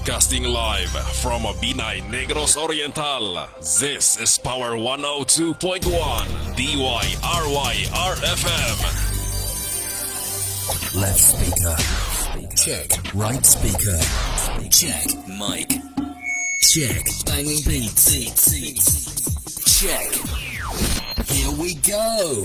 Broadcasting live from Binay, Negros Oriental. This is Power 102.1 DYRY-RFM. Left speaker. Check. Right speaker. Check. Mic. Check. Banging beats. Check. Here we go.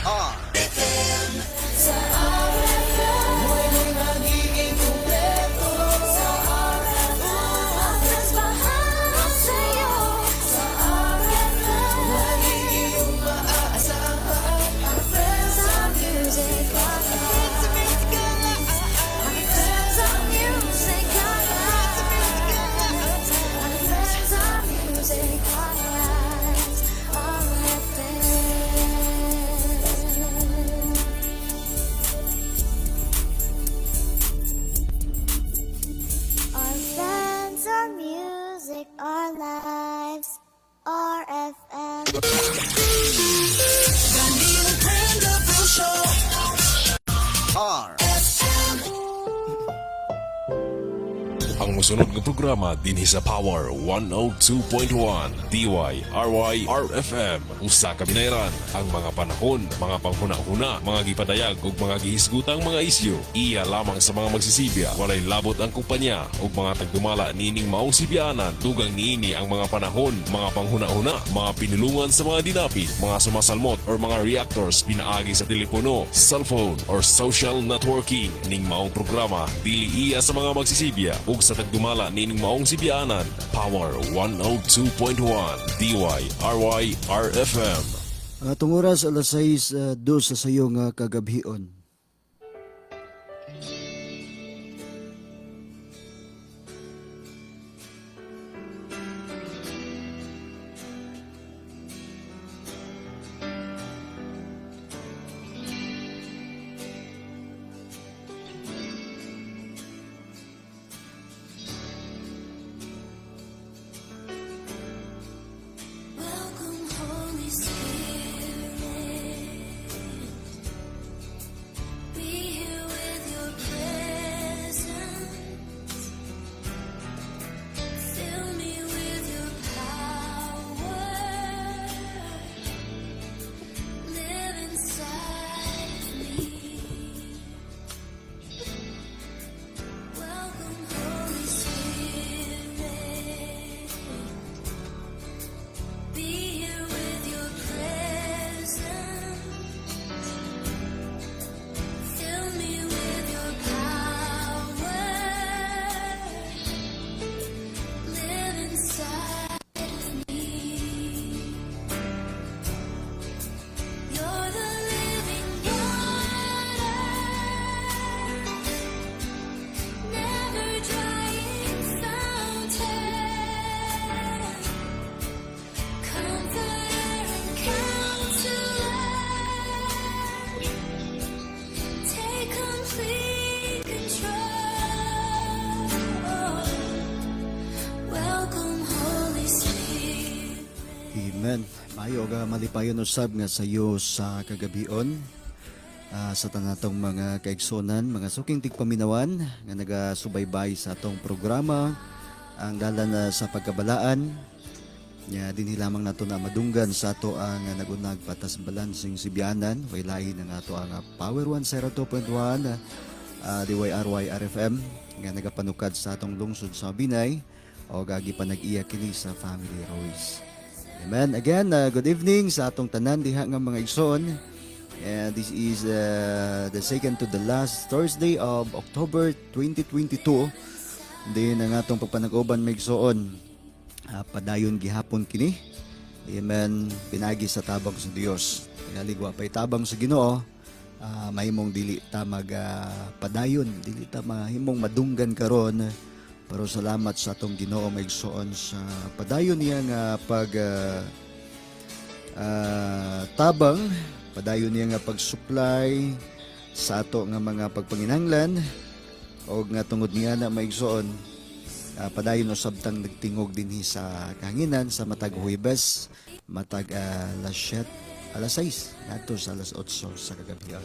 RFM. Sa RFM. Mo'y nagiging kumpleto. Sa RFM. Ang transbahan sa'yo. Sa RFM. Nagiging umaasahan. Ang friends of music. Ang friends of music. Ang friends of music. Our lives, RFM. Danilo Prendo Show. RFM. Ang musunod ng programa dinhi sa Power 102.1 DYRY-RFM. Usa ka binayran ang mga panahon, mga panghuna-huna, mga gipadayag ug mga gihisgutang mga isyu. Iya lamang sa mga magsisibya, walay labot ang kumpanya ug mga tagdumala niining maong sibyanan. Dugang niini ang mga panahon, mga panghuna-huna, mga pinulungan sa mga dinapit, mga sumasalmot or mga reactors pinaagi sa telepono, cellphone or social networking. Ning maong programa dili iya sa mga magsisibya ug sa tagdumala nining maong sibyanan. Power 102.1 DYRY-RFM. Atong oras alas 6, 2 sa sayong kagabhion. Welcome, Holy Spirit. Be here with your presence. Fill me with your power. Live inside of me. Welcome, Holy Spirit. Be here with your presence. Fill me with your power. Live inside of me. You're the living water, never drying fountain. Comforter and counselor, take complete control. Welcome, Holy Spirit. Amen. Mayo ga malipayon usab nga sayo sa kagabion. Sa tanatong mga kaigsonan, mga suking tigpaminawan nga nagasubaybay sa atong programa, ang dalan sa pagkabalaan. Nya dinhi lamang nato na madunggan sa ato ang nagunag patas balansing sibyanan, way lahi ng ato ang Power 102.1 DYRY-RFM nga nagapanukad sa atong lungsod sa Binay o gagi pa nag-iya kini sa Family Royce. Amen. Again, good evening sa atong tanan diha nga mga igsoon. And this is the second to the last Thursday of October 2022. Din ang atong pagpanag-uban may igsoon. Padayon gihapon kini. Amen. Pinagi sa tabang sa Dios. Naligwa pa tabang sa Ginoo. Mahimong dili ta padayon, dili ta mahimong madunggan karon. Pero salamat sa atong Ginoo maigsoon sa padayon niya nga tabang, padayon niya nga pag-supply sa ato nga mga pagpanginahanglan o nga tungod niya na maigsoon. Padayon usab tang nagtingog dinhi sa kahanginan sa matag Huwebes, matag alas 6 ngadto sa alas 8 sa kagabi.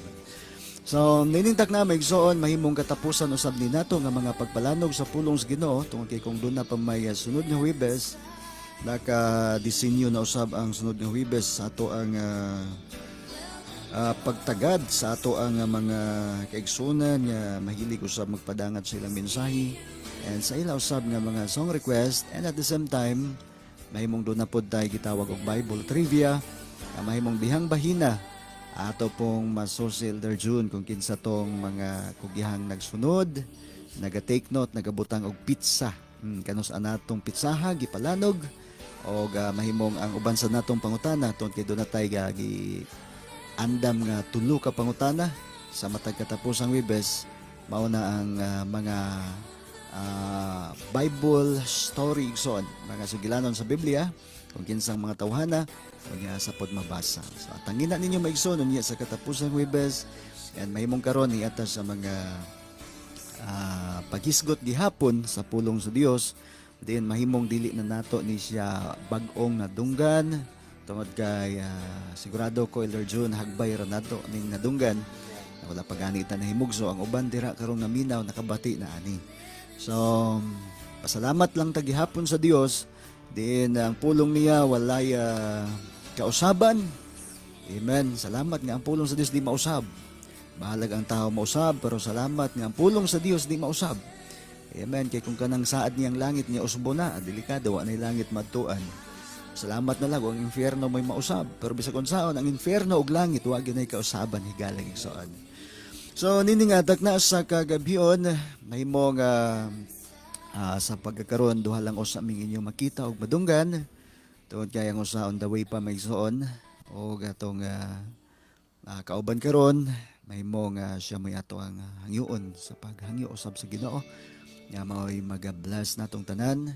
So, ninintak na maigsoon mahimong katapusan usab ni nato nga mga pagpalanog sa pulong sa Ginoo tungod kay kung doon na pa may sunod nga Huwebes, naka-disenyo na usab ang sunod nga Huwebes sa ato ang pagtagad sa ato ang mga kaigsunan nga mahilig usab magpadangat sa ilang mensahe and sa ila usab nga mga song request, and at the same time mahimong doon na pod tayo gitawag og Bible trivia, mahimong dihang bahina ato pong masosil der June kung kinsa tong mga kugihang nagsunod, naga-take note, nagabutang og pizza. Kanus anatong pizzaha gipalanog og mahimong ang uban sa natong pangutana tungod kay doon na tayo gi andam nga tulo ka pangutana sa matag katapusang Huwebes, mao na ang mga Bible story igsoon, mga sugilanon sa Biblia kung kinsang mga tawhana kung sa pod mabasa. So tangina ninyo maigsoon niya sa katapusang Huwebes, and mahimong karon ni atas sa mga paghisgot gihapon sa pulong sa Dios, din mahimong dili na nato ni siya bag-ong nadunggan tungod kay sigurado ko Elder June hagbay ra nato ning nadunggan na wala pa ganit na himugso ang uban dira karon nga minaw nakabati na ani. So pasalamat lang ta gihapon sa Dios, din ang pulong niya walay kausaban. Amen. Salamat nga ang pulong sa Dios di mausab. Bahalag ang tao mausab, pero salamat nga ang pulong sa Dios di mausab. Amen. Kay kung kanang saad niyang langit niya usbo na, delikado wa nay langit madtuan. Salamat na lang ang infierno may mausab, pero bisag unsaon ang infierno ug langit wa gyud nay kausaban higalang igsoon. So niningatak na sa kagabion mahimong sa pagkakaroon duha lang usa ming inyo makita og madunggan tungod kay ang usa on the way pa maigsoon og atong kauban karon mahimong siya may ato ang hangyoon sa paghangyo usab sa Ginoo nga mao'y mag-bless natong tanan,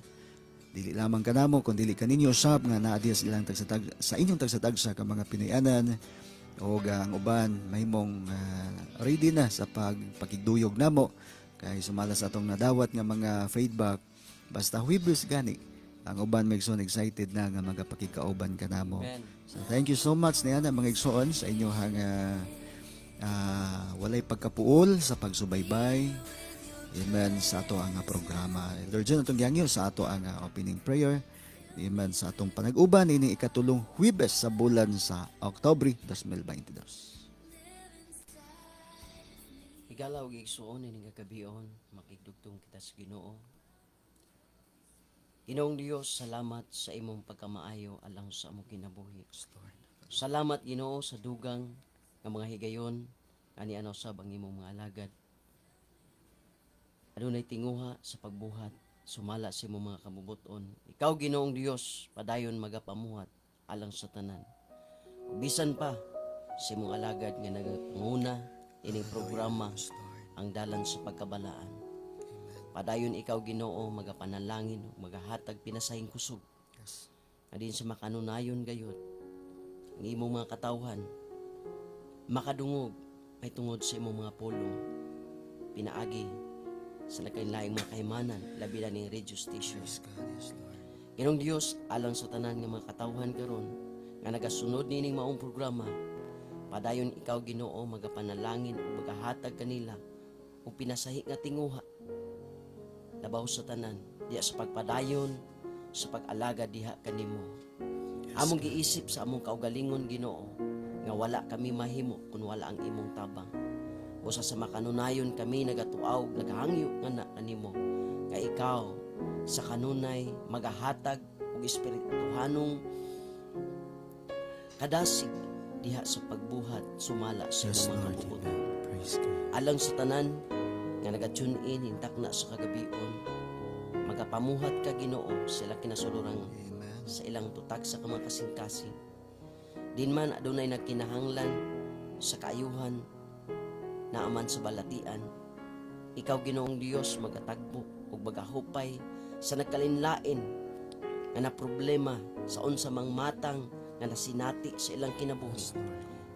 dili lamang kanamo kun dili kaninyo usab nga naa diha silang tagsatag sa inyong tagsatagsa ka mga Pinoyanan, og ang uban mahimong ready na sa pagpakigduyog namo kay sumala sa atong nadawat nga mga feedback basta Huwebes gani ang uban maigsoon excited na nga magapakikauban kanamo. So thank you so much niya na mga igsoon sa inyo hang walay pagkapuol sa pagsubaybay. Amen sa ato ang programa. Lord John atong gihangyo sa ato ang opening prayer. Amen sa atong panag-uban ini ikatulong Huwebes sa bulan sa Oktubre 2022. Igalaw igsuon ini nga gabion makigdugtong kita sa Ginoo. Ginoong Dios, salamat sa imong pagkamaayo alang sa among kinabuhi. Salamat Ginoo sa dugang nga mga higayon ani ano sab ang imong mga alagad. Adunay tinguha sa pagbuhat, sumala sa imong mga kabubuton. Ikaw Ginoong Dios, padayon magapamuhat alang sa tanan. Bisan pa sa imong alagad nga naganguna ining programa ang dalan sa pagkabalaan. Padayon ikaw Ginoo magapanalangin ug magahatag pinasahing kusog. Adin sa makanunayon gayud ang imong mga katawhan makadungog ay tungod sa imong mga pulong pinaagi sa nagkainlaing mga kahimanan labi na ning radio station. Ginong Dios alang sa tanan nga mga katawhan karon nga nagasunod nining maong programa, padayon ikaw Ginoo magapanalangin ug magahatag kanila ug pinasahi nga tinguha labaw sa tanan diha sa pagpadayon sa pag-alaga diha kanimo. Among giisip sa among kaugalingon Ginoo nga wala kami mahimo kun wala ang imong tabang. Busa sa makanunayon kami nagatuaw naghangyo nga na kanimo nga ikaw sa kanunay magahatag og espirituhanong kadasig diha sa pagbuhat sumala sa imong mga kabubuton. Alang sa tanan nga naga-tune in hintak na sa kagabion, magapamuhat ka Ginoo sila kinasulurang sa ilang tutag sa mga kasing-kasing. Din man adunay nagkinahanglan sa kaayuhan na aman sa balatian, ikaw Ginoong Dios magatagbo ug magahupay sa nagkalinlain nga na problema sa unsa mang matang nga nasinati sa ilang kinabuhi.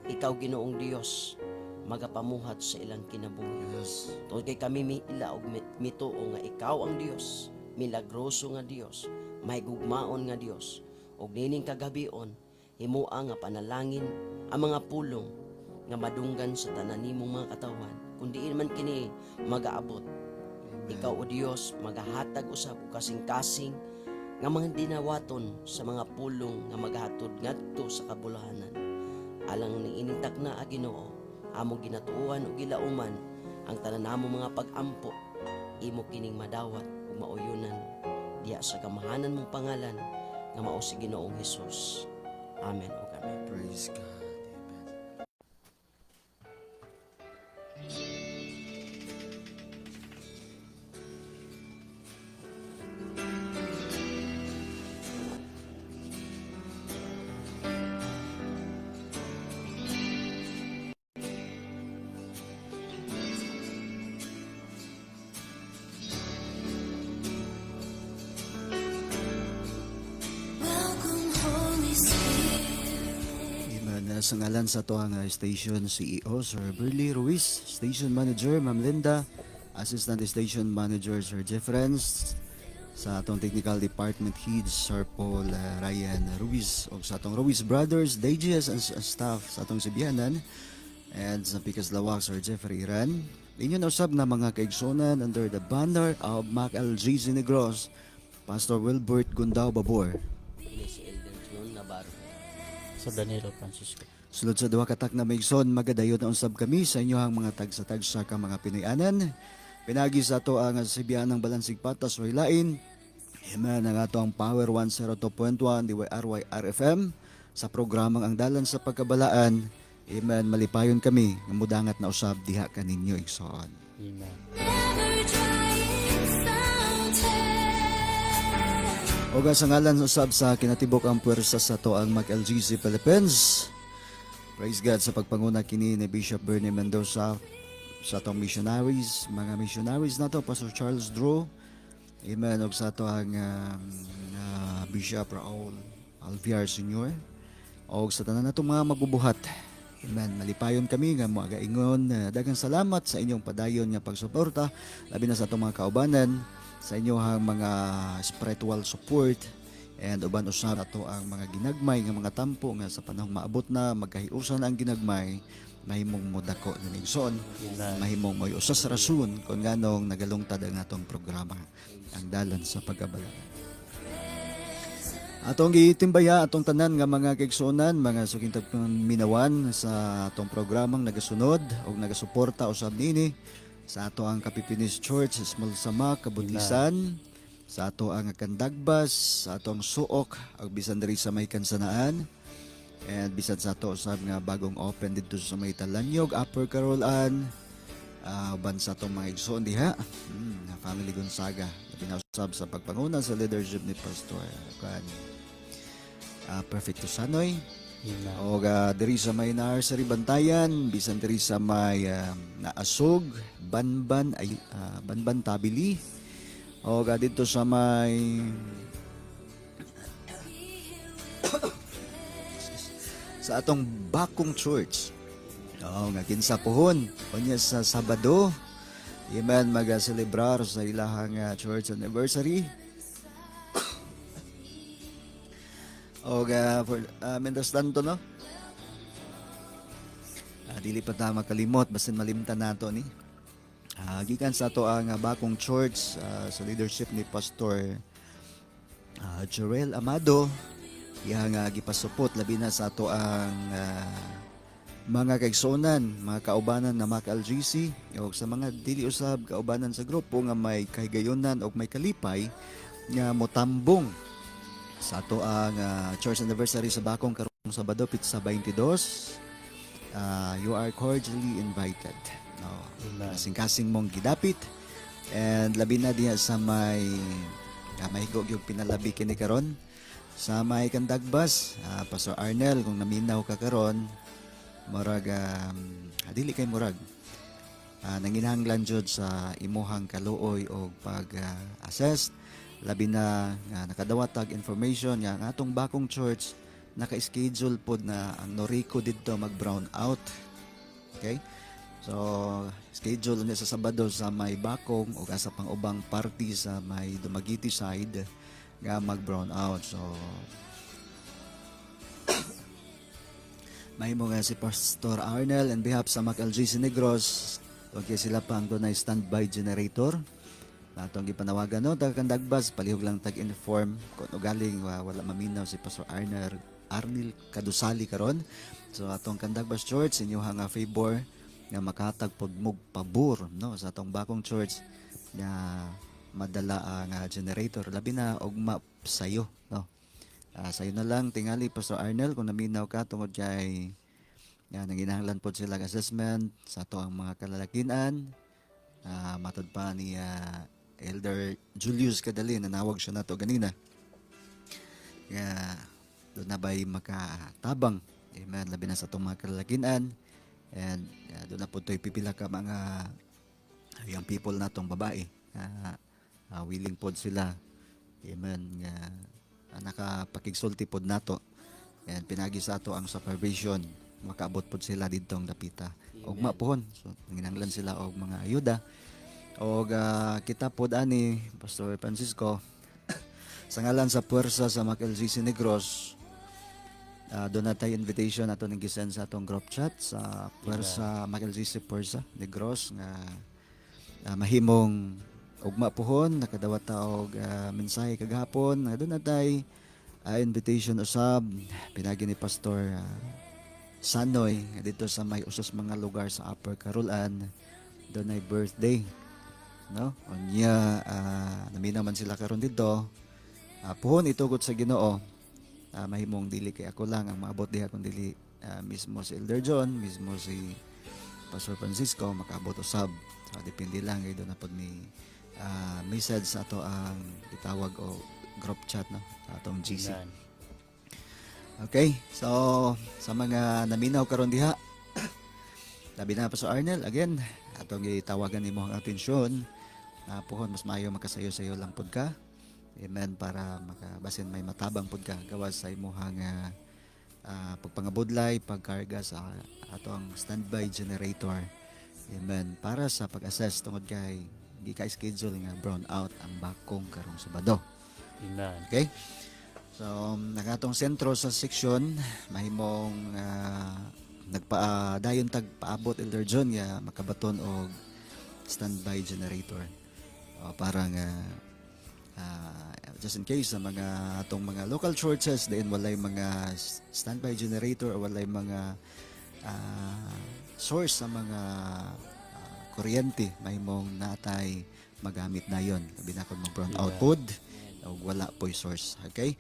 Ikaw Ginoong Dios magapamuhat sa ilang kinabuhi. Tungod kay kami miila og mituo nga ikaw ang Dios, milagroso nga Dios, may gugmaon nga Dios. Og nining kagabion himuang nga panalangin ang mga pulong nga madunggan sa tanan nimong mga katawan, kundi man kini magaabot. Ikaw o Dios magahatag usab og kasing-kasing nga mga dinawaton sa mga pulong nga magahatod ngadto sa kabulahanan. Alang ni ining takna a Ginoo, amo ginatuohan ug gilauman ang tanan namo mga pag-ampo, imo kining madawat ug mauyunan diya sa kamahanan mong pangalan nga mao si Ginoong Hesus. Amen ug amen. Praise God. Amen. Welcome, Holy Spirit. Amen. Sa ngalan sa to ang station CEO Sir Burley Ruiz, Station Manager Ma'am Linda, Assistant Station Manager Sir Jeff Renz, sa atong Technical Department Head Sir Paul Ryan Ruiz, o sa atong Ruiz Brothers, DJs and staff sa atong Sibianan, and sa Pikas Lawak Sir Jeffrey Iran. Inyo na usab na mga kaigsonan under the banner of Mac LGC Negros, Pastor Wilbert Gundao Babor. Ini si Elder John Navarro. Sa Danilo Francisco. Sulod sa duha katak na maigsoon, magadayon na usab kami sa inyohang mga tagsa-tagsa ka mga Pinoyanan. Pinagi sa ato ang Sibian ng Balansig Patas way lain. Amen. Ang ato ang Power 102.1 DYRY RFM sa programang Ang Dalan sa Pagkabalaan. Amen. Malipayon kami ng mudangat na usab diha kaninyo igsoon. Amen. Never drying fountain. O sa ngalan usab sa kinatibok ang puwersa sa to ang Mac LGC Philippines. Praise God sa pagpanguna kini ni Bishop Bernie Mendoza sa atong missionaries, mga missionaries na to, Pastor Charles Drew. Amen. O sa to ang Bishop Raul Alviar Sr. O sa tanan natong mga magbubuhat. Amen. Malipayon kami nga mga gaingon. Daghang salamat sa inyong padayon nga pagsuporta, labi na sa atong mga kaubanan, sa inyong mga spiritual support, and uban usab ato ang mga ginagmay nga mga tampo nga sa panahong maabot na magkahiusan ang ginagmay, mahimong modako na nigsoon, mahimong may usas rason kung nganong nagalungtad ang atong programa, Ang Dalan sa Pagkabalaan. Atong gitimbaya atong tanan nga mga kaigsuonan, mga sukintag minawan sa atong programang nagasunod o nagasuporta usab nini sa ato ang Kapipinis Church sa Small Samak, Kabudlisan, sa ato ang Kandagbas, sa ato ang Suok, ag bisan diri sa may Kansanaan, and bisan sa ato usab nga bagong open dito sa may Talanyog, Upper Carolan, uban sa atong mga igsoon diha, Family Gonzaga, pinasab sa pagpanguna sa leadership ni Pastor Perfecto Sanoy. Amen. O diri sa may nursery Bantayan, bisan diri sa may Naasog, Banban Tabili. O dito sa may sa atong Bakong Church. O nga kinsa pohon, kunya sa Sabado. Amen, mag-celebrar sa ilahang church anniversary. O mendas tanto no? Dili pa ta makalimot basin malimtan nato ni. Gikan sa ato ang Bakong Church sa leadership ni Pastor Jorel Amado, yang gipasupot labi na sa ato ang mga kaigsonan, mga kaubanan na Mac LGC o sa mga dili usab kaubanan sa grupo nga may kahigayonan o may kalipay nga motambong sa ato ang church anniversary sa Bakong karong Sabado pitsa 22. You are cordially invited. No, kasing-kasing mong gidapit, and labi na diha sa may mahigog yung pinalabi kini karon sa may Kandagbas, Pastor Arnel, kung naminaw ka karon, murag dili kay murag nanginahanglan jud sa imuhang kaluoy o pag-assess, labi na nakadawatag information nga ang atong Bakong Church naka-schedule pod na ang Noriko didto mag-brown out. Okay? So, schedule niya sa Sabado sa may Bakong o sa pang-ubang party sa may Dumaguete side nga mag-brown out. So, Mahimo nga si Pastor Arnel and behalf sa MacLGC Negros. Okay, sila pa ang doon ay standby generator. Natong gipanawagan no, taga-Kandagbas, palihog lang tag-inform kung galing wala maminaw si Pastor Arnel Kadusali karon. So atong Kandagbas Church inyo nga favor nga makatag pagmug pabor no sa atong bakong church nga madala ang generator labi na ugma sayo no. Sayo na lang tingali Pastor Arnel kung naminaw ka tungod kay nanginahanglan po sila assessment sa ato ang mga kalalakinan. Matod pa ni Elder Julius Kadali, nanawag siya nato ganina. Doon na ba'y makatabang. Amen. Labi na sa itong mga kalalakinan. And doon na po ito'y pipila ka mga young people na itong babae. Willing po sila. Amen. Nakapakigsulti po nato. And pinagi sa ato ang supervision. Makaabot po sila ditong dapita. Ugma pohon. So, nanginanglan sila og mga ayuda. O kita po ani Pastor Francisco sa ngalan sa puwersa sa MacLGC Negros, doon na tayo invitation ato ng gisend sa atong group chat sa puwersa MacLGC Puwersa Negros nga mahimong ugma pohon nakadawat ta og mensahe kagahapon nga doon na tayo invitation usab pinagi ni Pastor Sanoy dito sa may usos mga lugar sa Upper Carolan. Doon ay birthday no unya naminaw man sila karon dito puhon itugot sa Ginoo mahimong dili kay ako lang ang maabot diha kun dili mismo si Elder John mismo si Pastor Francisco makaabot usab so depende lang kay do na pod ni message sa ato ang itawag o group chat no sa atong GC. Okay, so sa mga naminaw karon diha labi na Pastor Arnel again atong gitawagan nimo ang atensyon puhon mas maayo makasayo-sayo lang pod ka. Amen, para makabasin may matabang pod ka gawas sa imong pagpangabudlay pagkarga sa atong standby generator. Amen, para sa pag-assess tungod kay di ka schedule nga brown out ang bakong karong Sabado. Amen. Okay? So, nakatong sentro sa section, mahimong nagpa-dayon tag paabot Elder John nga makabaton og standby generator. Parang just in case sa mga atong mga local churches diin walay mga standby generator o walay mga source sa mga kuryente mahimong natay magamit na yon labi na kon mag-brown out pod o wala po'y source. Okay?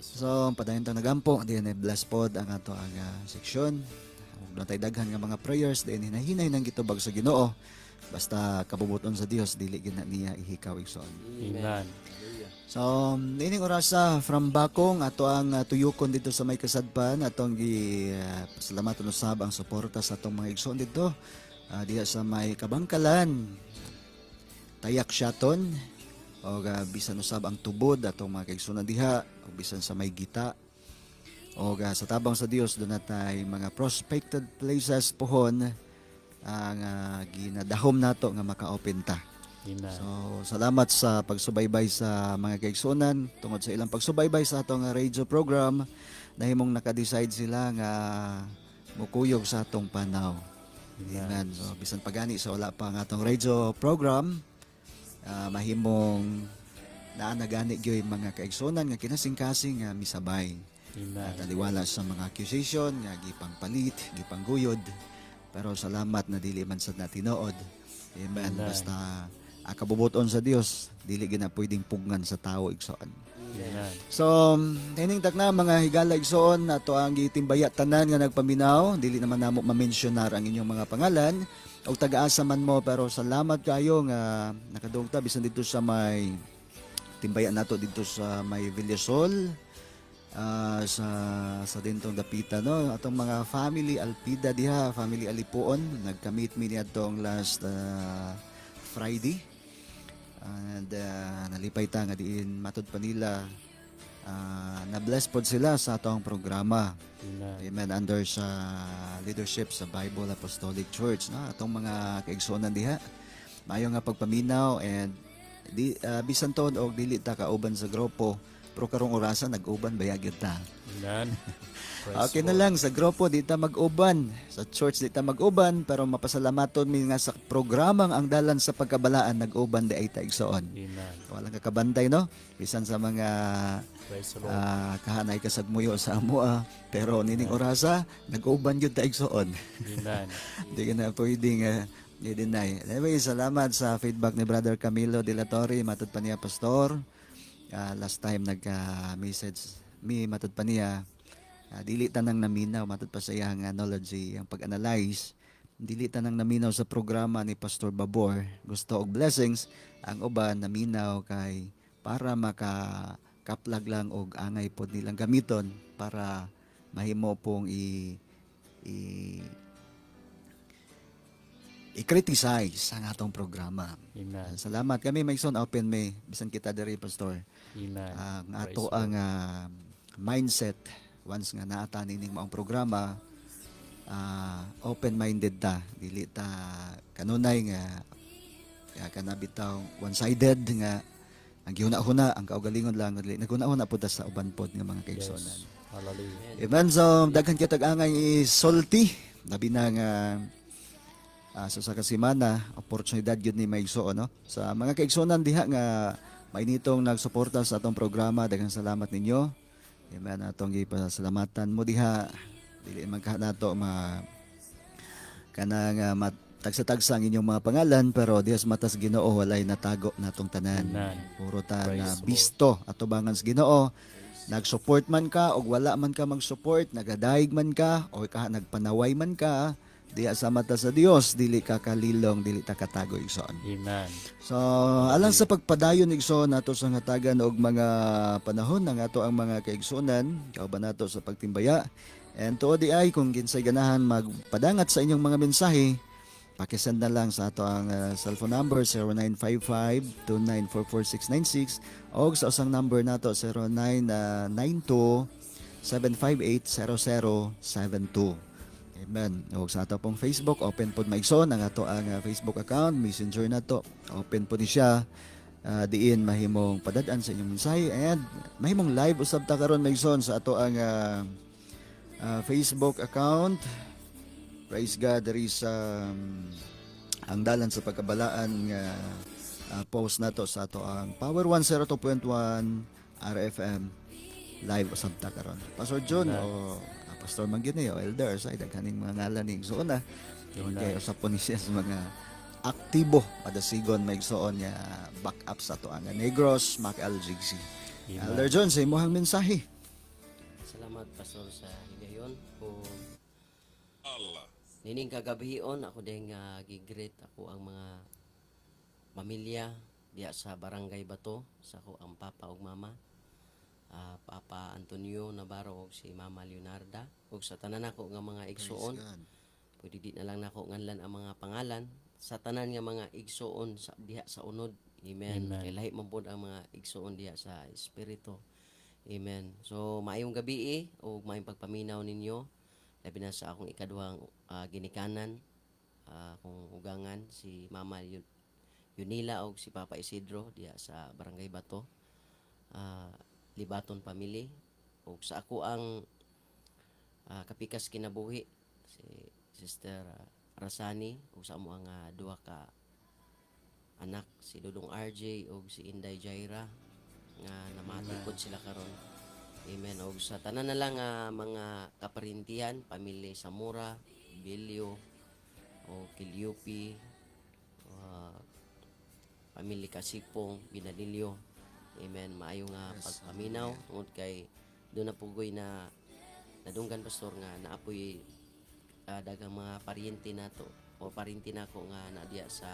So, padayon tang nagampo, diyan ay bless pod ang ato ang seksyon. Doon tayo daghan nga mga prayers, diyan hinahinay nang gitubag sa Ginoo. Basta kabubuton sa Dios, dili gina niya ihikaw igsoon. Amen. So, ining orasa from Bakong, ato ang tuyukon dito sa may kasadpan, atong pasalamatan usab ang suporta sa atong mga igsoon dito. Diya sa may Kabangkalan, Tayak Shaton, o bisan usab ang tubod atong mga kaigsunan diha o bisan sa may gita o sa tabang sa Dios doon natay mga prospected places pohon ang ginadahom nato nga maka-open ta. Amen. So salamat sa pagsubaybay sa mga kaigsunan tungod sa ilang pagsubaybay sa atong radio program nahimong naka-decide sila nga mukuyog sa atong panaw. Amen. So bisan pagani sa wala pa ang atong radio program mahimong naanagani gyoy mga kaigsunan nga kinasing-kasing nga misabay. Amen. Taliwala sa mga accusation nga gipangpalit, gipangguyod. Pero salamat na dili man sad na tinuod. Amen. Basta kabubuton sa Dios, dili gina pwedeng pugngan sa tao igsoon. Amen. So, tining na mga higala igsoon ato ang gitimbaya tanan nga nagpaminaw, dili naman namo ma-mentionar ang inyong mga pangalan o taga-asa man mo pero salamat kayo nga nakadugta bisan dito sa may timbayan nato dito sa may Villasol sa dintong dapita no atong mga family Alpida diha, family Alipuon nagka-meet mi niadtong last Friday and nalipay ta nga diin matud pa nila na-bless pod sila sa atong programa. Amen. Under sa leadership sa Bible Apostolic Church no atong mga kaigsuonan diha mayo nga pagpaminaw and bisan ton og dili ta kauban sa grupo Pero karong orasan nag-uban bayagid ta. Amen. Okay na lang sa grupo di ta mag-uban, sa church di ta mag-uban, pero mapasalamaton mi nga sa programang ang dalan sa pagkabalaan nag-uban di ay ta igsoon. Amen. Walang kakabantay no. Bisan sa mga Praise the Lord. kahanay kasagmuyo sa amoa, pero nining orasa nag-uban gyud ta igsoon. Amen. Hindi ka na pwedeng i-deny. Anyway, salamat sa feedback ni Brother Camilo De La Torre, matod pa niya pastor. Last time nagka-message mi matod pa niya. Dili tanang naminaw matod pa sa iyang knowledge, ang pag-analyze. Dili tanang naminaw sa programa ni Pastor Babor. Gusto og blessings, ang uban naminaw kay para makakaplag lang og angay pod nilang gamiton para mahimo pong i-criticize ang atong programa. Amen. Salamat kami Maison open may bisan kita diri pastor. Amen. Ang Praise ato the ang mindset once nga naata nining maong programa, open-minded ta, dili ta kanunay nga kanabitaw one-sided nga ang gihuna-huna ang kaugalingon lang dili naguna-huna pud ta sa uban pod nga mga kaigsonan. Hallelujah. Amen. So, daghan kitag angay isulti. Labi na nga sa kasimana, oportunidad yun ni Maigso, no? Sa mga kaigsonan diha nga mainitong nagsuporta sa atong programa, daghang salamat ninyo. Amen. Atong gipasalamatan mo diha. Dili man ka nato kanang tagsa-tagsa ang inyong mga pangalan, pero diha sa matas Ginoo walay natago natong tanan. Amen. Puro ta Praise na the Lord. bisto atubangan sa Ginoo. Nag-support man ka o wala man ka mag-support, nagadaig man ka o nagpanaway man ka, diya sa mata sa Dios, dili ka kalilong, dili ta katago igsoon. Amen. So, alang sa pagpadayon igsoon nato sa ngatagan og mga panahon ng ato ang mga kaigsunan, kauban nato sa pagtimbaya. And tuod di ay kung kinsay ganahan magpadangat sa inyong mga mensahe, pakisend na lang sa ato ang cellphone number 0955-2944-696 o sa usang number nato 0992-758-0072. Amen. O sa ato pong Facebook, open po Maigsoon ang ato ang Facebook account, Messenger na to. Open po ni siya. Diin mahimong padadaan sa inyong mensahe and mahimong live usab ta karon Maigsoon sa ato ang Facebook account. Praise God, there is ang dalan sa pagkabalaan nga post nato sa ato ang Power 102.1 RFM live usab ta karon. Pastor John o Pastor Manggini o Elder sa daghaning mga ngalan ni Igsoon na. Kaya usab po ni siya sa mga aktibo padasigon maigsoon nga backup sa ato ang Negros, Mac LGC. Elder John, sa imong mensahe. Salamat pastor sa higayon kung nining kagabion ako din nga gigreet ako ang mga pamilya diya sa Barangay Bato sa ko ang papa ug mama. Papa Antonio Navarro ug si Mama Leonarda ug sa tanan nako nga mga igsuon. Pwede di na lang nako nganlan ang mga pangalan sa tanan nga mga igsuon sa diha sa unod. Amen. Kay lahi man pod ang mga igsuon diha sa espiritu. Amen. So maayong gabi ug maayong pagpaminaw ninyo labi na sa akong ikaduhang ginikanan akong ugangan si Mama Yunila ug si Papa Isidro diha sa Barangay Bato. Libaton family ug sa ako ang kapikas kinabuhi si Sister Rasani ug sa amo ang duha ka anak si Dudong RJ ug si Inday Jaira nga namatikod sila karon. Amen. Og sa tanan na lang mga kaparintihan, pamilya Samura, Bilyo o Kilyupi, pamilya Kasipong, Binadilyo. Amen. Maayo nga pagpaminaw tungod kay doon na pugoy na nadunggan pastor nga naapoy dagang mga paryente nato o paryente nako nga nadiya sa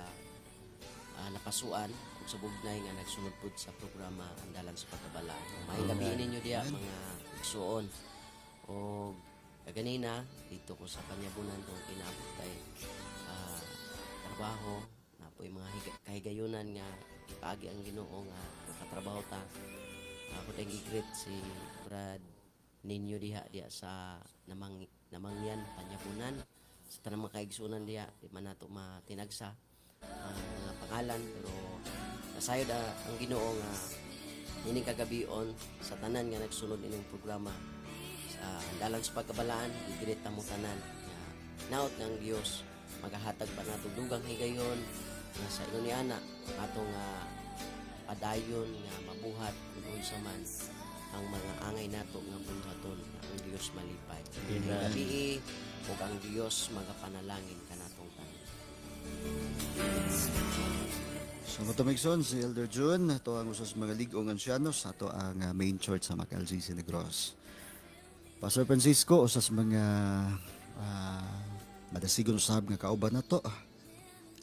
napasuan ug sa bugnay nga nagsunod pud sa programa ang dalan sa pagkabala. May gabi ninyo diya mga igsuon. O kaganina dito ko sa Panyabunan tong kinaabot kay trabaho napoy mga kahigayunan nga ipaagi ang Ginoo nga nakatrabaho ta. Ako tayong gigreet si Brad ninyo diha sa Namangyan Panyabunan sa tanang mga kaigsunan diha di man nato matinagsa mga pangalan pero nasayod ang Ginoo nga ining kagabion sa tanan nga nagsunod ining programa sa dalan sa pagkabalaan igreet mo tanan nga naot ng Dios magahatag pa nato dugang higayon nga sa ingon ni ana atong padayon nga mabuhat kung unsa man ang mga angay nato nga buhaton nga ang Dios malipay. Amen. Gabi ug ang Dios magapanalangin kanatong tanan. So matumigson si Elder June, ito ang usas mga ligong ansyanos, ato ang main church sa McLGC Negros. Pastor Francisco, usas mga madasigon usab nga kauban na to.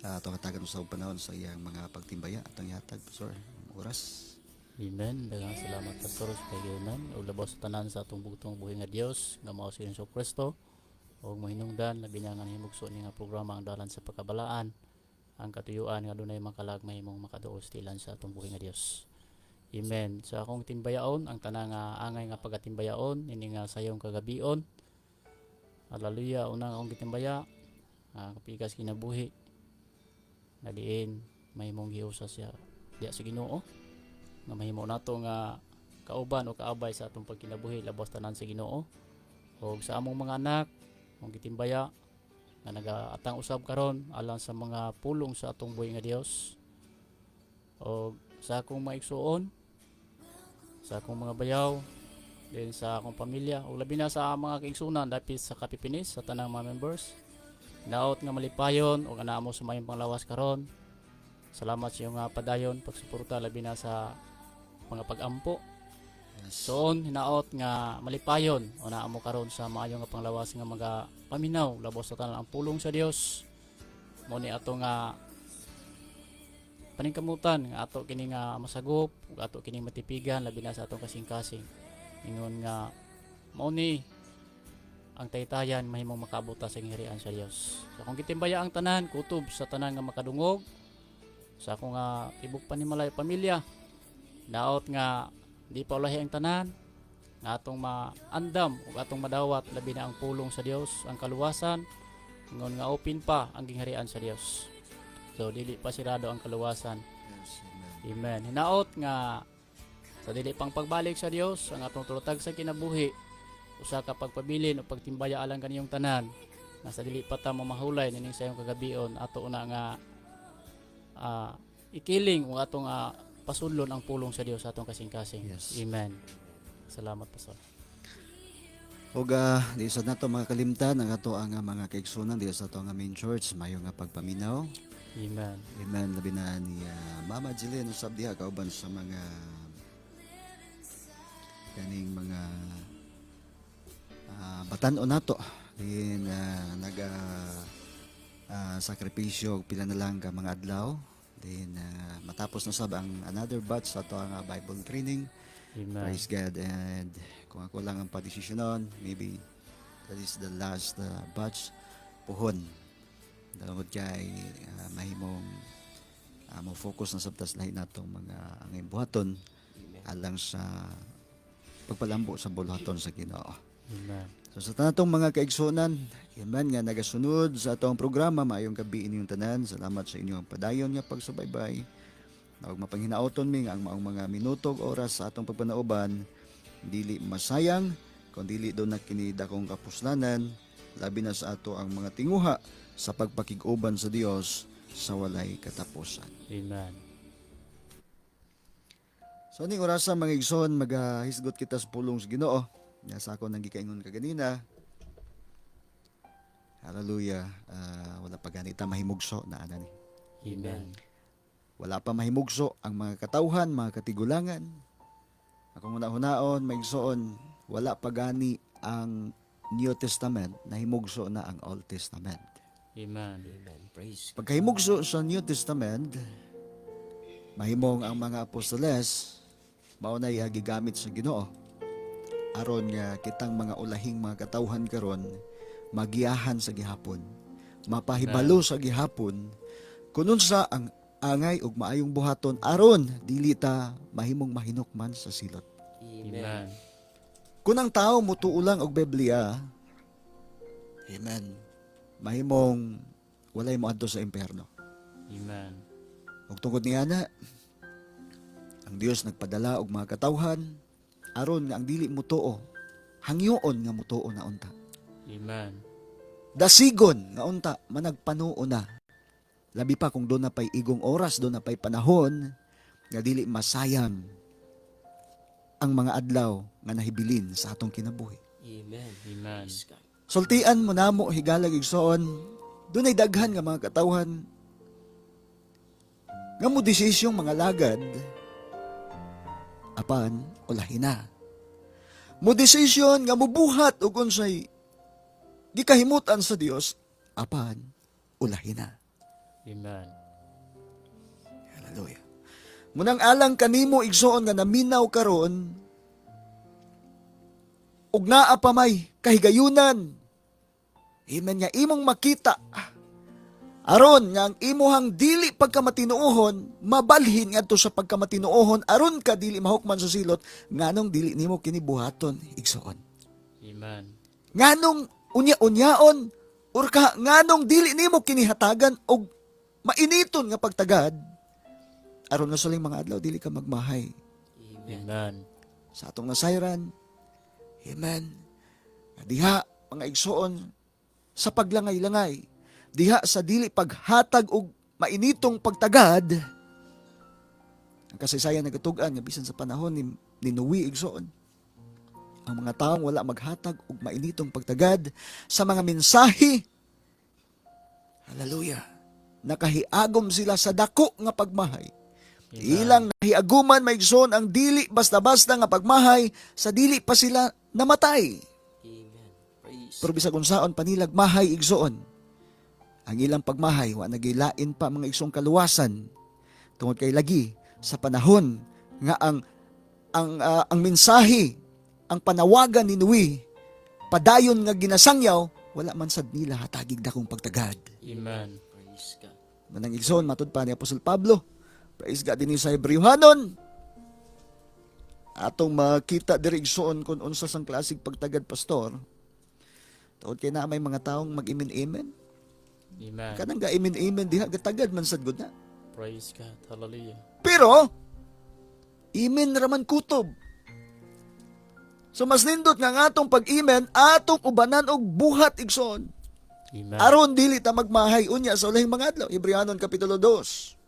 Ato katagan usab panahon sa iyang mga pagtimbaya, atong yatag, Pastor, oras. Amen. Daghang salamat Pastor sa kayunan ug labaw sa tanan sa atong bugtong buhi nga Dios nga mao si Hesus Kristo ug mahinungdan labi na nga himugso ni nga programa ang dalan sa pagkabalaan ang katuyuan nga dunay makalag mahimong makaduol stilan sa atong buhi nga Dios. Amen. Sa akong timbayaon ang tanang angay nga pagatimbayaon ini nga sayong kagabion. Hallelujah. Unang akong gitimbaya kapigas kinabuhi na diin mahimong giusa siya diya sa Ginoo nga mahimo nato nga kauban o kaabay sa atong pagkinabuhi labos tanan sa Ginoo ug sa among mga anak mong gitimbaya nga nagaatang usab karon alang sa mga pulong sa atong buhi nga Dios ug sa akong maigsuon sa akong mga bayaw din sa akong pamilya ug labi na sa mga kaigsunan dapit sa Kapipinis sa tanang mga members naot nga malipayon ug ana mo sumayong panglawas karon. Salamat sa iyong padayon pagsuporta labi na sa mga pag-ampo. Soon hinaot nga malipayon o naa mo karon sa maayo nga panglawas nga mga paminaw labos sa tanan ang pulong sa Dios. Mo ni ato nga paningkamutan nga ato kini nga masagop ug ato kini matipigan labi na sa atong kasing-kasing. Ingon nga mao ni ang taytayan mahimong makaabot sa ngirian sa Dios. So kung kitimbaya ang tanan kutob sa tanan nga makadungog sa akong tibok panimalay pamilya naot nga di pa ulahi ang tanan nga atong maandam ug atong madawat labi na ang pulong sa Dios ang kaluwasan ngon nga open pa ang gingharian sa Dios. So dili pa sirado ang kaluwasan. Yes, Amen. Hinaot nga sa dili pang pagbalik sa Dios ang atong tulotag sa kinabuhi usa ka pagpabilin o pagtimbaya alang kaniyong tanan nga sa dili pa ta mamahulay nining sayong kagabion ato una nga ikiling o atong pasulon ang pulong sa Dios sa atong kasing-kasing. Yes. Amen. Salamat Pastor. Ug di sa nato mga kalimtan ang ato ang mga kaigsunan di sa ato nga main church mayo nga pagpaminaw. Amen. Amen. Labi na ni Mama Jillian usab diha kauban sa mga kaning mga batan-o nato din naga sakripisyo og pila na lang ka mga adlaw din matapos na sab ang another batch sa ato ang Bible training. Amen. Praise God. And kung ako lang ang padesisyonon, maybe that is the last batch puhon dalangod kay mahimong mo focus na sabtas lahi natong mga ang buhaton alang sa pagpalambo sa buluhaton sa Ginoo. Amen. So sa tanatong mga kaigsunan, amen nga nagasunod sa atong programa, maayong gabi inyong tanan. Salamat sa inyong padayon nga pagsubaybay. Ug mapanghinaoton mi nga ang maong mga minuto ug oras sa atong pagpanauban dili masayang kun dili do na kini dakong kapuslanan labi na sa ato ang mga tinguha sa pagpakig-uban sa Dios sa walay katapusan. Amen. So ning orasa mga igsoon magahisgot kita sa pulong sa Ginoo. Sa ako nang gikaingon kaganina. Hallelujah. Wala pa ganita mahimugso na ana ni. Amen. Wala pa mahimugso ang mga katawhan, mga katigulangan. Akong hunaon, maigsoon, wala pa gani ang New Testament, nahimugso na ang Old Testament. Amen. Amen. Praise. Pagkahimugso sa New Testament, mahimong ang mga apostoles, maunay gigamit sa Ginoo. Aron nga kitang mga ulahing mga katawhan karon magiyahan sa gihapon, mapahibalo sa gihapon, kunon sa ang angay ug maayong buhaton aron dili ta mahimong mahinukman sa silot. Amen. Kung ang tao mutuulang og Biblia, amen, mahimong walay moadto sa impierno. Amen. Ug tungod niana, Ang Dios nagpadala og mga katawhan aron nga ang dili mo tuo hangyoon nga mo tuo na unta. Amen. Dasigon nga unta managpanuo na. Labi pa kung doon na pa'y igong oras, doon na pa'y panahon nga dili masayang ang mga adlaw nga nahibilin sa atong kinabuhi. Amen. Amen. Praise God. Sultian mo namo higalag igsoon, doon ay daghan nga mga katawhan nga mo desisyong mga lagad apan ulahin na. Mo desisyon nga mubuhat og unsay gikahimutan sa Dios apan ulahin na. Amen. Hallelujah. Munang alang kanimo igsoon nga naminaw karon ug naa pa may kahigayunan. Amen nga imong makita aron nga ang imuhang dili pagkamatinuohon mabalhin ngadto sa pagkamatinuohon aron ka dili mahukman sa silot nganong dili nimo kini buhaton igsoon. Amen. Nganong unya-unyaon or ka nganong dili nimo kinihatagan og mainiton nga pagtagad aron nga saling mga adlaw dili ka magmahay Amen. sa atong nasayran. Amen. Diha mga igsoon sa paglangay-langay, diha sa dili paghatag og mainitong pagtagad. Ang kasaysayan nagatugan nga bisan sa panahon ni Noe igsoon. Ang mga taong wala maghatag og mainitong pagtagad sa mga mensahe. Hallelujah. Nakahiagom sila sa dako nga pagmahay. Ilang nahiaguman maigsoon ang dili basta-basta nga pagmahay sa dili pa sila namatay. Amen. Praise. Pero bisag unsaon panilag mahay igsoon. Ang ilang pagmahay wa nagilain pa mga igsong kaluwasan tungod kay lagi sa panahon nga ang mensahe, ang panawagan ni Noe padayon nga ginasangyaw wala man sad nila hatagig dakong pagtagad. Amen. Praise God. Manang igsoon matud pa ni Apostol Pablo. Praise God din sa Hebrewhanon. Atong makita diri igsoon kung unsa sang klaseng pagtagad pastor. Tungod kay na may mga taong mag-imen-amen. Amen. Kanang ga-imen-amen diha gatagad man sad gud na. Praise God. Hallelujah. Pero imen raman kutob. So mas nindot nga ang atong pag-imen atong ubanan og buhat igsoon. Amen. Aron dili ta magmahay unya sa ulahing mga adlaw. Hebreanon kapitulo 2.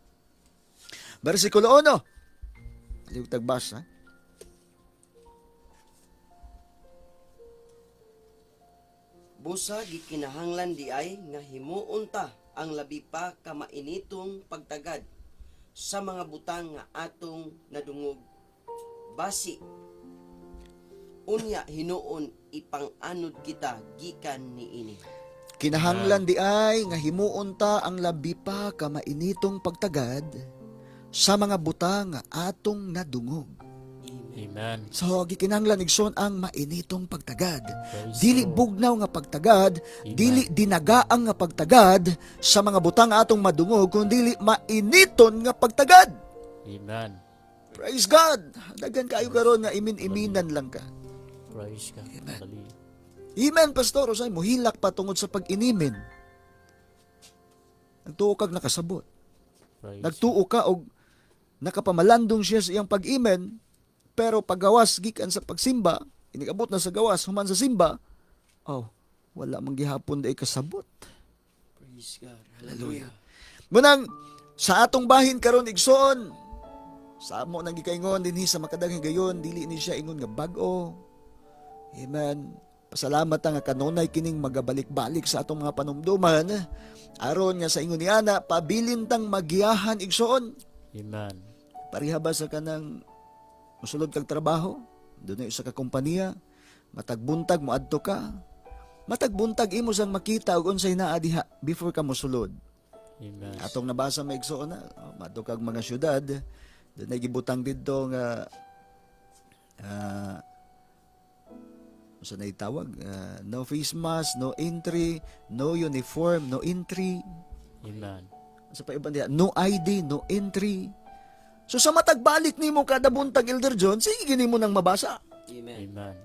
Bersikulo 1. Aliw tagbasa. Busa gikinahanglan di ay nga himuon ta ang labi pa ka mainitong pagtagad sa mga butang nga atong nadungog. Basi unya hinuon ipang-anod kita gikan niini. Kinahanglan di ay nga himuon ta ang labi pa ka mainitong pagtagad sa mga butang nga atong nadungog. Amen. So gikinahanglan igsoon ang mainitong pagtagad. Praise Dili the Lord. bugnaw nga pagtagad, Amen. dili dinagaang nga pagtagad sa mga butang nga atong madungog, kundi mainiton nga pagtagad. Amen. Praise God. Daghan kayo karon nga imin-iminan lang ka. Praise God. Hallelujah. Amen, pastor. Usay mo hilak pa tungod sa pag-inimin. Nagtuo kag nakasabot. Praise Nagtuo ka og nakapamalandong siya sa iyang pag-imen, pero paggawas gikan sa pagsimba, inigabot na sa gawas human sa simba, oh, wala man gihapon day kasabot. Praise God. Hallelujah. Munang sa atong bahin karon igsoon, sa amo nang gikaingon dinhi sa makadaghang gayon, dili ni siya ingon nga bag-o. Amen. Pasalamat ta nga kanunay kining magabalik-balik sa atong mga panumduman aron nga sa ingon ni ana pabilin tang magiyahan igsoon. Amen. Pareha ba sa kanang musulod kag trabaho? Doon sa ka kompanya, matagbuntag mo adto ka. Matagbuntag imo sang makita og unsay naa diha before ka mosulod. Amen. Atong nabasa may igsoon na, madto kag mga syudad, doon ay gibutang didto nga sa naitawag, no face mask, no entry, no uniform, no entry. Amen. Sa pa ibang diha, no ID, no entry. So sa matagbalik nimo kada buntag Elder John, sige gini mo nang mabasa. Amen. Amen.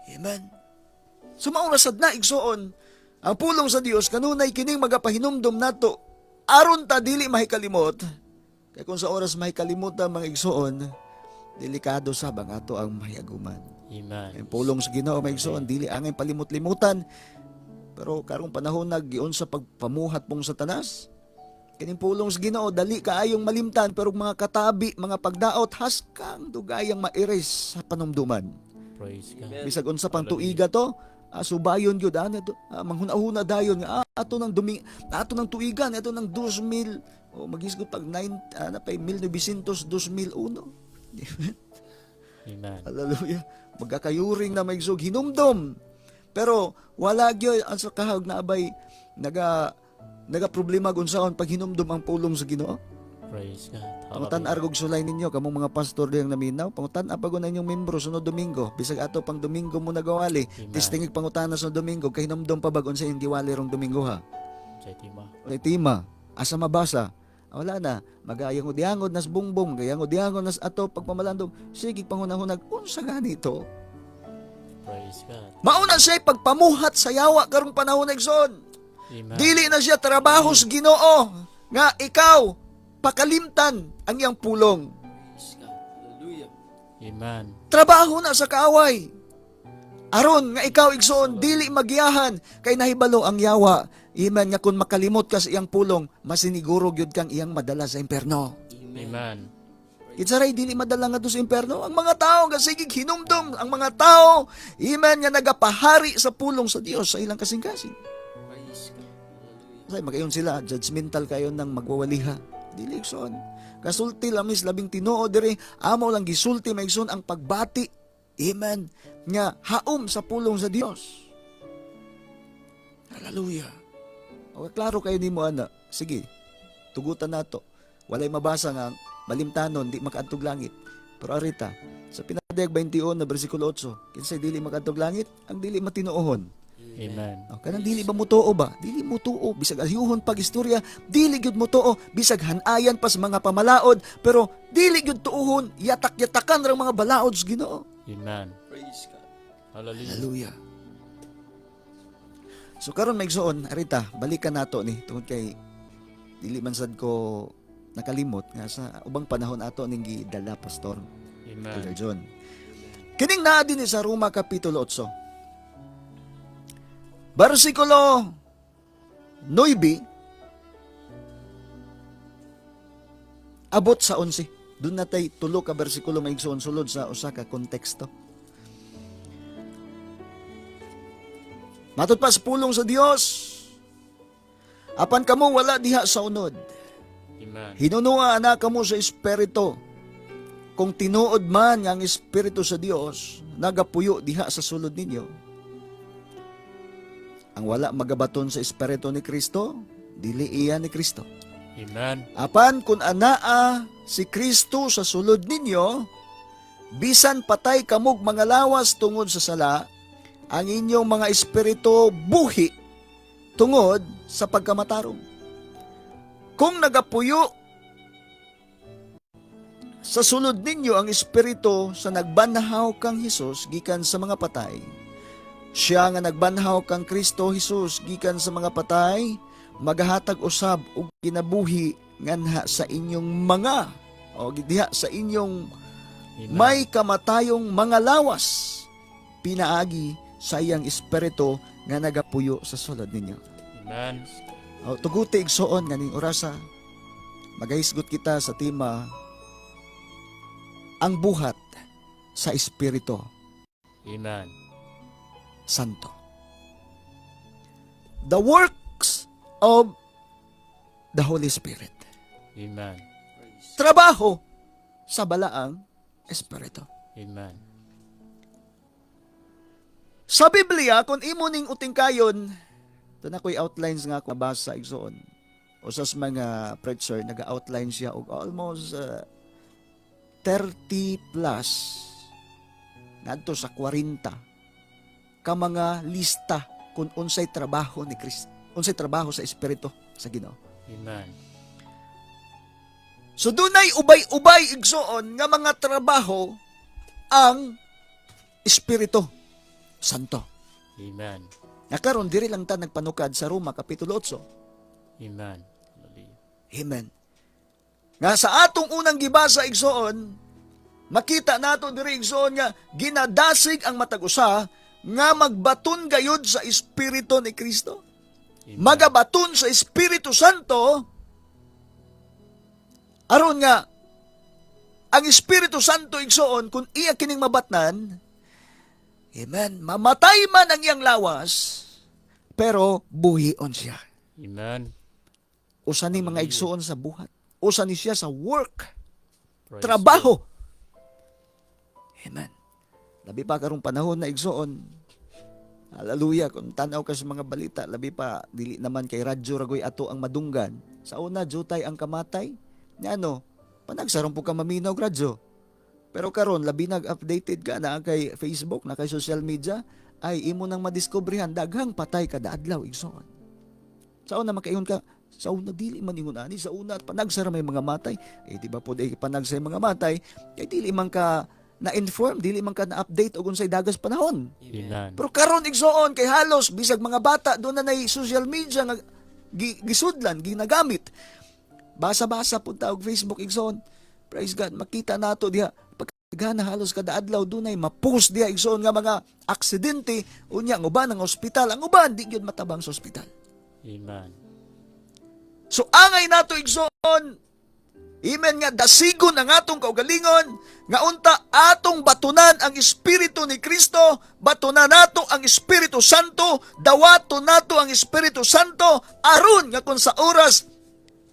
Amen. So maurasad na igsoon, ang pulong sa Dios kanunay kining magapahinumdom nato aron ta dili mahikalimot. Kay kung sa oras mahikalimot ang mga igsoon, delikado sa bang ato ang mahiaguman. Amen. Ang pulong sa Ginoo maigsoon dili angay palimot-limutan. Pero karong panahon giun sa pagpamuhat pong Satanas. Kining pulong sa Ginoo dali kaayong malimtan pero mga katabi, mga pagdaot haskang dugayang ma-erase sa panumduman. Praise God. Bisag unsa pang tuiga to, subayon gyud manghuna-huna dayon nga ato nang tuigan ato nang 2000 o magisgot pag 1900 2001. Amen. Hallelujah. Magkakayuring na maigsoog hinumdom. Pero wala gyud ang sa kahag na abay naga problema unsaon pag hinumdom ang pulong sa Ginoo. Praise God. Pangutan argog sulay ninyo kamong mga pastor diyang naminaw. Pangutan apagon inyong membro sunod Domingo. Bisag ato pang Domingo mo nagawali. Amen. Tistingig pangutana sa Domingo kay hinumdom pa bag unsa yung giwali rong Domingo ha. Sa tima. Wala tima. Asa mabasa. Wala na. Magayang udiangod nas bungbong. Gayang udiangod nas ato pagpamalandong. Sige pangunahunag. Unsa ganito? Praise God. Mauna siya pagpamuhat sa yawa karong panahon na igsoon. Amen. Dili na siya trabaho sa Ginoo nga ikaw pakalimtan ang iyang pulong. Amen. Trabaho na sa kaaway. Aron nga ikaw igsoon dili magiyahan kay nahibalo ang yawa. Iman nga kung makalimot ka sa iyang pulong, masiniguro gyud kang iyang madala sa imperno. Amen. Kitsaray dili madala nga sa imperno ang mga tao nga sige hinumdom ang mga tao iman nga nagapahari sa pulong sa Dios sa ilang kasing-kasing. Say magayon sila judgmental kayo nang magwawaliha. Dili igsoon. Kasulti lamis labing tinuod diri amo lang gisulti maigsoon ang pagbati. Amen. Nga haom sa pulong sa Dios. Hallelujah. O klaro kayo nimo ana. Sige. Tugutan nato. Walay mabasa nga malimtanon di makaadtog langit. Pero arita sa pinadayag 21 na bersikulo 8, kinsay dili makaadtog langit ang dili matinuohon. Amen. Kanang dili ba mutuo ba? Dili mutuo. Bisag ayuhon pag istorya, dili gyud mutuo. Bisag hanayan pa sa mga pamalaod, pero dili gyud tuuhon. Yatak-yatakan ra mga balaod sa Ginoo. Amen. Praise God. Hallelujah. Hallelujah. So karon maigsoon, arita, balikan nato ni tungod kay dili man sad ko nakalimot nga sa ubang panahon ato ning gidala pastor. Brother Amen. John. Kining naa dinhi sa Roma kapitulo 8. Versikulo 9 abot sa 11. Doon natay tulo ka bersikulo maigsoon sulod sa usa ka konteksto. Matod pa sa pulong sa Dios. Apan kamo wala diha sa unod. Amen. Hinunua na kamo sa espiritu. Kung tinuod man ang espiritu sa Dios, nagapuyo diha sa sulod ninyo. Ang wala magabaton sa espiritu ni Kristo, dili iya ni Kristo. Amen. Apan kung anaa si Kristo sa sulod ninyo, bisan patay kamog mga lawas tungod sa sala, ang inyong mga espiritu buhi tungod sa pagkamatarong. Kung nagapuyo sa sulod ninyo ang espiritu sa nagbanhaw kang Hesus gikan sa mga patay, siya nga nagbanhaw kang Kristo Jesus gikan sa mga patay, magahatag usab og kinabuhi nganha sa inyong mga o diha sa inyong Amen. may kamatayong mga lawas pinaagi sa iyang espiritu nga nagapuyo sa sulod ninyo. Amen. O tuguti igsoon nganing orasa magahisgot kita sa tema ang buhat sa espiritu Amen. Santo. The works of the Holy Spirit. Amen. Trabaho sa balaang espiritu. Amen. Sa Biblia, kung imo ning utingkayon, ito na ko'y outlines nga ako nabasa igsoon. O sa mga preacher, nag-outline siya og almost 30 plus ngadto sa 40 ka mga lista kung unsay trabaho ni Kristo, unsay trabaho sa espiritu sa Ginoo. Amen. So dunay ubay-ubay igsoon nga mga trabaho ang Espiritu Santo. Amen. Nakaron diri lang ta nagpanukad sa Roma kapitulo 8. Amen. Hallelujah. Amen. Nga sa atong unang gibasa igsoon, Makita nato diri igsoon nga ginadasig ang matag usa nga magbaton gayud sa Espiritu ni Kristo. Magabaton sa Espiritu Santo aron nga ang Espiritu Santo igsoon kung iya kining mabatnan, amen, mamatay man ang iyang lawas, pero buhion siya. Amen. Usa ni mga igsoon sa buhat. Usa ni siya sa work, Praise trabaho. Amen. Labi pa karong panahon na igsoon, hallelujah, kung tanaw ka sa mga balita, labi pa, dili naman kay radyo ragoy ato ang madunggan. Sa una, jutay ang kamatay. Ano, panagsarong po ka maminaw radyo. Pero karon labi nag-updated ka na kay Facebook, na kay social media, ay imo nang madiskobrehan, daghang patay kada adlaw, igsoon. Sa una, makaingon ka, sa una, dili man ingon ani, sa una, panagsara may mga matay. Eh, di ba po, panagsara may mga matay, kay dili man ka na-inform, dili man ka na-update o unsay dagas panahon. Amen. Pero karon igsoon kay halos bisag mga bata doon na nay social media nga gisudlan, ginagamit. Basa-basa pud ta og Facebook igsoon. Praise God, makita nato diha pagkagana halos kada adlaw dunay ma-post diha igsoon nga mga aksidente unya ang uban ang ospital, ang uban di gyud matabang sa ospital. Amen. So angay nato igsoon, amen nga dasigon ang atong kaugalingon nga unta atong batunan ang Espiritu ni Kristo, batunan nato ang Espiritu Santo, dawaton nato ang Espiritu Santo aron nga kung sa oras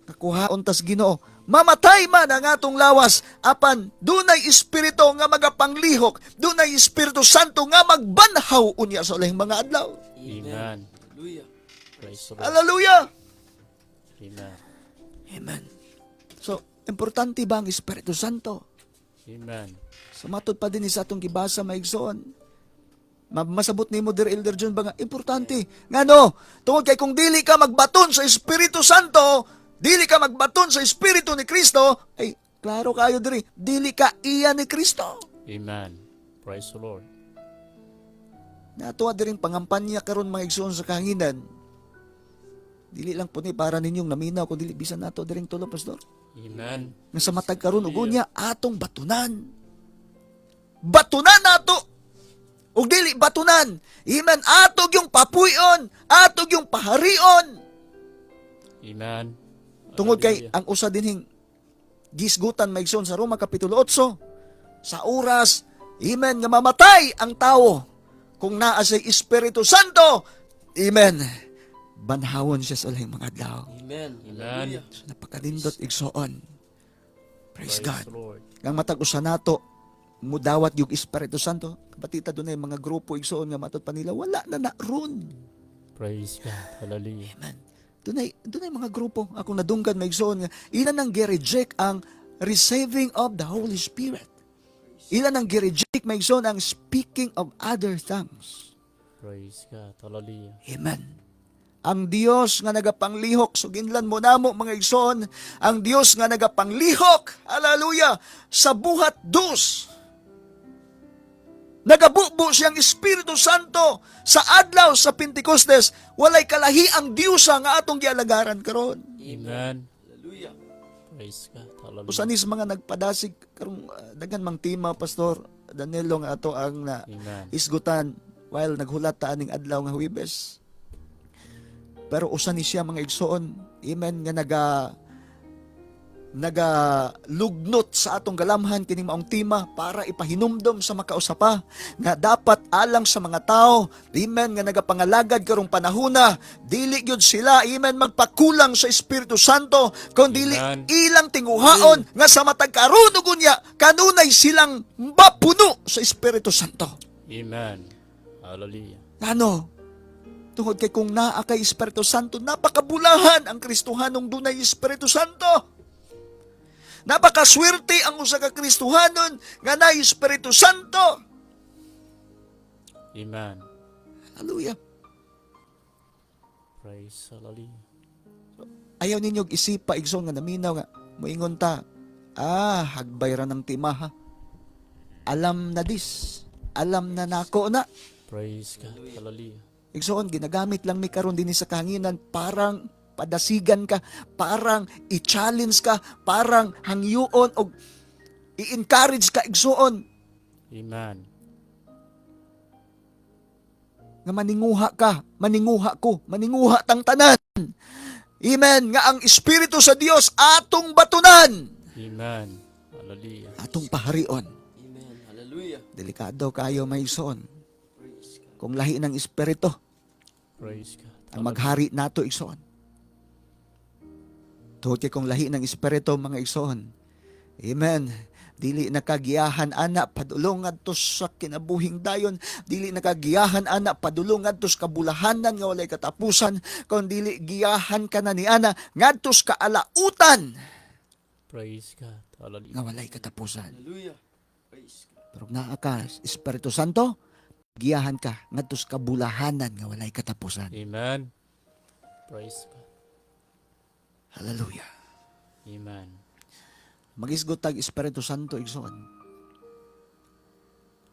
kakuhaon tas Ginoo, mamatay man ang atong lawas, apan dunay Espiritu nga magapanglihok, dunay Espiritu Santo nga magbanhaw unya sa ulahing mga adlaw. Amen. Praise the Lord. Hallelujah! Amen. Amen. So, importante ba ang Espiritu Santo? Amen. Sumatod pa din sa atong gibasa maigsoon. Masabot ni mo Dear Elder John ba nga, importante. Ngano, tungod kay kung dili ka magbaton sa Espiritu Santo, dili ka magbaton sa Espiritu ni Kristo, ay, klaro kayo diri, dili ka iya ni Kristo. Amen. Praise the Lord. Natuwa din pangampanya karon mga igsoon sa kahanginan. Dili lang po ni para ninyong naminaw, kung dili bisan nato diring tulo, Pastor. Amen. Nga sa matag karon ug unya atong batunan. Batunan nato. Ug dili batunan. Amen. Atog yung papuyon, atog yung paharion. Amen. Tungod kay Hallelujah. ang usa dinhing gisgutan maigsoon sa Roma kapitulo 8, sa oras, amen, nga mamatay ang tao kung naa sa Espiritu Santo. Amen. Banhawon siya sa ulahing mga adlaw. Amen. Amen. So, napakalindot igsoon. Praise God. the Lord. Ang matag usa nato mudawat yung Espiritu Santo. Kabatita doon ay mga grupo igsoon nga matud pa nila wala na ron. Praise God. Hallelujah. Amen. Doon ay mga grupo akong nadunggan may igsoon nga ilan nang gi-reject ang receiving of the Holy Spirit. Ilan nang gi-reject may igsoon ang speaking of other tongues. Praise God. Hallelujah. Amen. Ang Dios nga nagapanglihok, suginlan mo namo mga igsoon, ang Dios nga nagapanglihok, hallelujah, sa buhat dos. Nagabubo siyang Espiritu Santo sa adlaw sa Pentecostes, walay kalahi ang Diyosa nga atong gialagaran karon. Amen. Praise God. Hallelujah. Usa ni sa mga nagpadasig karong daghan mang tema, Pastor Danilo, nga ato ang na Amen. isgutan while naghulat ta aning adlaw nga Huwebes. Pero usa ni siya mga igsoon, amen, nga nagalugnot sa atong galamhan kining maong tema para ipahinumdom sa makausapa nga dapat alang sa mga tao, amen, nga nagapangalagad karong panahona, dili gyud sila, amen, magpakulang sa Espiritu Santo, kun dili Amen. ilang tinguhaon nga sa matag karon ug unya kanunay silang mapuno sa Espiritu Santo. Amen. Hallelujah. Ano? Tungod kay kung naa kay Espiritu Santo, napakabulahan ang Kristohanong dunay Espiritu Santo. Napakaswerte ang usa ka Kristohanon nga naay Espiritu Santo. Amen. Hallelujah. Praise. Hallelujah. Ayaw ninyo isipa igsoon nga naminaw nga moingon ta, hagbay ra ng timaha. Alam na dis. Alam na nako na. Praise God. Hallelujah. Igsoon, ginagamit lang mi karon din sa kahanginan, parang padasigan ka, parang i-challenge ka, parang hangyoon og I-encourage ka igsuon Amen. nga maninguha ka, maninguha ko, maninguha tang tanan. Amen. Nga ang Espiritu sa Dios atong batunan, Amen. Hallelujah. atong paharion. Amen. Hallelujah. Delikado kayo maigsoon. Kung lahi ng Espiritu Praise God. ang maghari nato igsoon. Tuhod kay kung lahi ng Espiritu mga igsoon. Amen. Dili nakagiyahan ana padulong adto sa kinabuhing dayon, dili nakagiyahan ana padulong adto sa kabulahanan nga walay katapusan, kun dili giyahan ka na ni ana ngadto sa kaalautan Praise God. Hallelujah. nga walay katapusan. Hallelujah. Praise God. Pero naa ka, Espiritu Santo, giyahan ka ngadto sa kabulahanan nga walay katapusan. Amen. Praise God. Hallelujah. Amen. Magisgot tag Espiritu Santo igsoon.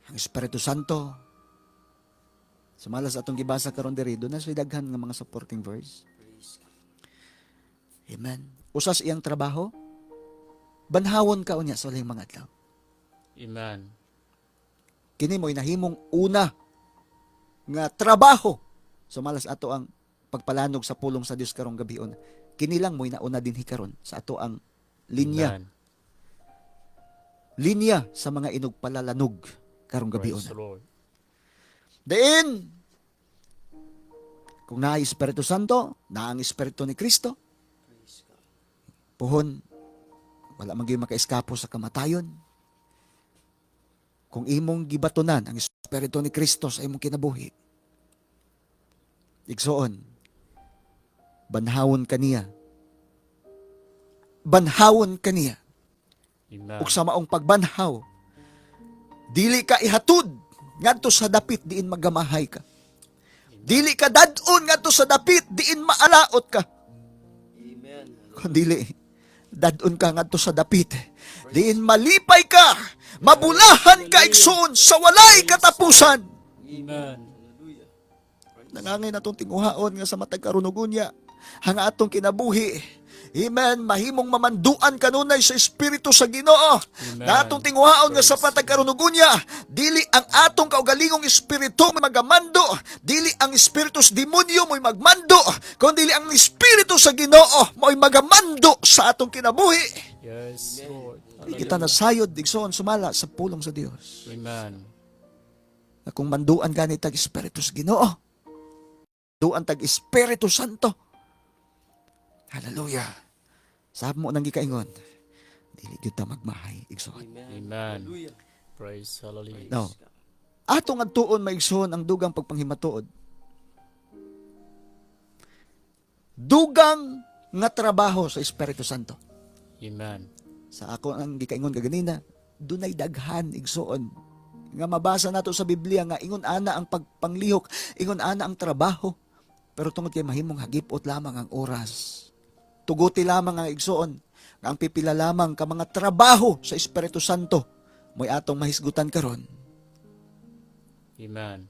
Ang Espiritu Santo, sumalas atong gibasa karon diri, doon na siya daghan nga mga supporting verse. Amen. Usas iyang trabaho, banhawon ka unya sa walay mga adlaw. Amen. Kini mo'y nahimong una nga trabaho. Sumalas ato ang pagpalanog sa pulong sa Dios karong gabion. Kini lang mo'y nauna din hikaron sa ato ang linya. Amen. Linya sa mga inugpalalanog karong gabion. Praise the Lord. Diin, kung na Espiritu Santo, na ang Espiritu ni Kristo, puhon, wala man gyud makaiskapo sa kamatayon. Kung imong gibatunan ang Espiritu ni Kristo sa imong kinabuhi, igsoon, banhawon kaniya. Banhawon kaniya. Amen. Ug sa maong pagbanhaw, dili ka ihatud ngadto sa dapit diin magamahay ka. Dili ka dadon ngadto sa dapit diin maalaot ka. Amen. Kung dili dadon ka ngadto sa dapit diin malipay ka, mabulahan ka igsoon sa walay katapusan. Amen. Hallelujah. Nangangay natong tinguhaon nga sa matag karunugon hang atong kinabuhi. Amen. Mahimong mamanduan kanunay sa Espiritu sa Ginoo. Na atong tinguhaon nga sa patagkarunugon dili ang atong kaugalingong espiritu mo magamando, dili ang espiritu sa demonyo mo'y magmando, kundi ang espiritu sa Ginoo mo'y magamando sa atong kinabuhi. Yes, Lord. Di kita nasayod digsoon sumala sa pulong sa Dios. Amen. Na kung manduan ganit tag Espiritu sa Ginoo, manduan tag Espiritu Santo. Hallelujah. Sabi mo nang gikaingon, dili gyud ta magmahay igsoon. Amen. Amen. Hallelujah. Praise hallelujah. No. Atong adtuon maigsoon ang dugang pagpanghimatuod. Dugang nga trabaho sa Espiritu Santo. Amen. Sa ako ang gikaingon kaganina, dunay daghan igsoon nga mabasa nato sa Biblia nga ingon ana ang pagpanglihok, ingon ana ang trabaho. Pero tungod kay mahimong hagipot lamang ang oras. Tuguti lamang ang igsoon nga ang pipila lamang ka mga trabaho sa Espiritu Santo mo'y atong mahisgutan karon. Amen.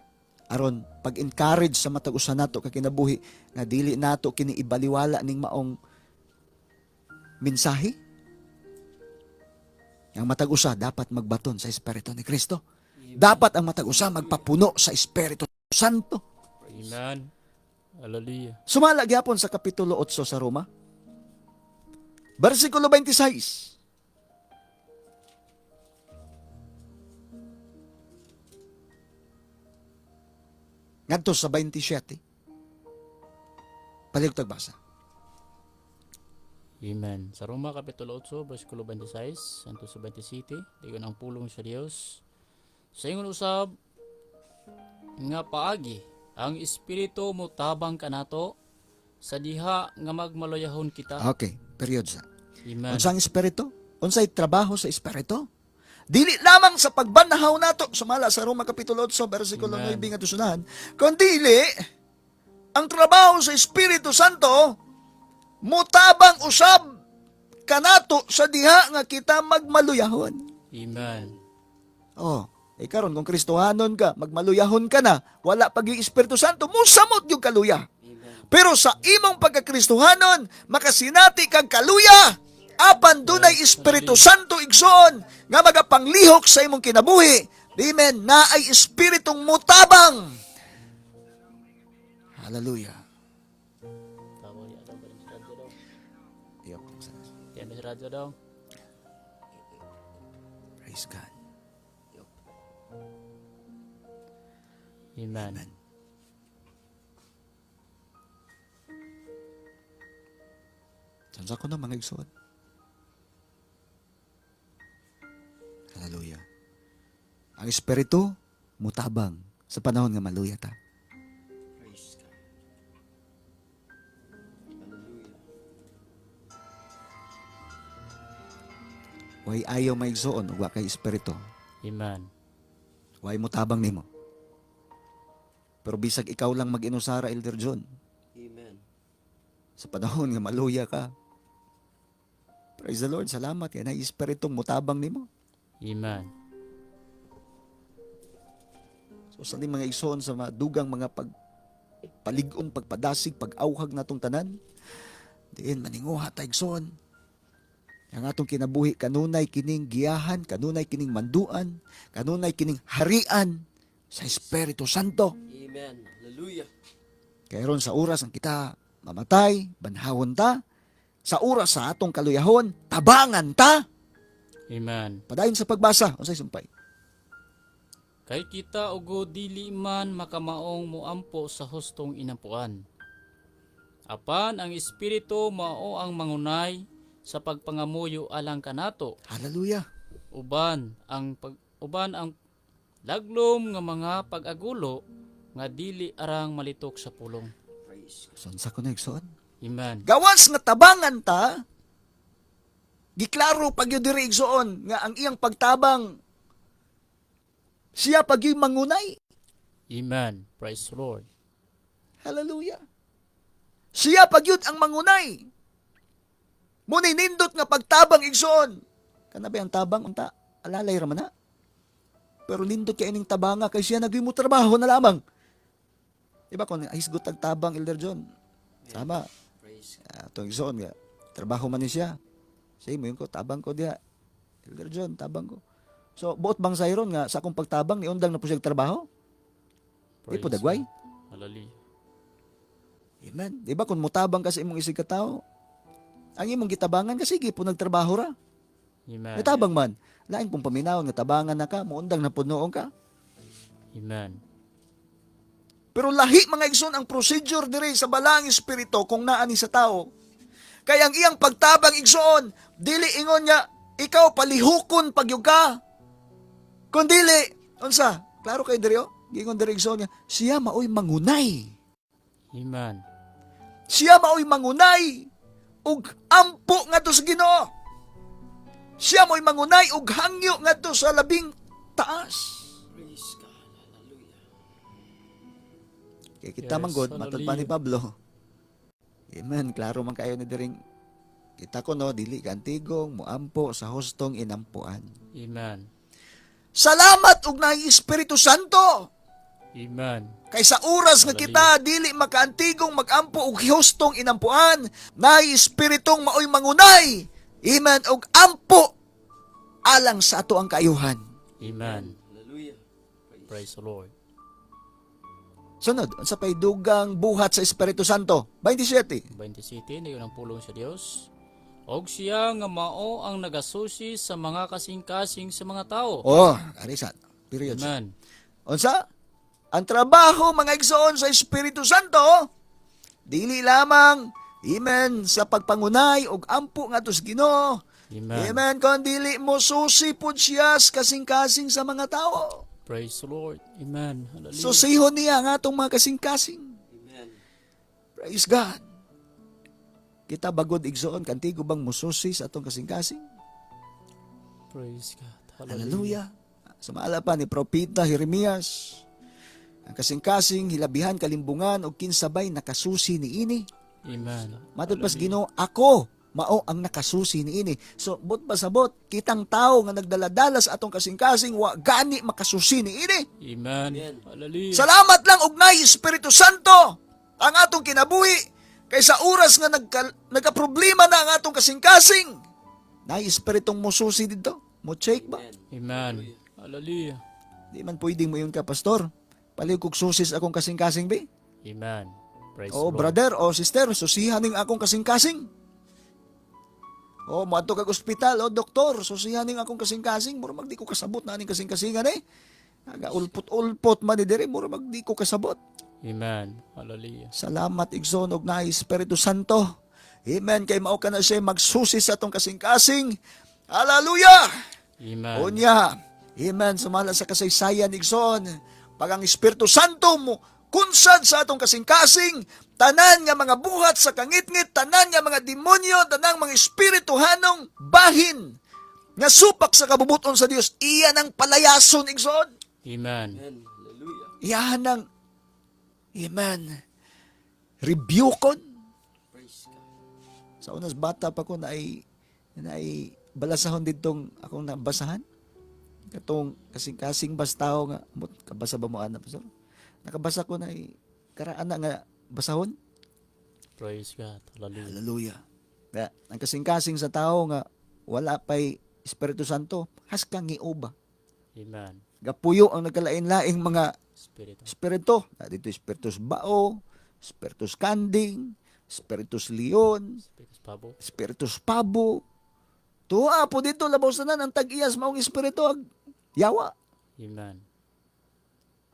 Aron pag-encourage sa matag usa nato ka kinabuhi nga dili nato kini ibaliwala ning maong mensahe. Ang matag usa dapat magbaton sa Espiritu ni Kristo. Dapat ang matag usa magpapuno sa Espiritu Santo. Amen. Hallelujah. Sumala gyapon sa kapitulo 8 sa Roma. Versikulo 26. Ngadto sa 27. Palig tagbasa. Amen. Sa Roma Kapitulo 8, versikulo 26, hangtod sa 27, digon ang pulong sa Dios. Sa ingon usab nga paagi, ang Espiritu mo tabang kanato sa diha nga magmaluyahon kita. Okay, period sa. Amen. Unsang Espiritu? Unsay trabaho sa Espiritu? Dili lamang sa pagbanhaw nato, sumala sa Roma Kapitulo 8, versikulo 9 Amen. nga tusunan, kundi ang trabaho sa Espiritu Santo mutabang usab kanato sa diha nga kita magmaluyahon. Amen. Oh, karon kung Kristohanon ka, magmaluyahon ka na, wala pag yung Espiritu Santo, musamot yung kaluya. Pero sa imong pagkakristohanon, makasinati kang kaluya, apan dunay Espiritu Santo igsoon, nga magapanglihok sa imong kinabuhi. Amen. Na ay espiritong mutabang. Hallelujah. Tama niya daw ba sa radyo daw? Yup. Yan sa radyo daw. Praise God. Amen. Sansa ko na mga igsoon. Hallelujah. Ang espiritu mutabang sa panahon nga maluya ta. Praise God. Hallelujah. Way ayaw maigsoon ug wa kay espiritu. Amen. Way mutabang nimo. Pero bisag ikaw lang mag-inusara, Elder John, Amen. sa panahon nga maluya ka. Praise the Lord, salamat kay na espiritong mutabang nimo. Amen. So sa mga igsoon sa mga dugang mga paligon, pagpadasig, pag-awhag natong tanan, diin maninguha ta igsoon. Ang atong kinabuhi kanunay kining giyahan, kanunay kining manduan, kanunay kining harian sa Espiritu Santo. Amen. Hallelujah. Kaya ron sa oras ang kita mamatay, banhawon ta, sa oras sa atong kaluyahon, tabangan ta. Amen. Padayon sa pagbasa, unsay sumpay? Kay kita ugo dili man makamaong muampo sa hustong inampuan. Apan ang espiritu mao ang mangunay sa pagpangamuyo alang kanato. Hallelujah. Uban ang laglom nga mga pag-agulo nga dili arang malitok sa pulong. Praise God. Sonsa ko na igsoon. Amen. Gawas nga tabangan ta, giklaro pag yun diri igsoon nga ang iyang pagtabang siya pag yung mangunay. Amen. Praise the Lord. Hallelujah. Siya pag yun ang mangunay. Muni nindot nga pagtabang igsoon. Kana ba ang tabang unta? Alalay ra man na. Pero nindot kay ining tabanga kay siya nagimo trabaho na lamang. Diba kung hisgot ang tabang, Elder John? Tama. Praise God. Itong igsoon nga, trabaho man ni siya. Say mo yun ko, tabang ko diya. Elder John, tabang ko. So, buot bang sayron nga, sa akong pagtabang, ni undang na po siya trabaho? Di po Praise dagway? God. Hallelujah. Amen. Di ba kung mutabang ka sa imong isig katao, ang imong gitabangan kasi sige po nagtrabaho ra. Amen. Natabang man. Lain pong paminawon nga tabangan na ka, muundang na punoon ka. Amen. Pero lahi mga igsoon ang procedure dire sa balang espiritu kung naani sa tao. Kaya ang iyang pagtabang igsoon, dili ingon niya, ikaw palihukon pagyug ka. Kung dili, unsa? Klaro kay dire, gingon dire igsoon niya, siya maoy mangunay. Amen. Siya maoy mangunay ug ampo ngadto sa Ginoo. Siya mo'y mangunay ug hangyo ngadto sa labing taas. Praise God. Hallelujah. Kaya kita Yes, manggod, matod pa ni hallelujah. Pablo. Amen, klaro man kayo ni diring kita ko no, dili kantigong muampo sa hustong inampuan. Amen. Salamat ug naay Espiritu Santo. Amen. Kay sa oras nga kita dili makaantigong magampo og hustong inampuan, naay espiritong maoy mangunay. Amen og ampo alang sa ato ang kaayuhan. Amen. Hallelujah. Praise the Lord. Sunod, sa pay dugang buhat sa Espiritu Santo. 27. 27, nayon ang pulong sa Dios. Og siya nga mao ang nagasusi sa mga kasing-kasing sa mga tao. Oh, arisan. Period. Amen. Unsa? Ang trabaho mga igsoon sa Espiritu Santo, dili lamang, amen, sa pagpangunay og ampo nga tos Ginoo. Amen. Amen, kung dili mo susi pud siya kasing-kasing sa mga tao. Praise the Lord. Amen. Hallelujah. Susihon niya ang atong mga kasing-kasing. Amen. Praise God. Kita bagod igsoon, kantigo bang mususi sa atong kasing-kasing? Praise God. Hallelujah. Sumala pa ni Propeta Jeremias. Ang kasing-kasing, hilabihan, kalimbungan, o kinsabay nakasusi ni ini. Amen. Matod pas Ginoo, ako mao ang nakasusi ni ini. So, but pasabot, kitang tao nga nagdaladala sa atong kasing-kasing, wa gani makasusi ni ini. Amen. Hallelujah. Salamat lang og nay Espiritu Santo ang atong kinabuhi. Kaysa oras nga nagka-problema na ang atong kasing-kasing, nay Espiritong mususi dito, Mo check ba? Amen. Hallelujah. Di man pwedeng mo yun ka, pastor. Paliw kog susis akong kasing-kasing be. Amen. Praise O the Lord. brother o sister, susihan ning akong kasing-kasing. O moadto kag ospital o doktor, susihan ning akong kasing-kasing, mura magdi ko kasabot na ning kasing-kasingan eh. Aga ulpot-ulpot man ni diri, mura magdi ko kasabot. Amen. Hallelujah. Salamat igsoon og naay Espiritu Santo. Amen, kay mao ka na siya magsusi sa atong kasing-kasing. Hallelujah! Amen. Unya, amen, sumala sa kasaysayan igsoon. Pag ang Espiritu Santo mo kunsad sa atong kasing-kasing, tanan nga mga buhat sa kangit-ngit, tanan nga mga demonyo, tanang mga espirituhanong bahin nga supak sa kabubuton sa Dios, iya nang palayason igsoon. Amen. Iya nang amen. Rebukon. Sa unas bata pa ko na ay balasahon ditong akong nabasahan. Katong kasing-kasing bastaw nga kabasa ba mo ana pastor? Nakabasa ko na karaan na nga basahon. Praise God. Hallelujah. Hallelujah. Kaya ang kasing-kasing sa tao nga wala pa'y Espiritu Santo, has kang iuba. Amen. Gapuyo ang nagkalain-laing mga Spirit. Espiritu. Dito Espiritus Bao, Espiritus Kanding, Espiritus Leon, Spirit Pabo. Espiritus Pabo. Tuwa po dito, labaw sa nan, ang tag-iyas maong Espiritu, yawa. Amen.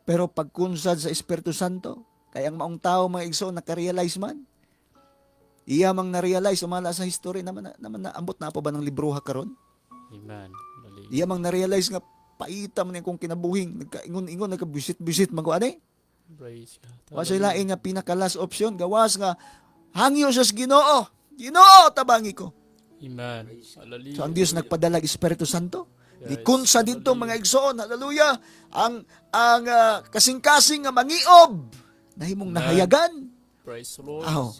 Pero pagkunsad sa Espiritu Santo, kaya ang maong tao, mga igsoon, nakarealize man. Iya mang na-realize, umala sa history, naman naambot na po ba ng libruha karon? Amen. Hallelujah. Iya mang na-realize nga, paita man yung kong kinabuhing, nagkaingon-ingon, nagkabisit-bisit, mag-ano Praise God. Wa sila nga pinaka-last option, gawas nga, hangyo sa Ginoo. Ginoo, tabangi ko. Amen. Hallelujah. So ang Dios nagpadala Espiritu Santo. Yes. Gikunsa dito mga igsoon, hallelujah. Ang kasing-kasing nga mangiob nahimong Amen. nahayagan. Praise the Lord. Aw.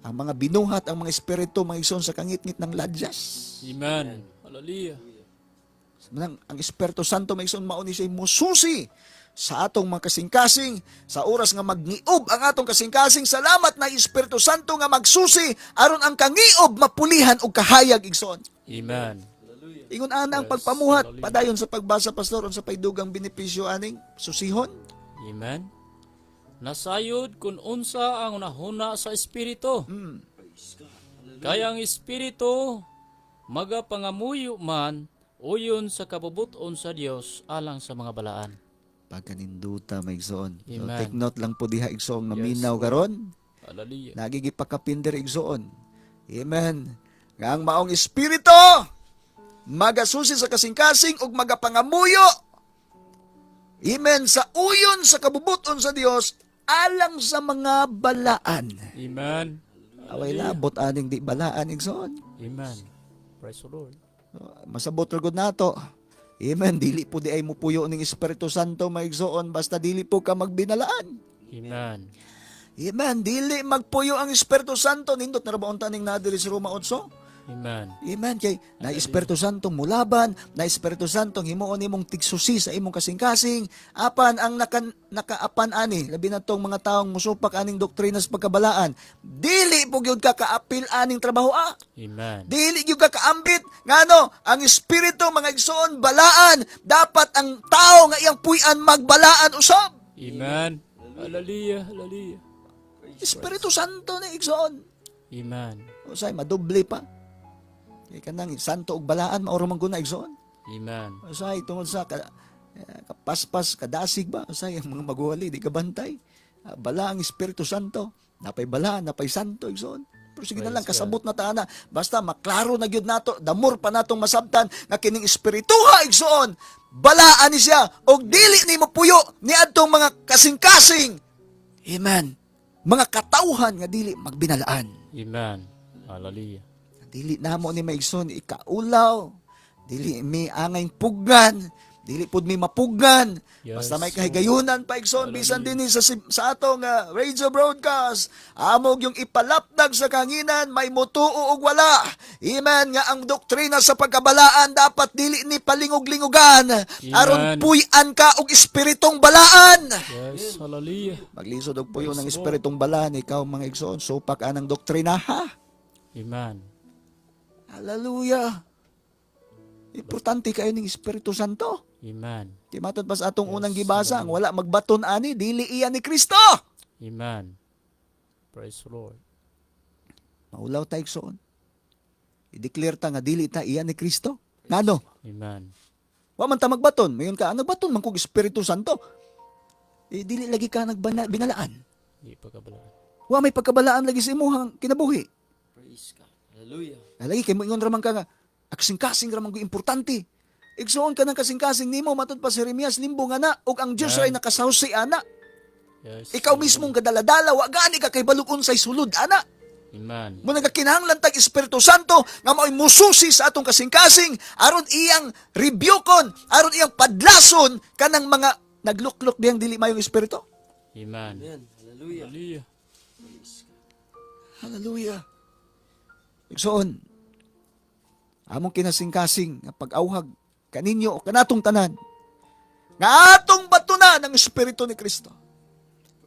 Ang mga binuhat, ang mga espiritu, mga igsoon sa kangit-ngit ng ladyas. Amen. Hallelujah. Ang Espiritu Santo mga igsoon mauni siya mususi sa atong mga kasing-kasing, sa oras nga magniob ang atong kasing-kasing. Salamat na Espiritu Santo nga magsusi aron ang kangiob mapulihan og kahayag igsoon. Amen. Ingon ana ang Yes, pagpamuhat hallelujah. padayon sa pagbasa pastor sa paydugang benepisyo aning susihon. Amen. Nasayod kung unsa ang nahuna sa Espiritu. Kaya ang Espiritu magapangamuyo man uyon sa kabubuton sa Dios alang sa mga balaan. Pagkaninduta may igsoon. So, Amen. take note lang po diha igsoon Lord. maminaw karon. Hallelujah. Nagigipakapinder igsoon. Amen. Nga ang maong Espiritu magasusi sa kasing-kasing ug magapangamuyo. Amen. Sa uyon sa kabubuton sa Dios alang sa mga balaan. Amen. Away labot aning di balaan igsoon. Amen. Praise the Lord. Masabot ra gud nato. Amen. Dili po di ay mupuyo ning Espiritu Santo maigsoon basta dili po ka magbinalaan. Amen. Amen. Dili magpuyo ang Espiritu Santo nindot na ra ba unta ning nadiri sa Roma 8? Amen. Amen. Kay na Espiritu Santo mulaban, na Espiritu Santo himuon nimong tigsusi sa imong kasing-kasing. Apan ang nakaapan ani, labi na tong mga taong musupak aning doktrina sa pagkabalaan. Dili po gyud ka kaapil aning trabaho Amen. Dili gyud ka kaambit ngano ang espiritu mga igsoon balaan, dapat ang tao nga iyang puy-an magbalaan usab. Amen. Hallelujah. Hallelujah. Espiritu Santo na igsoon. Amen. Usay madoble pa. Kay kanang santo ug balaan maoro man guna igsoon. Amen. Usay tungod sa kapaspas kadasig ba usay ang mga maguwali di kabantay. Bala ang Espiritu Santo, napay balaan, napay santo igsoon. Pero sige na lang, Praise kasabot na taana. Basta maklaro na gyud nato, damor pa natong masabtan nga kining espirituha igsoon. Balaan ni siya og dili ni mapuyo ni adtong mga kasing-kasing. Amen. Mga katawhan nga dili magbinalaan. Amen. Hallelujah. Dili namo ni maigsoon ikaulaw. Dili mi angay puggan. Dili pud mi mapuggan. Yes, Basta may kahigayunan pa igsoon bisan dinhi sa atong radio broadcast. Amog yung ipalapdag sa kanginan may mutuo og wala. Amen nga ang doktrina sa pagkabalaan dapat dili ni palingog-lingugan. Aron puy-an ka og espiritong balaan. Yes. Hallelujah. Maglisod og puyo ng espiritong balaan ikaw mga igsoon supak anang doktrina ha. Amen. Hallelujah. Importante kayo ng Espiritu Santo. Amen. Kaya matod pa sa atong Yes, unang gibasa, ang wala magbaton ani, dili iyan ni Kristo. Amen. Praise the Lord. Maulaw tayo soon. I-declare ta nga dili ta iyan ni Kristo. Ngano? Amen. Wa man ta magbaton. Mayon ka, nagbaton man kog Espiritu Santo. Dili lagi ka binalaan. Di pagkabalaan. Wa may pagkabalaan lagi sa imuhang kinabuhi. Praise God. Hallelujah. Lagi kay mo ingon raman ka nga, kasing-kasing raman ko importante. Igsuon ka ng kasing-kasing nimo matod pa si Jeremias limbo nga na ug ang Dios Yan. ay nakasawsi ana. Yes. Ikaw mismong gadala-dala wa gani ka kay balukon say sulod ana. Amen. Mo nagakinahanglan tag Espiritu Santo nga mao'y mususi sa atong kasing-kasing aron iyang rebukon, aron iyang padlason kanang mga nagluklok diyang dili mayong espiritu. Amen. Amen. Hallelujah. Hallelujah. Hallelujah. Igsoon, among kinasing-kasing nga pag-awhag kaninyo o kanatong tanan nga atong batunan ng Espiritu ni Kristo.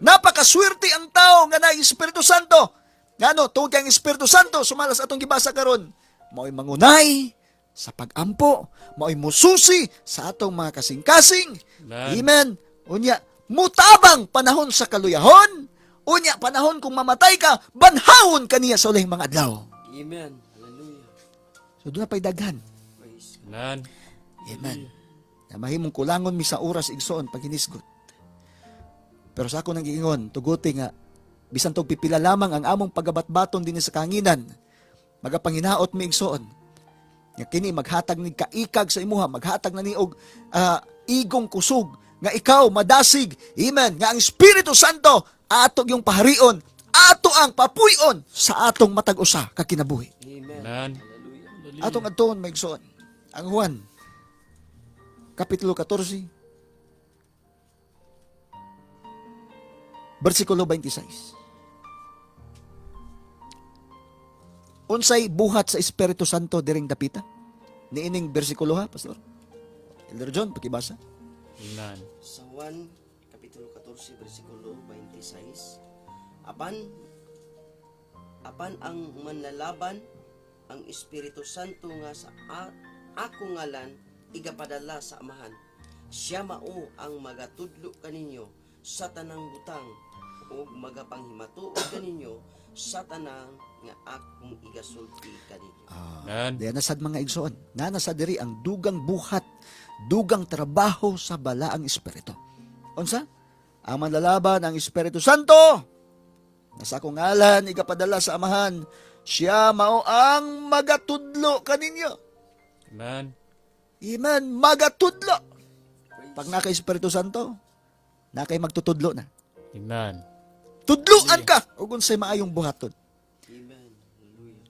Napakaswerte ang tao nga na Espiritu Santo. Ngano, tungod kay ang Espiritu Santo sumalas atong gibasa karon, mao'y mangunay sa pag-ampo, mao'y mususi sa atong mga kasing-kasing. Amen. Amen. Unya, mutabang panahon sa kaluyahon. Unya, panahon kung mamatay ka, banhawon kaniya sa ulihing mga adlaw. Amen. Hallelujah. So, doon na pa'y daghan. Praise God. Amen. Amen. Na mahimong kulangon mi sa oras igsoon pag hinisgot. Pero sa ako nang giingon, tuguti nga, bisan tog pipila lamang ang among pagabatbaton din sa kanginan, magapanginaot mi igsoon. Nga kini maghatag ni kaikag sa imuha, maghatag na ni og igong kusog, nga ikaw madasig, amen, nga ang Espiritu Santo, atog yung paharion, ato ang papuyon sa atong matag usa ka kinabuhi. Amen. Amen. Hallelujah. Atong adtoon maigsoon. Ang Juan kapitulo 14 versikulo 26. Unsay buhat sa Espiritu Santo diring dapita? Niining bersikulo ha, Pastor? Elder John, pakibasa. Amen. Sa Juan, Kapitulo 14, versikulo 26. Apan ang manlalaban, ang Espiritu Santo nga sa ako ngalan, igapadala sa Amahan. Siya mao ang magatudlo kaninyo sa tanang butang, o magapanghimatuod kaninyo sa tanang nga akong igasulti kaninyo. Amen. Diyan nasad mga igsoon. Na nasa diri ang dugang buhat, dugang trabaho sa balaang Espiritu. Unsa? Ang manlalaban ang Espiritu Santo. Nasa akong ngalan, igapadala sa Amahan. Siya mao ang magatudlo kaninyo. Amen. Amen, magatudlo. Pag naka Espiritu Santo, nakay magtutudlo na. Amen. Tudloan ka ug unsay maayong buhaton. Amen. Hallelujah.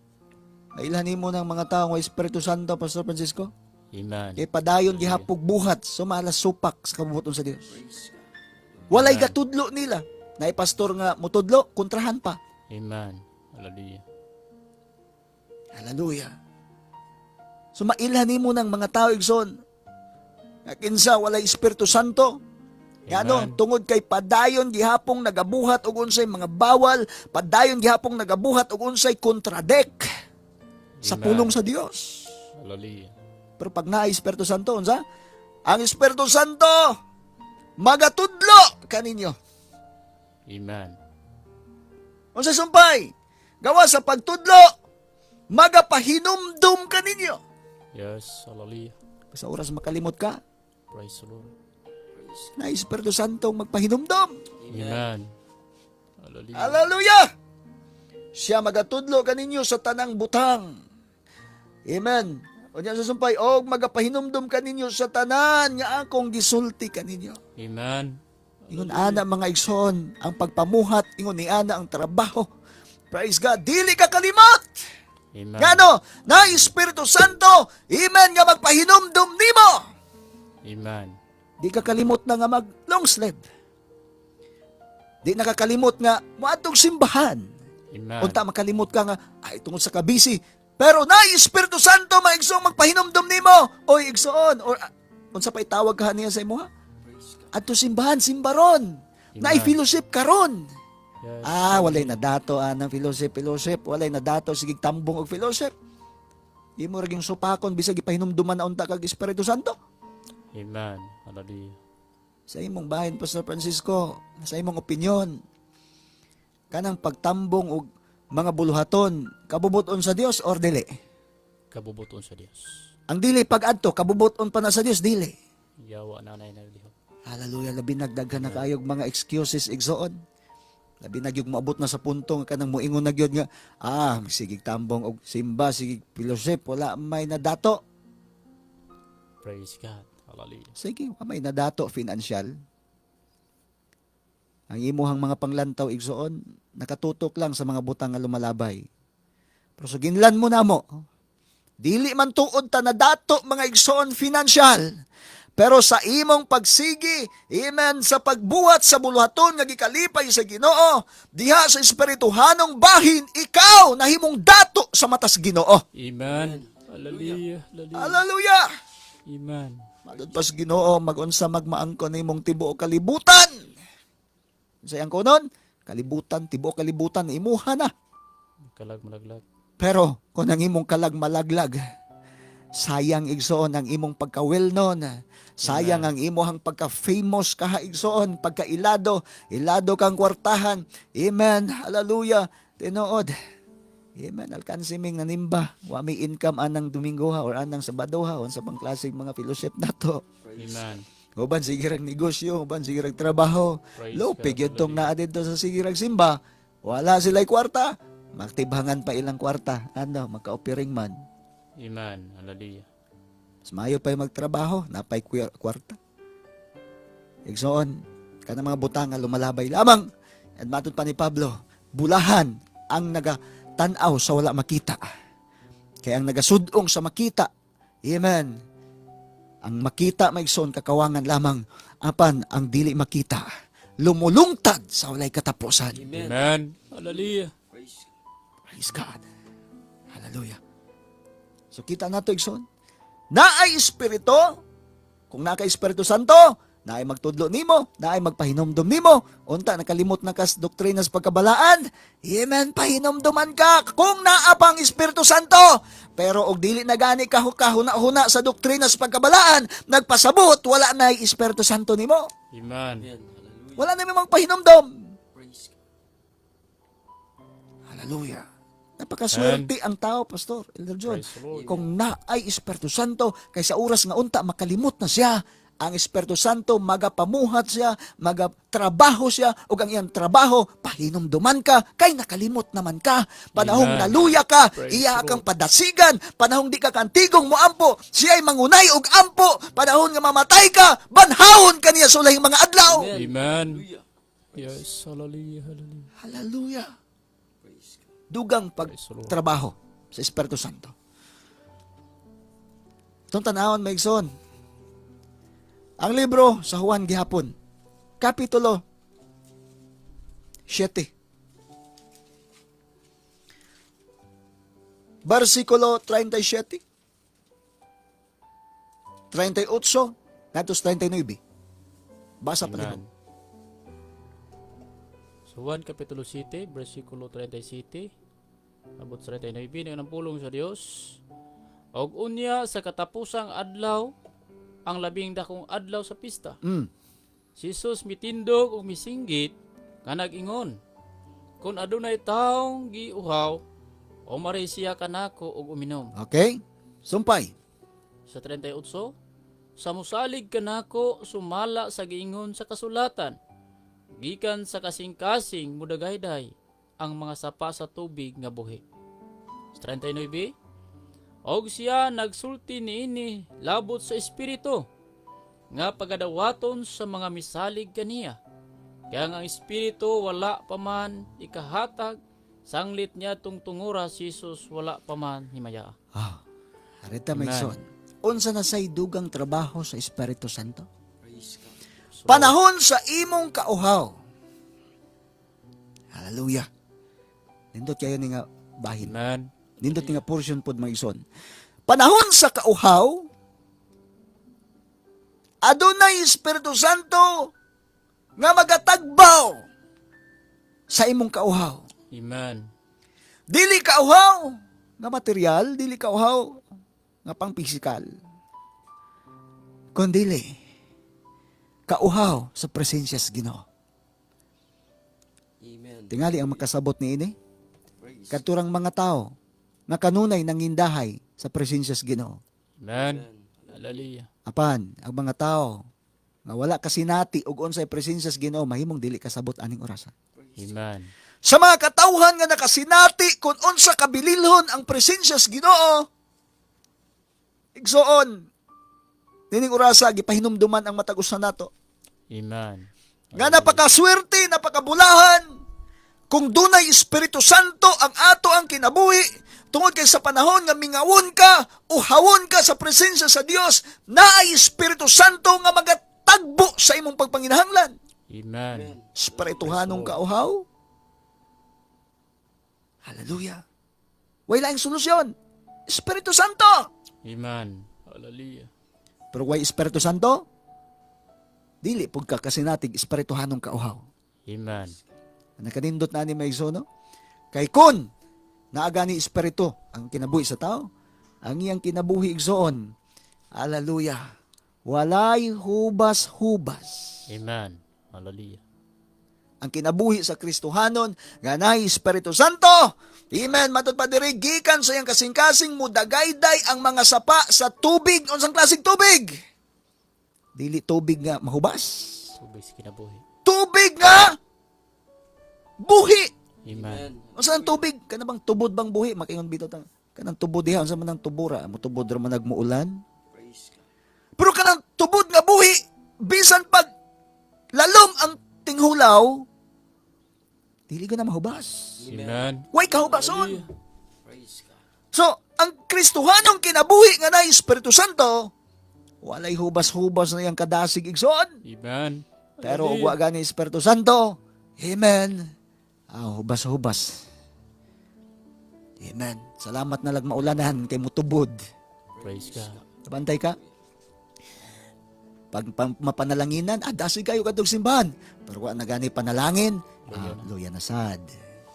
Mailhanin mo ng mga tao ng Espiritu Santo, Pastor Francisco. Amen. Kay padayon gihapog buhat sumalas supak sa kabubuton sa Dios. Praise God. Walay Amen. gatudlo nila. Nay pastor nga mutudlo, kontrahan pa. Amen. Hallelujah. Hallelujah. So mailhanin mo ng mga tao igsoon. Nga kinsa walay Espiritu Santo. Ngano, Amen. tungod kay padayon gihapong nagabuhat og unsay mga bawal, padayon gihapong nagabuhat og unsay kontradek sa Amen. pulong sa Dios. Hallelujah. Pero pag na Espiritu Santo, unsa? Ang Espiritu Santo magatudlo kaninyo. Amen. Unsa sumpay? Gawa sa pagtudlo, magapahinumdum kaninyo. Yes. Hallelujah. Sa oras makalimot ka, Praise the Lord. na Espiritu Santo magpahinumdum. Amen. Hallelujah. Hallelujah! Siya magatudlo kaninyo sa tanang butang. Amen. O niya susumpay, og magapahinumdum kaninyo sa tanan nga akong gisulti kaninyo. Amen. Ingon ana mga igsoon, ang pagpamuhat, ingon ni ana ang trabaho. Praise God. Dili ka kalimot. Amen. Ngano, na Espiritu Santo, amen, nga magpahinumdum nimo. Amen. Di ka kalimot na nga mag long sled. Di nakakalimot nga moadtong simbahan. Amen. Unta makalimot ka nga ay tungod sa kabisi. Pero na Espiritu Santo maigsong magpahinumdum nimo. Oy igsoon or unsa pa itawag ka niya sa imuha? Adto simbahan, simbaron. Na fellowship karon. Yes. Walay na dato ng fellowship. Walay na dato sige tambong og fellowship. imo ra gyung supakon bisag ipahinumduman na unta kag Espiritu Santo. Amen. Hallelujah. Sa imong bahin, Pastor Francisco, sa imong opinyon, kanang pagtambong og mga buluhaton, kabubuton sa Dios or dili? Kabubuton sa Dios. Ang dili pag-adto, kabubuton pa na sa Dios, dili. Yawa nanay na liho. Hallelujah, labi nagdaghan na kayog mga excuses igsoon. Labi nagyog maabot na sa punto nga kanang moingon na gyud nga, sige tambong og simba, sige fellowship, wala may nadato. Praise God. Hallelujah. Sige, may nadato financial. Ang imuhang mga panglantaw igsoon, nakatutok lang sa mga butang nga lumalabay. Pero so ginlan mo na mo, dili man tuod ta nadato mga igsoon financial. Pero sa imong pagsigi, amen, sa pagbuhat sa buluhaton nga gikalipay sa Ginoo, diha sa espirituhanong bahin, ikaw nahimong dato sa matas Ginoo. Amen. Hallelujah. Hallelujah. Hallelujah! Amen. Madod pas Ginoo magunsa magmaangkon nimong tibuok kalibutan. Sayang ko nun, kalibutan, tibuok kalibutan imuha na. Kalag malaglag. Pero kung ang imong kalag malaglag, sayang igsoon ang imong pagka-well known. Sayang ang imuhang pagka-famous kaha igsoon, pagka-ilado, ilado kang kwartahan. Amen. Hallelujah. Tinuod. Amen. Alkansiming nanimba. Wa may income anang Domingoha or anang Sabadoha o sa pangklaseng mga fellowship nato. Amen. Uban sigirag negosyo, uban sigirag trabaho. Praise Lupig God. yun tong naa dito sa sigirag simba. Wala sila'y kwarta. Maktibhangan pa ilang kwarta. Ano, magka-offering man. Amen. Hallelujah. Mas mayo pa'y magtrabaho, napay kwarta. Igsoon, ka mga butang nga lumalabay lamang. At matod pa ni Pablo, bulahan ang nagatanaw sa wala makita. Kaya ang nagasudong sa makita. Amen. Ang makita maigsoon kakawangan lamang apan ang dili makita lumulungtad sa walay katapusan. Amen. Hallelujah. Praise God. Hallelujah. So kita nato igsoon. Naay espiritu, kung naka Espiritu Santo, naay magtudlo nimo, naay magpahinomdom nimo, unta nakalimot na kas doktrina sa pagkabalaan, amen, pahinomdoman ka kung naa pang Espiritu Santo. Pero og dili na gani ka kahuna-huna sa doktrina sa pagkabalaan, nagpasabot wala na Espiritu Santo nimo. Amen. Wala na may pahinomdom. Hallelujah. Napakaswerte ang tao, Pastor Elder John. Praise the Lord. Kung na ay Espiritu Santo, kaysa oras nga unta, makalimot na siya. Ang Espiritu Santo, magapamuhat siya, magatrabaho siya, o ang iyang trabaho, pahinomduman ka, kay nakalimot naman ka. Panahong Amen. naluya ka, Praise iya the kang padasigan. Panahong di ka kantigong mo ampo, siya ay mangunay og ampo. Panahon nga mamatay ka, banhawon ka niya sulay mga adlaw. Amen. Yes. Hallelujah. Hallelujah. Hallelujah. Dugang pagtrabaho sa Espiritu Santo. Itong tanawon, maigsoon. Ang libro sa Juan gihapon, Kapitulo 7. Versikulo 37. 38, natos 39. Basa pa Amen. nimo. So 1 Kapitulo 7, versikulo 37, abot sa 39, ng pulong sa Dios. Og unya sa katapusang adlaw, ang labing dakong adlaw sa pista. Si Jesus mitindog ug misinggit nga nag-ingon, kung adunay taong giuhaw, o maray siya kanako og uminom. Okay? Sumpay. Sa 38, samusalig kanako sumala sa giingon sa kasulatan, gikan sa kasing-kasing mudagayday ang mga sapa sa tubig nga buhi. Sa 39, og siya nagsulti niini labot sa espiritu nga pagadawaton sa mga misalig kaniya. Kaya ang espiritu wala pa man ikahatag, sanglit niya tungtungura si Jesus wala pa man himaya. Harita Amen. Mason. Unsa na say dugang trabaho sa Espiritu Santo? Panahon sa imong kauhaw. Hallelujah. Nindot kayo ni nga bahin. Amen. Nindot nga portion pod maison. Panahon sa kauhaw, adunay Espiritu Santo nga magatagbaw sa imong kauhaw. Amen. Dili kauhaw nga material, dili kauhaw nga pang physical. Kundili, kauhaw sa presensya sa Ginoo. Amen. Tingali ang makasabot ni ini. Praise. Katurang mga tao nga kanunay nangindahay sa presensya sa Ginoo. Amen. Hallelujah. Apan, ang mga tao nga wala kasinati ug unsay presensya sa Ginoo mahimong dili kasabot aning orasan. Amen. Sa mga katawhan nga nakasinati kung unsa kabililhon ang presensya sa Ginoo, igsoon, dining orasa, gipahinumduman ang matag usa nato. Amen. Nga napakaswerte, napakabulahan, kung dunay Espiritu Santo ang ato ang kinabuhi, tungod kay sa panahon nga mingawon ka, uhawon ka sa presensya sa Dios, naay Espiritu Santo nga magatagbo sa imong pagpanginahanglan. Amen. Espirituhanong kauhaw. Hallelujah. Way laing solusyon. Espiritu Santo. Amen. Hallelujah. Pero way Espiritu Santo, dili pud ka kasi natig espirituhanong kauhaw. Amen. Nakanindot na ni Maigsono. Kay kun naaga ni espiritu ang kinabuhi sa tao, ang iyang kinabuhi igsoon. Hallelujah. Walay hubas-hubas. Amen. Hallelujah. Ang kinabuhi sa Kristohanon nga naay Espiritu Santo. Amen. Matod pa diri gikan sa iyang kasing-kasing mudagayday ang mga sapa sa tubig. Unsang klaseng tubig? Dili tubig nga mahubas. Tubig sa kinabuhi. Tubig nga buhi. Amen. Unsa ang tubig? Kana bang tubod bang buhi? Makingon bitaw ta. Kanang tubod diha unsa man ang tubura? Mo tubod ra man nagmuulan. Praise God. Pero kanang tubod nga buhi, bisan pag lalom ang tinghulaw, dili ko na mahubas. Amen. Way kahubason. Praise God. So, ang Kristohanong kinabuhi nga na Espiritu Santo, walay hubas-hubas na yung kadasig igsoon. Amen. Pero ug wa gani Espiritu Santo, amen. Hubas-hubas. Amen. Salamat na lang maulanan kay mutubod. Praise God. Bantay ka. Pag mapanalanginan, dasig kayo kadtong simbahan. Pero wa na gani panalangin, luya na sad.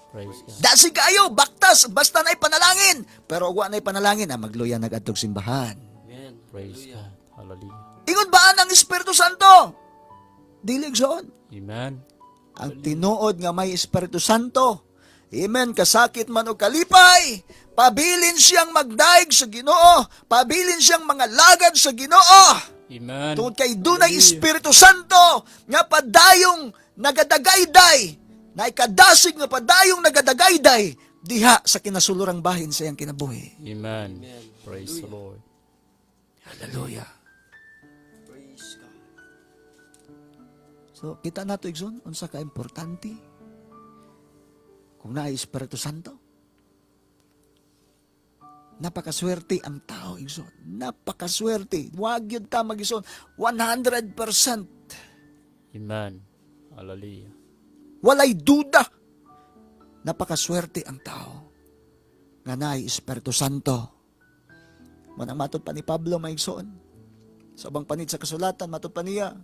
Praise God. Dasig kayo, baktas, basta na'y panalangin. Pero wa na'y panalangin, magluya na kadtong simbahan. Amen. Praise God. Hallelujah. Ingon baan ang Espiritu Santo? Dilig soon. Amen. Ang tinuod nga may Espiritu Santo, amen, kasakit man o kalipay, pabilin siyang magdaig sa Ginoo, pabilin siyang mga lagad sa Ginoo. Amen. Tungod kay dunay Espiritu Santo nga padayong nagadagayday, na ikadasig nga padayong nagadagayday diha sa kinasulurang bahin sa iyang kinabuhi. Amen. Praise the Lord. Hallelujah. Praise God. So, kita nato igsoon unsa ka importante kung naay Espiritu Santo. Napakaswerte ang tao igsoon. Napakaswerte. Wag yun ta mag-igsoon 100%. Amen. Hallelujah. Walay duda. Napakaswerte ang tao nga naay Espiritu Santo. Manang matod pa ni Pablo maigsoon. Sa ubang panid sa kasulatan, matod pa niya,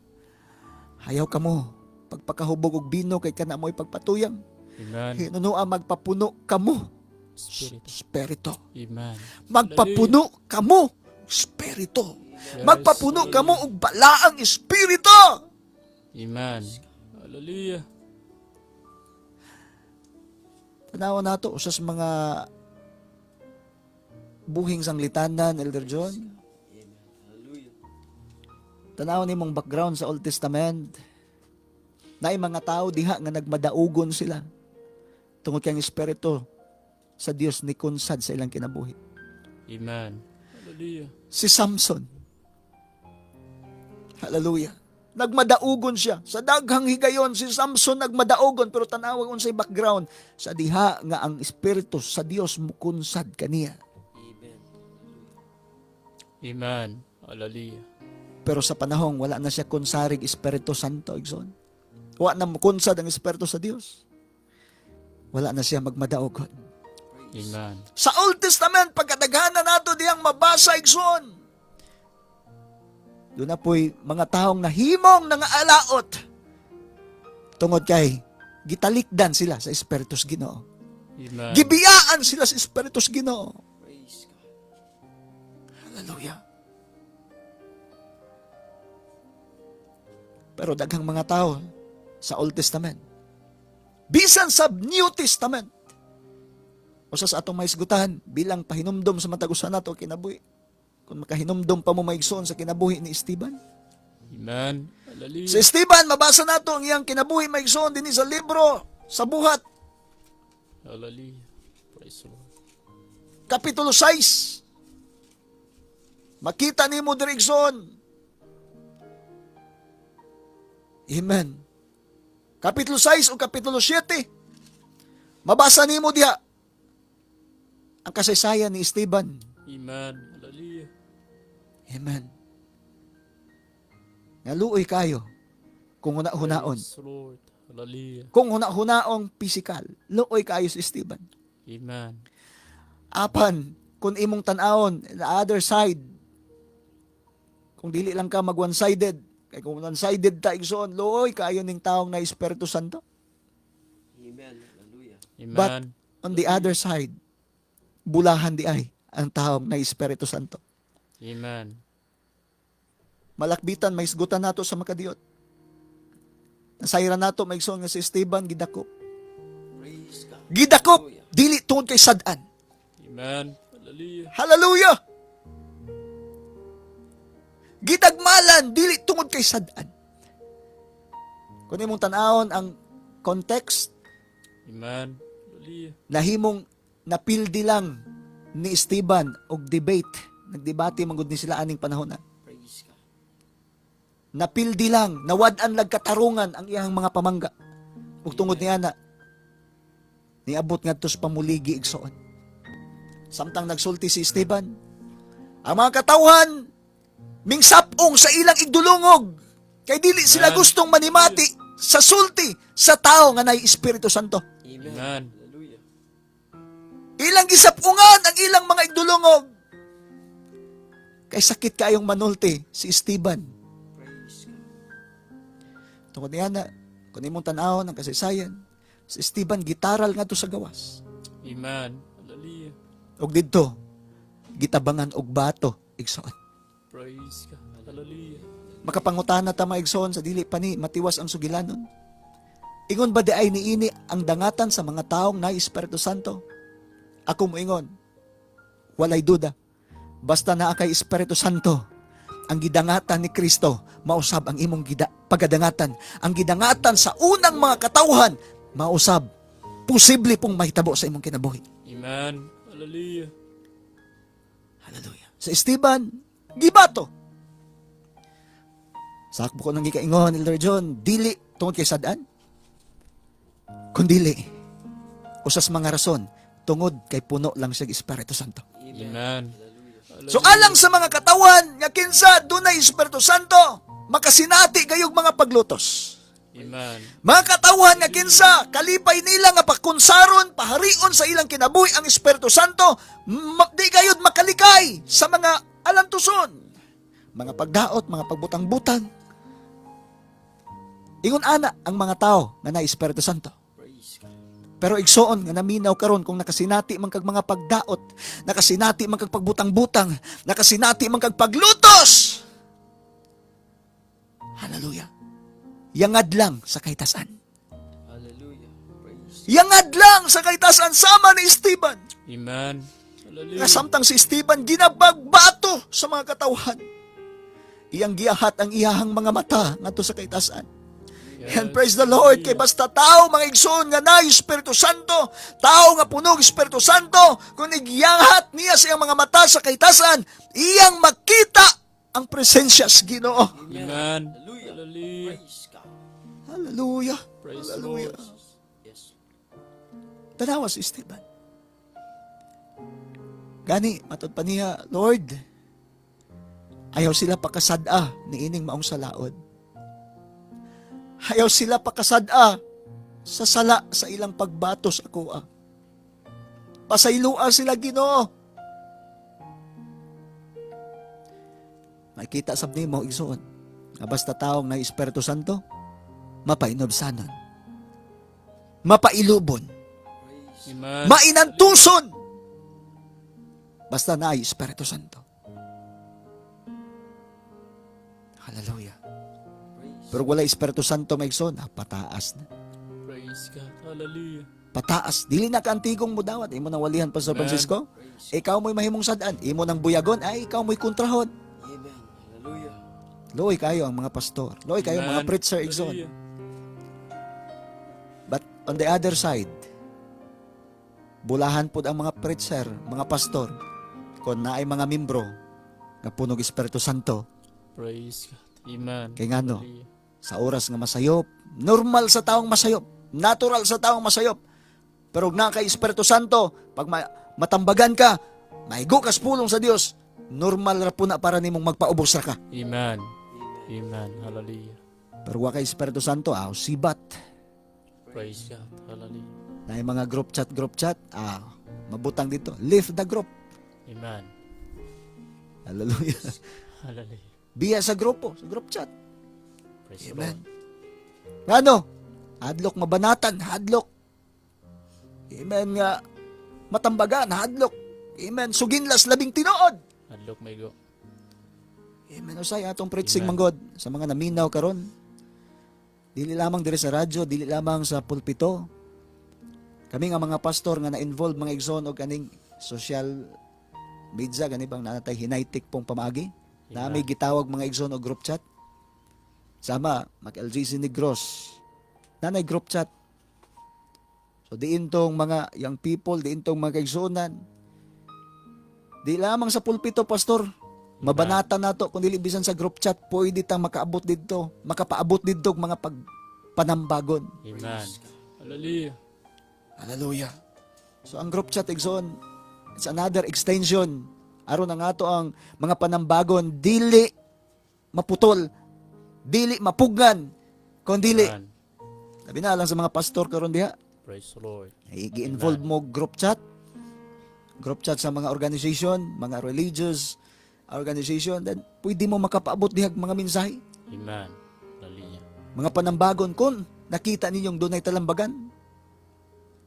hayaw ka mo, pagpakahubog og bino kay kana mo'y pagpatuyang. Amen. Hinunua magpapuno kamo, Spirit. Espiritu. Amen. Magpapuno kamo, Espiritu. Yes. Magpapuno kamo og balaang Espiritu. Amen. Hallelujah. Tanawa nato usas mga buhing sanglitanan, Elder John. Tanaw ni mong background sa Old Testament. Naay mga tao diha nga nagmadaugon sila. Tungod kay ang Espiritu sa Dios ni kunsad sa ilang kinabuhi. Amen. Hallelujah. Si Samson. Hallelujah. Nagmadaugon siya. Sa daghang higayon, si Samson nagmadaugon. Pero tanawag unsay background. Sa diha nga ang Espiritu sa Dios mukunsad kaniya. Amen. Amen. Hallelujah. Pero sa panahong wala na siya kunsarig Espiritu Santo, igsoon. Wala na mukunsad ang Espiritu sa Dios. Wala na siya magmadaogon. Amen. Sa Old Testament, pagkadaghanan nato diyang mabasa, igsoon. Doon na po'y mga taong nahimong nangaalaot. Tungod kay, gitalikdan sila sa Espiritus Ginoo. Amen. Gibiyaan sila sa Espiritus Ginoo. Praise God. Hallelujah. Pero daghang mga tao sa Old Testament, bisan sa New Testament, usa sa atong maisgutan bilang pahinumdom sa matagusan nato kinabuhi. Kung makahinumdom pa mo maigsoon sa kinabuhi ni Esteban. Amen. Hallelujah. Si Esteban, mabasa nato ang iyang kinabuhi maigsoon din sa libro sa buhat, Hallelujah. Praise the Lord. Kapitulo 6. Makita nimo diri igsoon. Amen. Kapitulo 6 o Kapitulo 7. Mabasa nimo diha ang kasaysayan ni Esteban. Amen. Hallelujah. Amen. Naluoy kayo kung una-hunaon. Praise the Lord. Hallelujah. Kung una-hunaong physical, luoy kayo si Esteban. Amen. Apan, kung imong tanawon, the other side, kung dili lang ka mag one-sided, kay kung one-sided ta igsoon, luoy kayo ning taong na Espiritu Santo. Amen. Hallelujah. But, Amen. on the other side, bulahan di ay ang taong na Espiritu Santo. Amen. Malakbitan, may isgutan nato sa makadiyot. Nasayran nato, may igsoon nga si Esteban, gidakop. Praise God. Gidakop, dili tungod kay sadan. Amen. Hallelujah. Hallelujah! Gidagmalan, dili tungod kay sadan. Kung imong tanawon ang context, Amen. Hallelujah. nahimong napildi lang ni Esteban og debate. Nagdebate manggod ni sila aning panahon na. Praise God. Napildi lang, nawad-an lag katarungan ang iyang mga pamangga. Ug tungod niya na, niabot nga tos pamuligi igsoon. Samtang nagsulti si Esteban, ang mga katawhan, mingsapong sa ilang igdulungog, kay dili sila Amen. gustong manimati sa sulti sa tao nga nay Espiritu Santo. Amen. Amen. Hallelujah. Ilang gisapungan ang ilang mga igdulungog. Kay sakit kayong manulti si Esteban. Praise God. Tungkol niya na, kung imong tanawon ang kasaysayan, si Esteban gitaral nga to sa gawas. Amen. Hallelujah. Og didto, gitabangan og bato, igsoon. Praise God. Hallelujah. Makapangutana ta maigsoon sa dili pa ni matiwas ang sugilanon. Ingon ba di ay niini ang dangatan sa mga taong na Espiritu Santo? Ako mo ingon, walay duda. Basta naa kay Espiritu Santo, ang gidangatan ni Kristo, mausab ang imong pagadangatan. Ang gidangatan sa unang mga katawhan, mausab, posible pong mahitabo sa imong kinabuhi. Amen. Hallelujah. Hallelujah. Sa Esteban, gibato. Sakbo ko nang gikaingon, Elder John, dili tungod kay sadan, kundili, usas mga rason, tungod kay puno lang siya Espiritu Santo. Amen. So alang sa mga katawan, nga kinsa dunay Espiritu Santo, makasinati kayog mga paglutos. Amen. Mga katawan nga kinsa, kalipay nila nga pakunsaron, paharion sa ilang kinabuhi ang Espiritu Santo, di kayod makalikay sa mga alantuson. Mga pagdaot, mga pagbutang-butang. Ingon ana ang mga tao nga na Espiritu Santo. Praise God. Pero igsoon nga naminaw karon kung nakasinati man kag mga pagdaot, nakasinati man kag pagbutang-butang, nakasinati man kag paglutos. Hallelujah. Yangad lang sa kaitasan. Hallelujah. Praise Yangad lang sa kaitasan sama ni Esteban. Amen. Hallelujah. Nga samtang si Esteban ginabagbato sa mga katawhan. Iyang giahat ang iyahang mga mata ngadto sa kaitasan. And praise the Lord, kay basta tao mga igsoon nga na Espiritu Santo, tao nga punog Espiritu Santo, kung igiyahat niya sa iyang mga mata sa kaitasan, iyang makita ang presensya sa Ginoo. Amen. Hallelujah. Hallelujah. Praise God. Hallelujah. Praise the Hallelujah. Lord. Yes. Tanawa si Esteban. Gani, matod pa niya, Lord, ayaw sila pakasada ni ining maong salaod. Ayaw sila pakasada sa sala sa ilang pagbatos ako. Pasaylua sila Ginoo. Makita sab nimo igsoon nga basta taong na Espiritu Santo, mapainobsanon, mapailubon, Amen. mainantuson, basta na ay Espiritu Santo. Hallelujah. Pero wala Espiritu Santo maigsoon, pataas na. Praise God. Hallelujah. Pataas. Dili na kaantigong mo dawat. Imo nang walihan, Pastor Amen. Francisco. Ikaw mo'y mahimong sadaan. Imo nang buyagon, ay ikaw mo'y kontrahon. Amen. Hallelujah. Loy kayo ang mga pastor. Loy kayo ang mga Amen. preacher igsoon. Hallelujah. But on the other side, bulahan pod ang mga preacher, mga pastor, kung naay mga membro nga punog Espiritu Santo, Praise God. Amen. Kay nga, no? Hallelujah. sa oras nga masayop, normal sa taong masayop, natural sa taong masayop. Pero na kay Espiritu Santo, pag matambagan ka, maigo ka sa pulong sa Dios, normal ra po na para nimong magpaubos ra ka. Amen. Amen. Hallelujah. Pero wa kay Espiritu Santo, sibat. Praise God. Hallelujah. Na yung mga group chat, mabutang dito. Leave the group. Amen. Hallelujah. Hallelujah. Biya sa grupo, sa group chat. Praise the Amen. Lord. Ngano? Hadlok mabanatan, hadlok. Amen nga. Matambagan, hadlok. Amen. Suginlas labing tinuod. Hadlok may go. Amen. Usay atong preaching Amen. manggod sa mga naminaw karon. Dili lamang dire sa radyo, dili lamang sa pulpito. Kami nga mga pastor nga na-involve mga igsoon og kaning social media gani bang nanatay hinaytik pong pamaagi. Na may gitawag mga igsoon og group chat. Sama mag-LGC Negros. Nanay group chat. So diin tong mga young people, diin tong mga igsoonan. Di lamang sa pulpito, pastor. Mabanata nato kung dili bisan sa group chat, pwede tang makaabot didto, makapaabot didto og mga panambagon. Amen. Hallelujah. Hallelujah. So ang group chat igsoon, it's another extension aron ang ato ang mga panambagon dili maputol, dili mapugnan, kun dili. Amen. Sabi na lang sa mga pastor karon diha, Praise the Lord. i-involve mo group chat sa mga organization, mga religious organization, then pwede mo makapaabot dihag mga mensahe, Amen. Hallelujah. mga panambagon kung nakita ninyong dunay talambagan.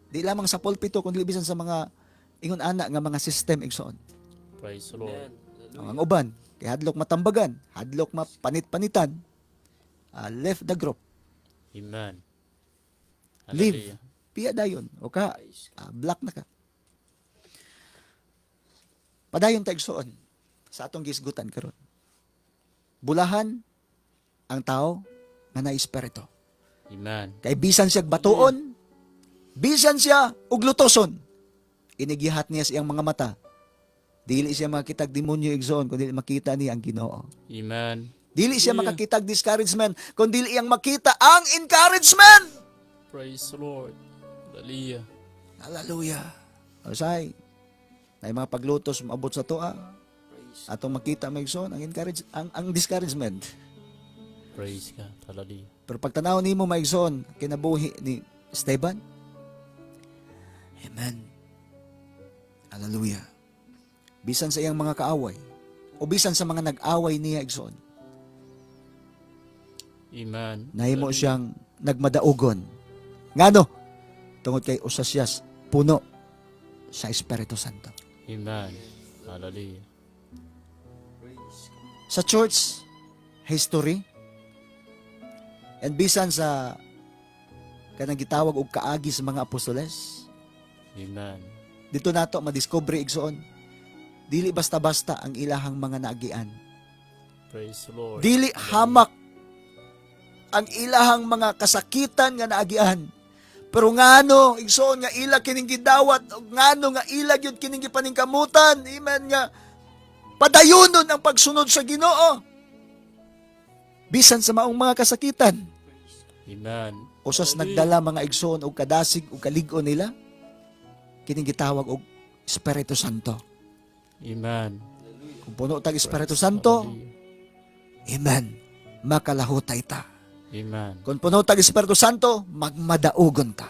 Di lamang sa pulpito kundi bisan sa mga ingon ana nga mga system igsoon. Praise the Lord. Ang uban kay hadlok matambagan, hadlok mapanit-panitan, left the group, Amen. leave, Hallelujah. piya dayon o ka black na ka. Padayon ta igsoon sa atong gisgutan karon. Bulahan ang tao nga na espiritu. Amen. Kay bisan siya batuon, bisan siya og lutoson, inigihat niya siyang mga mata. Dili siya makitag demonyo igsoon kundi makita niya ang Ginoo. Amen. Dili siya Hallelujah. makakitag discouragement kundi iyang makita ang encouragement. Praise the Lord. Hallelujah. Hallelujah. Usay. Na mga paglutos maabot sa tuwa. Atong makita maigsoon ang discouragement. Praise God. Hallelujah. Pero pag tanaw nimo maigsoon kinabuhi ni Esteban. Amen. Hallelujah. Bisan sa iyang mga kaaway o bisan sa mga nag-away niya igsoon, Amen. nahimo siyang nagmadaugon. Ngano? Tungod kay usa siya puno sa Espiritu Santo. Amen. Hallelujah. Sa church history and bisan sa kanang gitawag og kaagi sa mga apostoles, Amen. dito nato madiscover igsoon, dili basta-basta ang ilahang mga naagian. Praise the Lord. Dili hamak ang ilahang mga kasakitan nga naagian. Pero ngano igsoon nga ila kining gidawat, ug ngano nga ila gyud kining gipaningkamutan, amen nga padayonon ang pagsunod sa Ginoo. Bisan sa maong mga kasakitan, Amen. usas nagdala mga igsoon og kadasig ug kalig-on nila kining gitawag og Espiritu Santo. Amen. Kung puno tag Espiritu Santo, Hallelujah. amen, makalahutay ta. Amen. Kung puno tag Espiritu Santo, magmadaugon ta.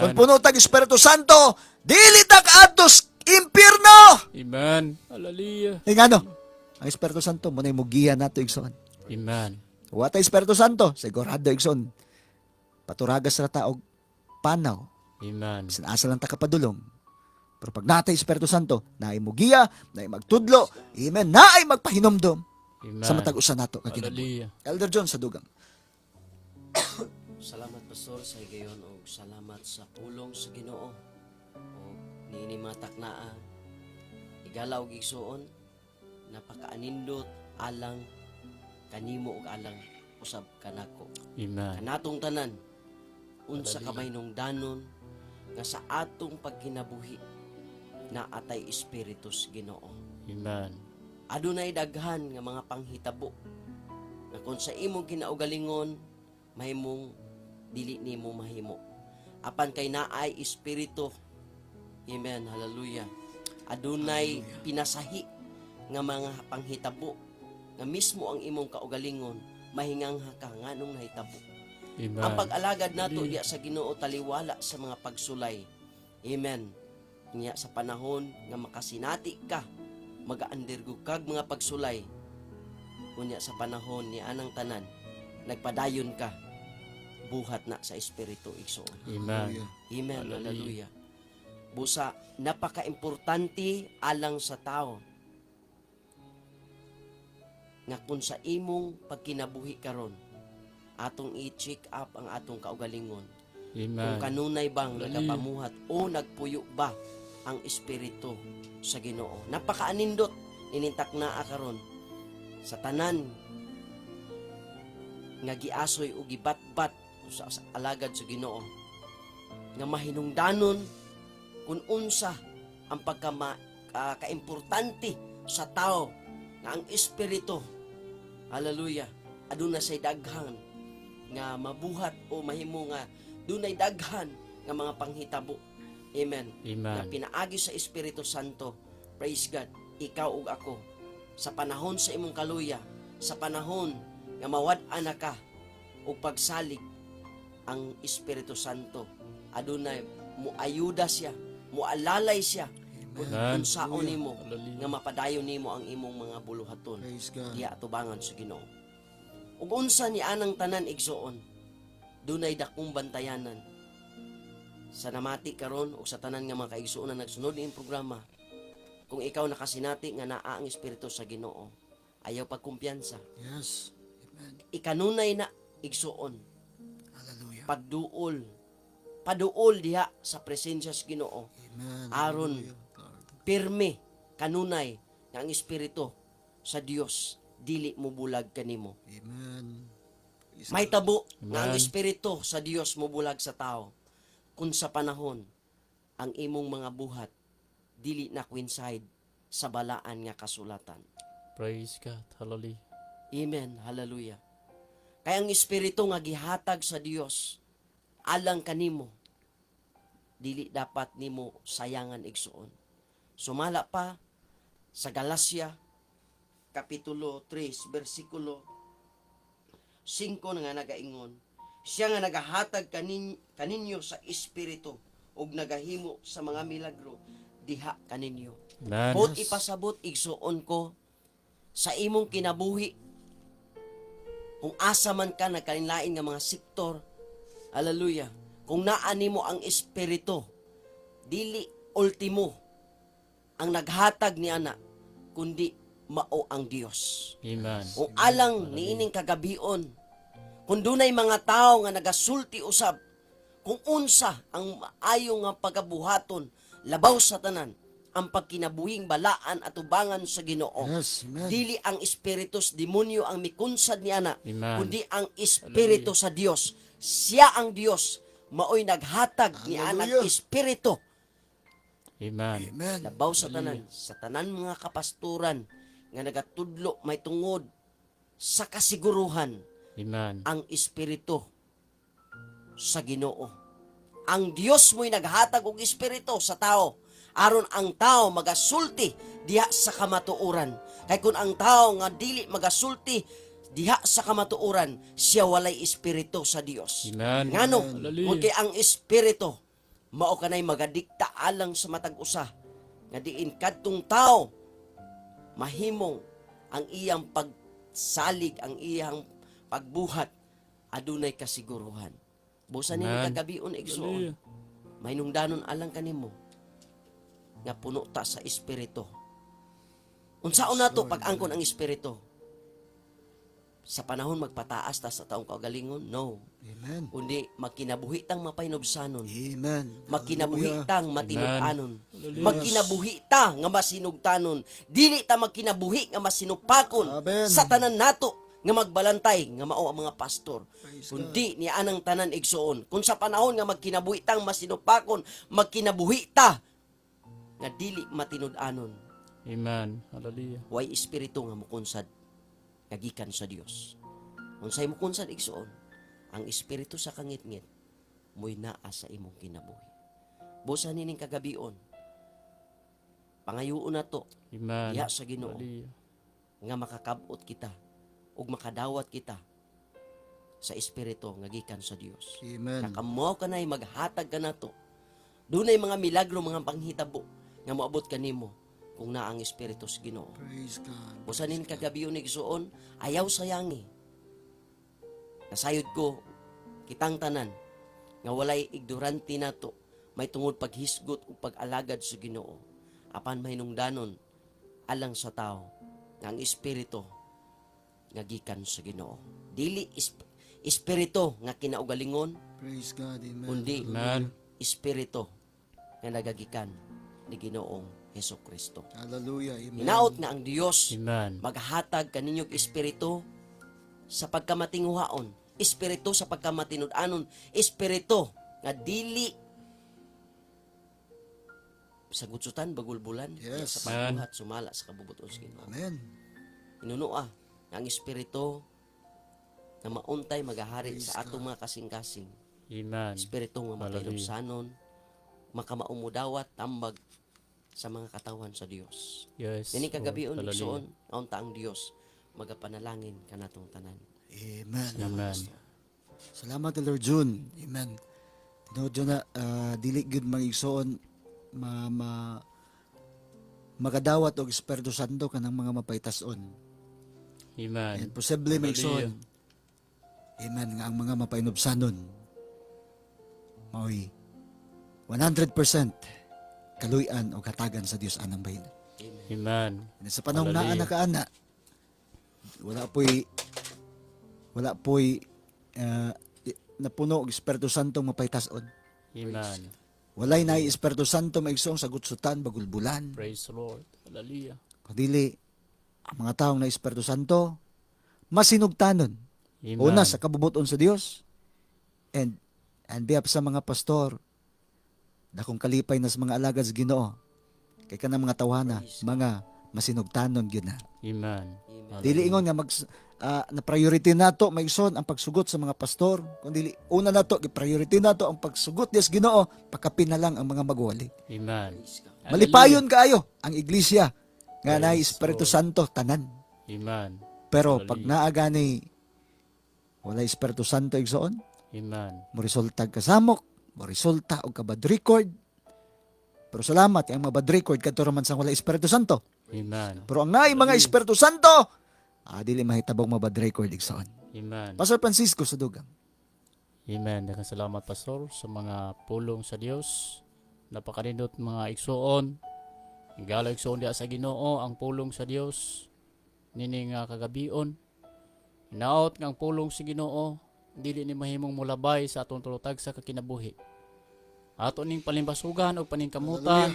Kung Amen. puno tag Espiritu Santo, dili ta kaadtos impierno. Amen. Hallelujah. Ngano? Ang Espiritu Santo mo na mugihan nato igsoon. Amen. Wa ta Espiritu Santo, sigurado igsoon. Paturagas ra ta og panaw. Amen. Bisan asa lang ta kapadulong. Pero pag natay Espiritu Santo, naay mugiya, naay magtudlo, amen, naay magpahinomdom. Amen. sa matag usa nato ka kinabuhi. Hallelujah. Elder John sa dugang. Salamat pastor sa higayon o salamat sa pulong sa Ginoo. O niini matak naa igalaw og igsuon napakaanindot alang kanimo ug alang usab kanako. Amen. Kanatong tanan unsa ka danon nga sa atong pagkinabuhi na atay espiritus Ginoo. Amen. Adunay daghan nga mga panghitabo na kung sa imong kinaugalingon mahimong dili nimo mahimo. Apan kay naay espiritu. Amen. Hallelujah. Adunay pinasahi nga mga panghitabo nga mismo ang imong kaugalingon mahingangha ka nganong nahitabo. Amen. Ang pag-alagad nato diya sa Ginoo taliwala sa mga pagsulay. Amen. Nya sa panahon nga makasinati ka, mag-undergo kag mga pagsulay. Unya sa panahon ni anang tanan, nagpadayon ka, buhat na sa espiritu igsoon. Amen. Amen. Hallelujah. Busa, napaka-importante alang sa tao nga kung sa imong pagkinabuhi karon atong i-check up ang atong kaugalingon. Kung Amen. kanunay bang nagapamuhat o nagpuyo ba ang espiritu sa Ginoo. Napakaanindot inintak naa karon sa tanan nga giasoy o gibatbat sa alagad sa Ginoo nga mahinungdanon kung unsa ang kaimportante sa tao nga ang espiritu, hallelujah, aduna say daghan nga mabuhat o mahimo nga dunay daghan nga mga panghitabo. Amen. Na Amen. pinaagi sa Espiritu Santo. Praise God. Ikaw ug ako sa panahon sa imong kaluya, sa panahon nga mawad-an na ka o pagsalig ang Espiritu Santo, adunay muayuda siya, mualalay siya kung saon nimo Hallelujah. nga mapadayon nimo ang imong mga buluhaton Praise God. diya atubangan sa Ginoo. Ug unsa ni anang tanan igsoon, dunay dakong bantayanan sa namati karon o sa tanan nga mga kaigsuon na nagsunod ning programa. Kung ikaw nakasinati nga naa ang espiritu sa Ginoo, ayaw pagkumpiyansa. Yes. Amen. Ikanunay na igsuon, Hallelujah. pagduol, paduol diha sa presensya sa Ginoo. Amen. Aron Hallelujah. pirme kanunay nga ang espiritu sa Dios dili mo bulag kanimo. Amen. Praise May tabo Amen. nga ang espiritu sa Dios mo bulag sa tao. Kung sa panahon ang imong mga buhat dili na coincide sa balaan nga kasulatan. Praise God. Hallelujah. Amen. Hallelujah. Kaya ang espiritu nga gihatag sa Dios alang kanimo dili dapat nimo sayangan igsuon. Sumala pa sa Galacia kapitulo 3 bersikulo 5 nga nagaingon, siya nga nagahatag kaninyo sa espiritu ug nagahimo sa mga milagro diha kaninyo. Amen. Bot ipasabot igsuon ko sa imong kinabuhi kung asa man ka nagkalinlain nga mga sektor, hallelujah, kung naa nimo ang espiritu dili ultimo ang naghatag ni ana kundi mao ang Dios. Amen. O alang niining kagabion, kung dunay mga tao nga nagasulti usab, kung unsa ang maayo nga pagabuhaton, labaw sa tanan, ang pagkinabuhing balaan at ubangan sa Ginoo. Yes. Amen. Dili ang espiritus demonyo ang mikunsad ni ana, Amen. kundi ang espiritu sa Dios. Siya ang Dios, maoy naghatag ni anak Hallelujah. espiritu. Amen. Amen. Labaw sa tanan mga kapasturan nga nagatudlo may tungod sa kasiguruhan Amen. ang espiritu sa Ginoo. Ang Dios mo'y naghatag og espiritu sa tao aron ang tao magasulti diha sa kamatuoran. Kay kun ang tao nga dili magasulti diha sa kamatuoran, siya walay espiritu sa Dios. Amen. Ngano? Hallelujah. Kung kay ang espiritu mao kanay magadikta alang sa matag usa nga diin kadtong tao mahimong ang iyang pagsalig, ang iyang pagbuhat adunay kasiguruhan. Busa ni Amen. kagabion igsuon. May nungdanon alang kanimo nga puno ta sa espiritu. Unsaon nato pag-angkon ang espiritu? sa panahon magpataas ta sa taong kaugalingon? No. Amen. Kundi magkinabuhi tang mapainobsanon. Amen. Magkinabuhi Hallelujah. tang matinud-anon. Magkinabuhi ta nga masinugtanon. Dili ta magkinabuhi nga masinupakon Amen. sa tanan nato nga magbalantay nga mao ang mga pastor. Kundi ni anang tanan igsuon. Kung sa panahon nga magkinabuhi tang masinupakon, magkinabuhi ta nga dili matinud-anon. Amen. Hallelujah. Way espiritu nga mukunsad nga gikan sa Dios. Unsay mukunsad igsuon, ang espiritu sa kangit-ngit mo'y naa sa imong kinabuhi. Busa nining kagabion, pangayuon na to, Amen. diha sa Ginoo, Hallelujah. nga makakabot kita ug makadawat kita sa espiritu nga gikan sa Dios. Amen. Nakamo ka na'y maghatag ka na to. Dunay mga milagro, mga panghitabo nga moabot kanimo kung naa ang espiritu sa Ginoo. Praise God. Busa nin kagabion ni igsuon, ayaw sayangi. Nasayod ko, kitang tanan, nga walay ignorante nato, may tungod paghisgot o pag-alagad sa Ginoo. Apan may nungdanon, alang sa tao, nga ang espiritu, nga gikan sa Ginoo. Dili espiritu nga kinaugalingon, Praise God. Amen. kundi Amen. espiritu nga nagagikan ni Ginoong Hesus Kristo. Hallelujah. Amen. Hinaot nga ang Dios Amen. maghatag kaninyong espiritu sa pagkamatinguhaon, espiritu sa pagkamatinud-anon, espiritu nga dili sa gutsutan bagulbulan, Yes. sa pagbuhat sumala sa kabubuton sa Ginoo. Amen. Inunoa nga ang espiritu nga mauntay magahari sa atong mga kasing-kasing. Amen. Espiritu nga makailubsanon, makamaumudawat tambag sa mga katawan sa Dios. Yes. Dini kagabion Lord. igsoon, aunta ang Dios magapanalangin kanatong tanan. Amen. Amen. Salamat Lord June. Amen. Tinood yun na dili gud magigsoon makadawat og Espiritu Santo kanang mga mapaitas-on. Amen. And posible magigsoon. Amen nga ang mga mapainobsanon mao'y 100% kaluy-an o katagan sa Dios anang bahin. Amen. And sa panahon na Hallelujah. anak kaana wala po'y napuno og Espiritu Santo mapaitas-on. Amen. Walay na Espiritu Santo maigsoong sa gutsutan bagulbulan. Praise the Lord. Hallelujah. Kadili ang mga taong na Espiritu Santo masinugtanon. Amen. Una sa kabubuton sa Dios and behalf sa mga pastor dakong kalipay na sa mga alagad sa Ginoo kay kanang mga tawhana mga masinugtanon gyud na. Amen. Dili ingon nga na priority nato maigsoon ang pagsugot sa mga pastor kundi una nato gi-priority nato ang pagsugot des Ginoo pakapin na lang ang mga magwali. Amen. Malipayon kaayo ang iglesia nga naay Espiritu Santo tanan. Amen. Pero pag naagani wala Espiritu Santo igsoon, Amen. mo resulta kasamok, mo resulta og kabad record. Pero salamat ang mabad record kadto man sang wala Espiritu Santo. Amen. Pero ang naay mga Espiritu Santo, dili mahitabog mabad record igsoon. Amen. Pastor Francisco sa dugang. Amen. Daghang salamat Pastor sa mga pulong sa Dios. Napakanindot mga igsoon. Igala igsoon diha sa Ginoo ang pulong sa Dios. Nini nga kagabion. Hinaot nga ang pulong sa Ginoo dili ni mahimong mulabay sa atong tulutag sa kakinabuhi. Ato ning palimbasugan o paningkamutan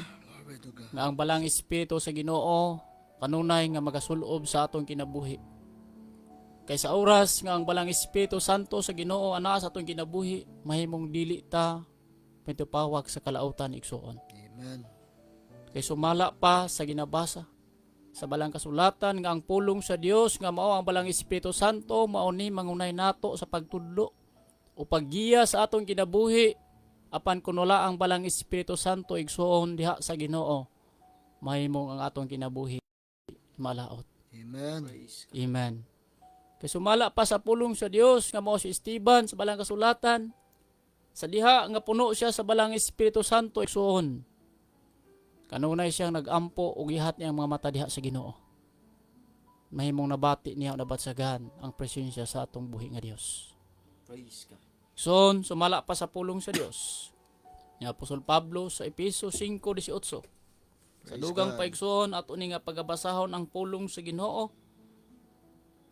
nga ang balang espiritu sa Ginoo kanunay nga magasulob sa atong kinabuhi. Kay sa oras nga ang balang Espiritu Santo sa Ginoo ana sa atong kinabuhi, mahimong dili ta pawak sa kalautan igsoon. Amen. Kay sumala pa sa ginabasa sa balang kasulatan nga ang pulong sa Dios nga mao ang balang Espiritu Santo mao ni mangunay nato sa pagtudlo o paggiya sa atong kinabuhi apan kun wala ang balang Espiritu Santo igsoon diha sa Ginoo, mahimong ang atong kinabuhi malaot. Amen. Amen. Kay sumala pa sa pulong sa Dios nga mao si Esteban sa balang kasulatan. Sa diha nga puno siya sa balang Espiritu Santo igsoon. Kanunay siyang nagampo ug gihat niya ang mga mata diha sa Ginoo. Mahimong nabati niya nabatsagan ang presensya sa atong buhi nga Dios. Praise God. Son sumala pa sa pulong sa Dios. Ni Apostol Pablo sa Efeso 5:18. Sa dugang paigsoon ato ni nga pagabasahon ang pulong sa Ginoo.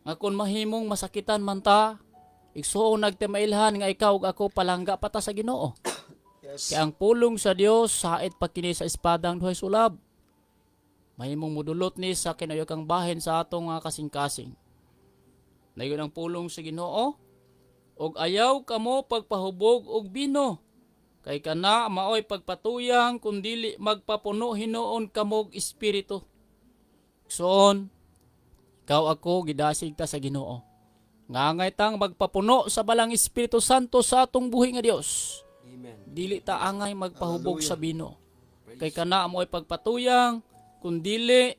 nga kun mahimong masakitan man ta, igsuon nagtimailhan nga ikaw ug ako palangga pa ta sa Ginoo. Kaya ang pulong sa Dios sait pa kini sa espadang duhay sulab. Mahimong mudulot ni sa kinayokang bahin sa atong mga kasing-kasing. Nayon ang pulong sa Ginoo, og ayaw kamo pagpahubog og bino. Kay kana maoy pagpatuyang kundili magpapuno hinuon kamog espiritu. Soon, ikaw ako gidasig ta sa Ginoo. Ngangay tang magpapuno sa balang Espiritu Santo sa atong buhi nga Dios. Amen. Dili ta angay magpahubog sa bino. Kay kana mo'y pagpatuyang kun dili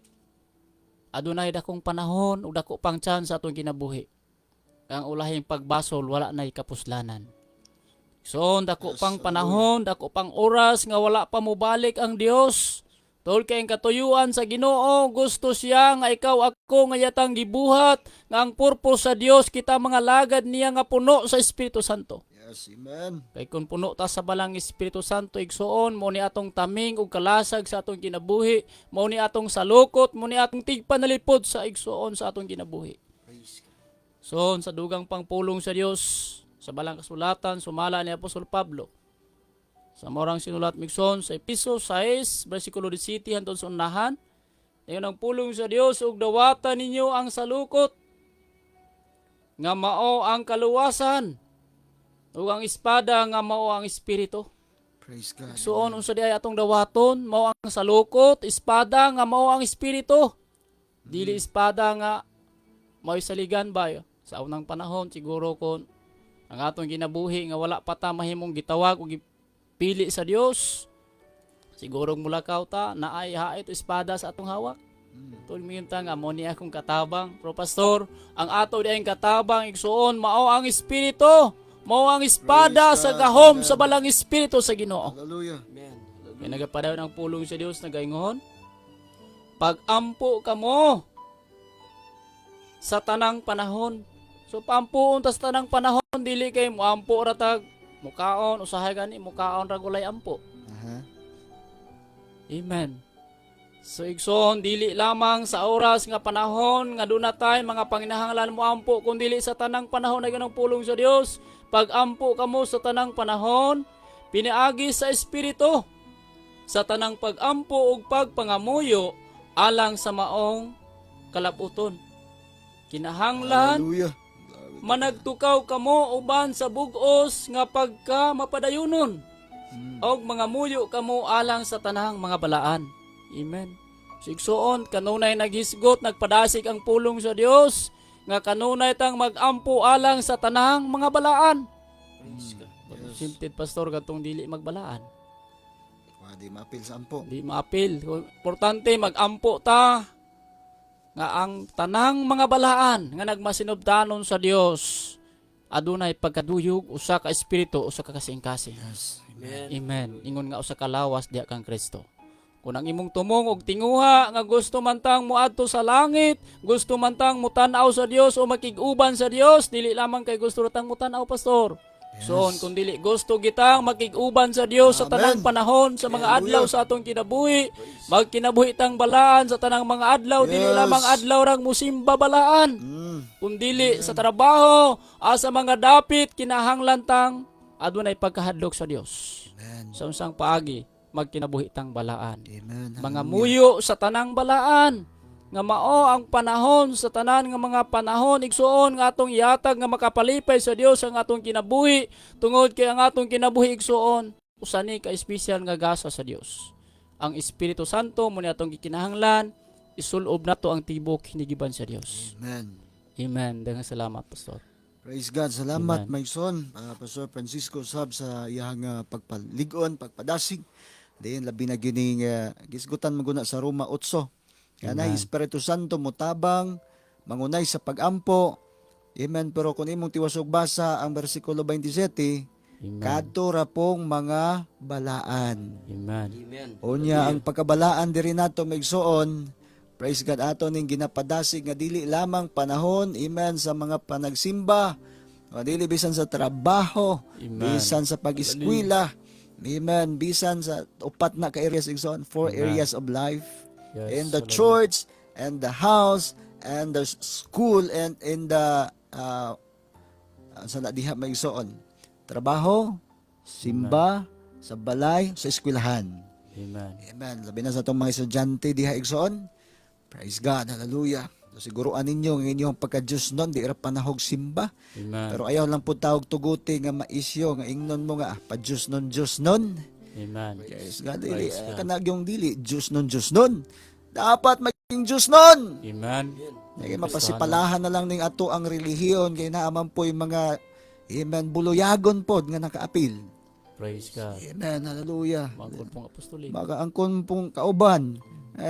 adunay dakong panahon ug dako pang chance sa atong kinabuhi. Ang ulahing pagbasol wala nay kapuslanan. So, dako pang panahon, dako pang oras nga wala pa mobalik ang Dios. Tol kay ang katuyuan sa Ginoo, gusto siya nga ikaw ako nga yatang gibuhat nga ang purpose sa Dios kita mga lagad niya nga puno sa Espiritu Santo. Yes, amen. Kay kung puno ta sa balang Espiritu Santo igsuon mo ni atong taming ug kalasag sa atong kinabuhi, mo ni atong salukot, mo ni atong tigpanalipod sa igsuon sa atong kinabuhi. So, sa dugang pangpulong sa Dios, sa balang kasulatan, sumala ni Apostol Pablo. Sa morang sinulat migson sa Episo 6, versikulo 17 hangtod sa unahan. Ngayon ang pulong sa Dios ug dawatan ninyo ang salukot nga mao ang kaluwasan ug ang espada nga mao ang espiritu. Praise God. Suon unsa di ay atong dawaton mao ang salukot, espada nga mao ang espiritu. Dili espada nga mao saligan ba sa unang panahon siguro kon ang atong ginabuhi nga wala pa ta mahimong gitawag o gipili sa Dios. Siguro mulakaw ta naay hait espada sa atong hawak. Tol minta nga mo ni akong katabang, Pro Pastor, ang ato diayng katabang igsuon mao ang espiritu, mao ang espada Praise sa God. gahom Amen. sa balang espiritu sa Ginoo. Hallelujah. Amen. May nagapadayon ang pulong sa Dios nagaingon. Pag-ampo kamo sa tanang panahon. So pampuon ta sa tanang panahon dili kay moampo ra tag mukaon usahay gani mukaon ra gulay ampo. Aha. Amen. So igsoon dili lamang sa oras nga panahon nga doon na tayo mga panginahanglan mo ampo kundi dili sa tanang panahon na ganang pulong sa Dios. Pag-ampo kamo sa tanang panahon, piniagi sa espiritu. Sa tanang pag-ampo ug pagpangamuyo alang sa maong kalaputon. Kinahanglan Hallelujah. managtukaw kamo uban sa bug-os nga pagka mapadayunon. Og mga muyo kamo alang sa tanang mga balaan. Amen. Sigsuon kanunay naghisgot nagpadasig ang pulong sa Dios nga kanunay tang magampo alang sa tanang mga balaan. Simtid pastor katong dili magbalaan. Di mapil sa ampo. Di maapil. Importante magampo ta nga ang tanang mga balaan nga nagmasinubdanon sa Dios adunay pagkaduyog usa ka espiritu usa ka kasing-kasing. Yes. Amen. Amen. Ingon nga usa ka lawas diha kang Kristo. Kung ang imong tumong og tinguha nga gusto man tang moadto sa langit, gusto man tang mutan-aw sa Dios o makig-uban sa Dios, dili lamang kay gusto ra tang mutan-aw pastor. So, kung dili gusto gitang makig-uban sa Dios sa tanang Amen. panahon sa mga adlaw Hallelujah. sa atong kinabuhi, magkinabuhi tang balaan sa tanang mga adlaw, dili Yes. lamang adlaw rang musimba balaan. Kung dili sa trabaho, sa mga dapit kinahanglan tang adunay pagkahadlok sa Dios. Amen. Sa unsang paagi magkinabuhi tang balaan. Amen. Mga Hallelujah. muyo sa tanang balaan nga mao ang panahon sa tanan nga mga panahon igsuon nga atong ihatag nga makapalipay sa Dios ang atong kinabuhi tungod kay ang atong kinabuhi igsuon usa ni ka espesyal nga gasa sa Dios. Ang Espiritu Santo mo ni atong gikinahanglan isulob nato ang tibok hinigiban sa Dios. Amen. Amen. Daghang salamat pastor. Praise God. Salamat, Amen. my son. Pastor Francisco sab sa iyang pagpaligon, pagpadasig. Diyan labi na gining gisgutan maguna sa Roma 8. Kanay Espiritu Santo mutabang mangunay sa pagampo. Amen. Pero kung imong tiwasog basa ang bersikulo 27, Amen. kadto ra pong mga balaan. Amen. Amen. Unya ang pagkabalaan diri nato maigsuon. Praise God ato ning ginapadasig nga dili lamang panahon, amen, sa mga panagsimba, o dili bisan sa trabaho, Amen. bisan sa pag-eskwela, amen, bisan sa upat na ka areas igsoon, 4 Amen. areas of life, Yes, in the hallelujah. church, and the house, and the school and in the sa diha may igsoon. Trabaho, simba, sa balay, sa eskwelahan. Amen. Amen. Labi na sa itong mga estudyante diha igsoon. Praise God. Hallelujah. So, siguruan ninyo ang inyong pagka-Diyos nun, di ra panahog simba. Amen. Pero ayaw lang po tawag tuguti nga maisyo, nga ingnon mo nga, pa-Diyos nun. Amen. Praise God. Dili, Praise God. kanag yung dili, Diyos nun. Dapat maging Diyos nun. Amen. Kaya mapasipalahan na lang ning ato ang relihiyon, kaya naaman po yung mga, amen, buluyagon po nga nakaapil. Praise God. Amen. Hallelujah. Mangkon pong apostolik. Baga angkon pong kauban,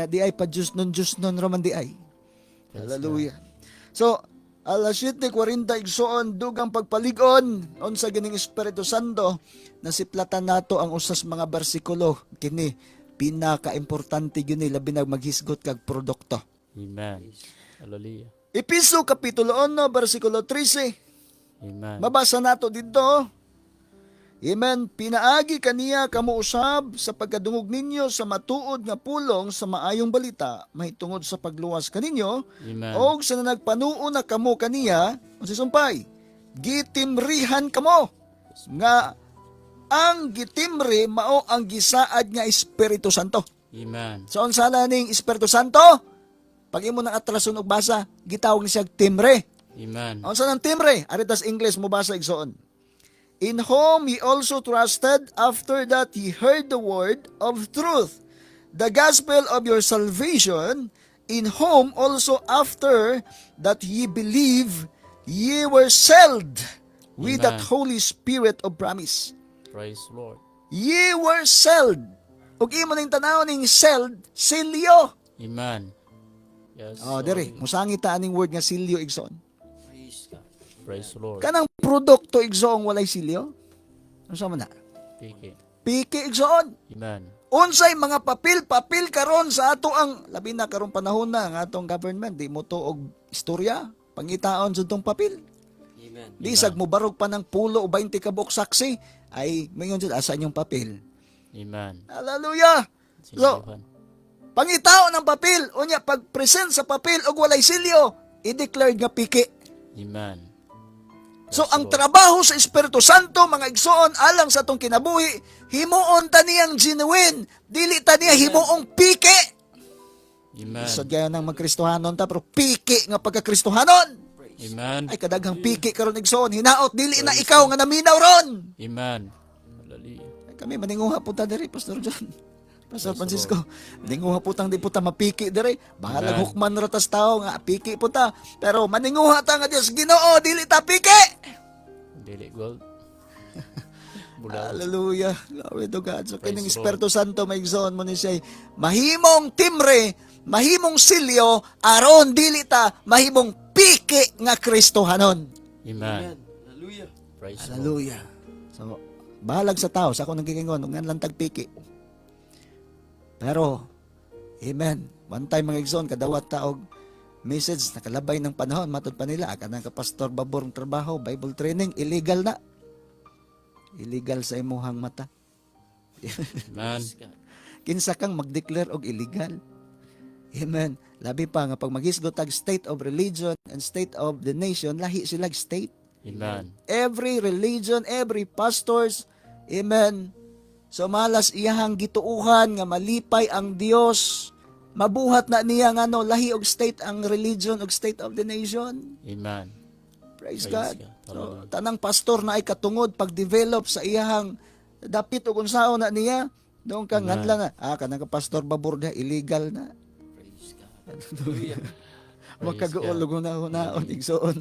di ay pa-Diyos nun raman di ay. Hallelujah. So, alas 7:40 igsoon dugang pagpaligon unsa gining Espiritu Santo nasiplatan nato ang usas mga bersikulo kini pinaka-importante gyud labi na maghisgot kag produkto. Amen. Hallelujah. Episo kapitulo 1 bersikulo 13. Amen. Mabasa nato dito. Amen. Pinaagi kaniya kamo usab sa pagkadungog ninyo sa matuod nga pulong sa maayong balita mahitungod sa pagluwas kaninyo Amen. og sa nagpanuo na kamo kaniya unsa sumpay gitimrihan kamo nga ang gitimri mao ang gisaad nga Espiritu Santo. Amen. So unsa ning Espiritu Santo? Pag imo nang atrason og basa, gitawag ni siya timre. Amen. Unsa nang timre? Aritas English mo basa igsoon. In whom ye also trusted after that ye heard the word of truth, the gospel of your salvation, in whom also after that ye believe, ye were sealed with that Amen. Holy Spirit of promise. Praise the Lord. Ye were sealed. Ug imo ning tanaw ning sealed, silyo. Amen. Yes. Oh, dere, musangit ta aning word nga silyo igsoon. Praise God. Praise the Lord. Kanang produkto igsoong walay silyo? Unsa man na? Piki. Piki igsoon. Amen. Unsay mga papel karon sa ato ang labi na karong panahon na nga atong government di mo to og istorya pangitaon sa tong papel. Amen. Di sag mo barog pa ng 10 o 20 ka buok saksi ay mayon jud asa inyong papel. Amen. Hallelujah. So, Sinilihan. pangitaon ng papel unya pag present sa papel og walay silyo i-declared nga piki. Amen. So Yes, ang Lord. trabaho sa Espiritu Santo mga igsoon alang sa atong kinabuhi himuon ta niyang genuine dili ta niya himuong piki. Amen. So gaya nang magkristohanon ta pero piki nga pagkakristohanon. Amen. Ay kadaghang piki karon igsoon hinaot dili na ikaw nga naminaw ron. Amen. Hallelujah. Ay, kami maninguha po ta diri Pastor John. Pastor Francisco, maninguha po tang di po ta mapiki diri. Bahalag Amen. hukman ra tas tao nga piki po ta. Pero maninguha ta nga Dios Ginoo dili ta piki. Dili gold. Bulaw. Hallelujah. Glory to God. So, Praise kining the Espiritu Santo, may igsoon mo ni siya, mahimong timre, mahimong silyo, aron dilita, mahimong piki nga Kristohanon. Amen. Hallelujah. Praise the Lord. Hallelujah. So, bahalag sa tao, sa akong nagkikingon, ngan lang tagpiki. Pero, amen. One time mga igsoon, kadawat taog message, nakalabay ng panahon, matod pa nila, kanang kapastor babor ng trabaho, Bible training, illegal na. Illegal sa imuhang mata. Amen. Kinsa kang mag-declare og illegal. Amen. Labi pa nga pag maghisgot tag state of religion and state of the nation, lahi sila state. Amen. Every religion, every pastors, amen. So malas iyahang gituuhan nga malipay ang Dios. Mabuhat na niya nga no, lahi og state ang religion og state of the nation. Amen. Praise Praise God. God. So, Hallelujah. tanang pastor na ay katungod pag-develop sa iyahang dapit o unsaon na niya. Doon ka Amen. ngadla na. Kanang pastor babor na illegal na. Praise God. Hallelujah. Wag Praise kagaol God. hunaon igsoon.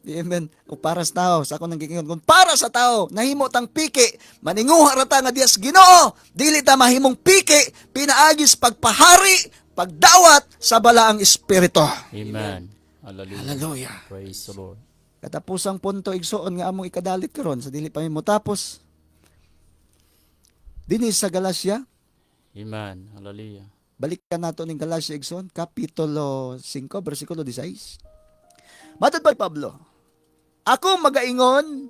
Amen. O para sa tao, sa akong nanggikingon kung para sa tao, nahimo tang piki, maninguha ra ta nga Dios Ginoo, dili ta mahimong piki, pinaagis pagpahari, pagdawat sa balaang espiritu. Amen. Hallelujah. Hallelujah. Praise the Lord. Katapusang punto igsoon nga among ikadalit karon sa dili pa mi motapos. Dinis sa Galacia, Amen. Hallelujah. balikan nato ning Galacia igsoon, kapitulo 5 bersikulo 16. Matod pa Pablo, ako magaingon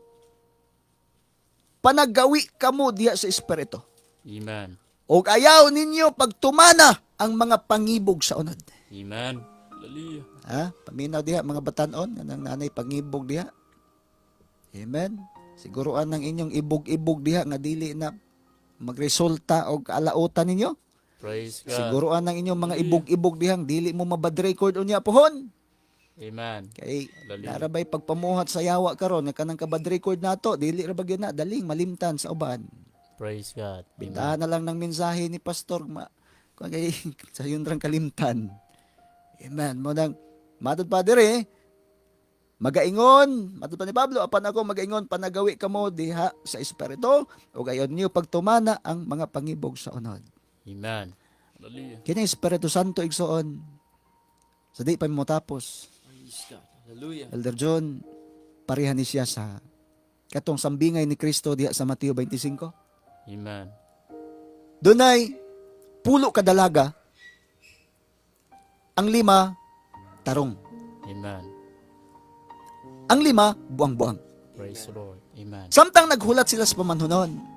panaggawi kamo diha sa espiritu. Amen. Og ayaw ninyo pagtumana ang mga pangibog sa unod. Amen. Hallelujah. Ha? Paminaw diha mga batanon nga nang nanay pangibog diha. Amen. Siguruan ng inyong ibog-ibog diha nga dili na magresulta og kalautan ninyo. Praise God. Siguruan ng inyong mga ibog-ibog dihang dili mo mabad record unya pohon. Amen. Kay Hallelujah. narabay pagpamuhat sa yawa karon nga kanang kabad record nato dili ra bagyo na daling malimtan sa uban. Praise God. Amen. Bintahan na lang ng mensahe ni pastor kung kay sa yun rang kalimtan. Amen. Mo nang matod pa dire magaingon, matod pa ni Pablo, apan ako magaingon panagawi kamo diha sa espiritu ug ayon niyo pagtumana ang mga pangibog sa unod. Amen. Hallelujah. Kini Espiritu Santo igsoon. Sa di pa mo tapos. Praise God. Hallelujah. Elder John, pareha ni siya sa katong sambingay ni Kristo diha sa Mateo 25. Amen. Dunay pulo ka dalaga. Ang 5 tarong. Amen. Ang 5 buang-buang. Praise the Lord. Amen. Samtang naghulat sila sa pamanhunon,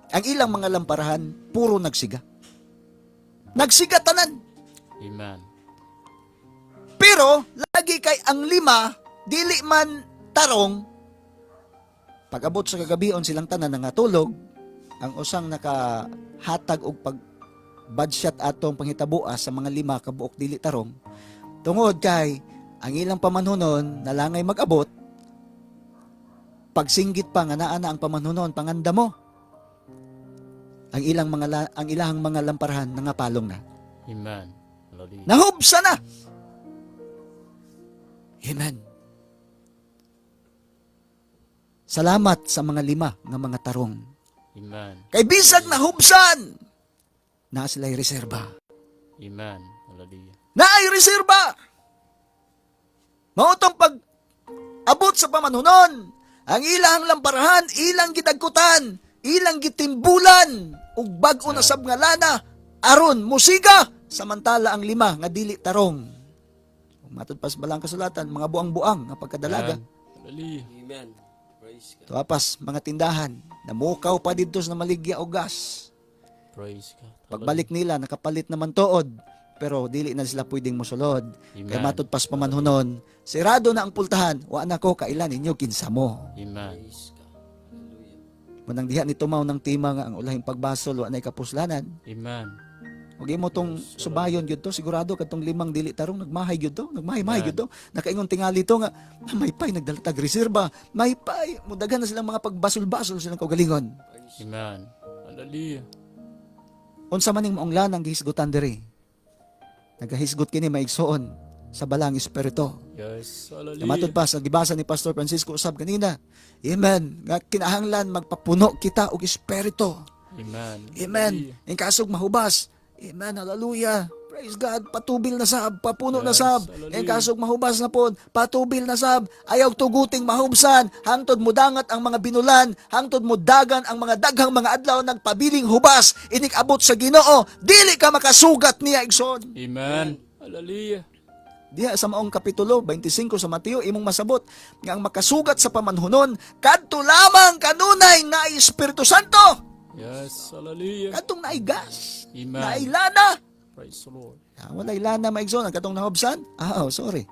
ang ilang mga lamparahan puro nagsiga. Nagsiga tanan. Amen. Pero lagi kay ang 5 dili man tarong. Pag-abot sa kagabion silang tanan nangatulog, ang usang nakahatag og pag-budget atong panghitabuas sa mga 5 ka buok dili tarong. Tungod kay ang ilang pamanhunon nalangay mag-abot, pagsinggit pa nga naa na ang pamanhunon panganda mo. Ang ilahang mga lamparahan nangapalong na. Amen. Hallelujah. Nahubsa na. Amen. Salamat sa mga 5 nga mga tarong. Amen. Kay bisag nahubsan, na sila'y reserba. Amen. Hallelujah. Naay reserba. Mautong pag abot sa pamanhunon, ang ilang lamparahan, ilang gidagkutan, ilang gitimbulan, ug bag-o na sab nga lana, aron musiga, samantala ang 5 nga dili tarong. Kung matod pas balang kasulatan, mga buang-buang nga pagkadalaga. Hallelujah. Amen. Praise God. Tuapas, mga tindahan, namukaw pa dito sa maligya o gas. Praise God. Pagbalik nila, nakapalit naman tuod, pero dili na sila pwedeng mosulod. Amen. Kaya matod pas pamanhunon, sirado na ang pultahan, wa na ko kailan ninyo kinsa mo. Amen. Praise God. Hallelujah. Manang diha ni tumaw ng tima nga ang ulahing pagbasol, wa na'y kapuslanan. Amen. Huwag mo tong subayon yun to, sigurado katong 5 dili tarong, nagmahay yun to, nagmahay-mahay yun to. Nakaingon tingali to nga, may pay, nagdalatag reserba, may pay, mudagan na silang mga pagbasol-basol silang kaugalingon. Amen. Hallelujah. Unsa maning maong lanang gihisgutan diri. Nagahisgot kini maigsoon sa balang espiritu. Yes. Hallelujah. Kamatod pa sa gibasa ni Pastor Francisco usab kanina. Amen. Nga kinahanglan magpapuno kita og espiritu. Amen. Amen. In kasog mahubas. Amen. Hallelujah. Praise God. Patubil na sab, papuno na Yes, sab. hallelujah. In kasog mahubas na pod, patubil na sab. Ayaw tuguting mahubsan. Hangtod mo dangat ang mga binulan. Hangtod mo dagan ang mga daghang mga adlaw nagpabiling hubas. Inik abot sa Ginoo. Dili ka makasugat niya igsoon. Amen. Hallelujah. Diha sa maong kapitulo 25 sa Mateo imong masabot nga ang makasugat sa pamanhunon kadto lamang kanunay nga Espiritu Santo. Yes. Hallelujah. Kadtong naay gas, Amen. naay lana. Praise the Lord. Walay lana maigsoon ang katong nahubsan. Sorry.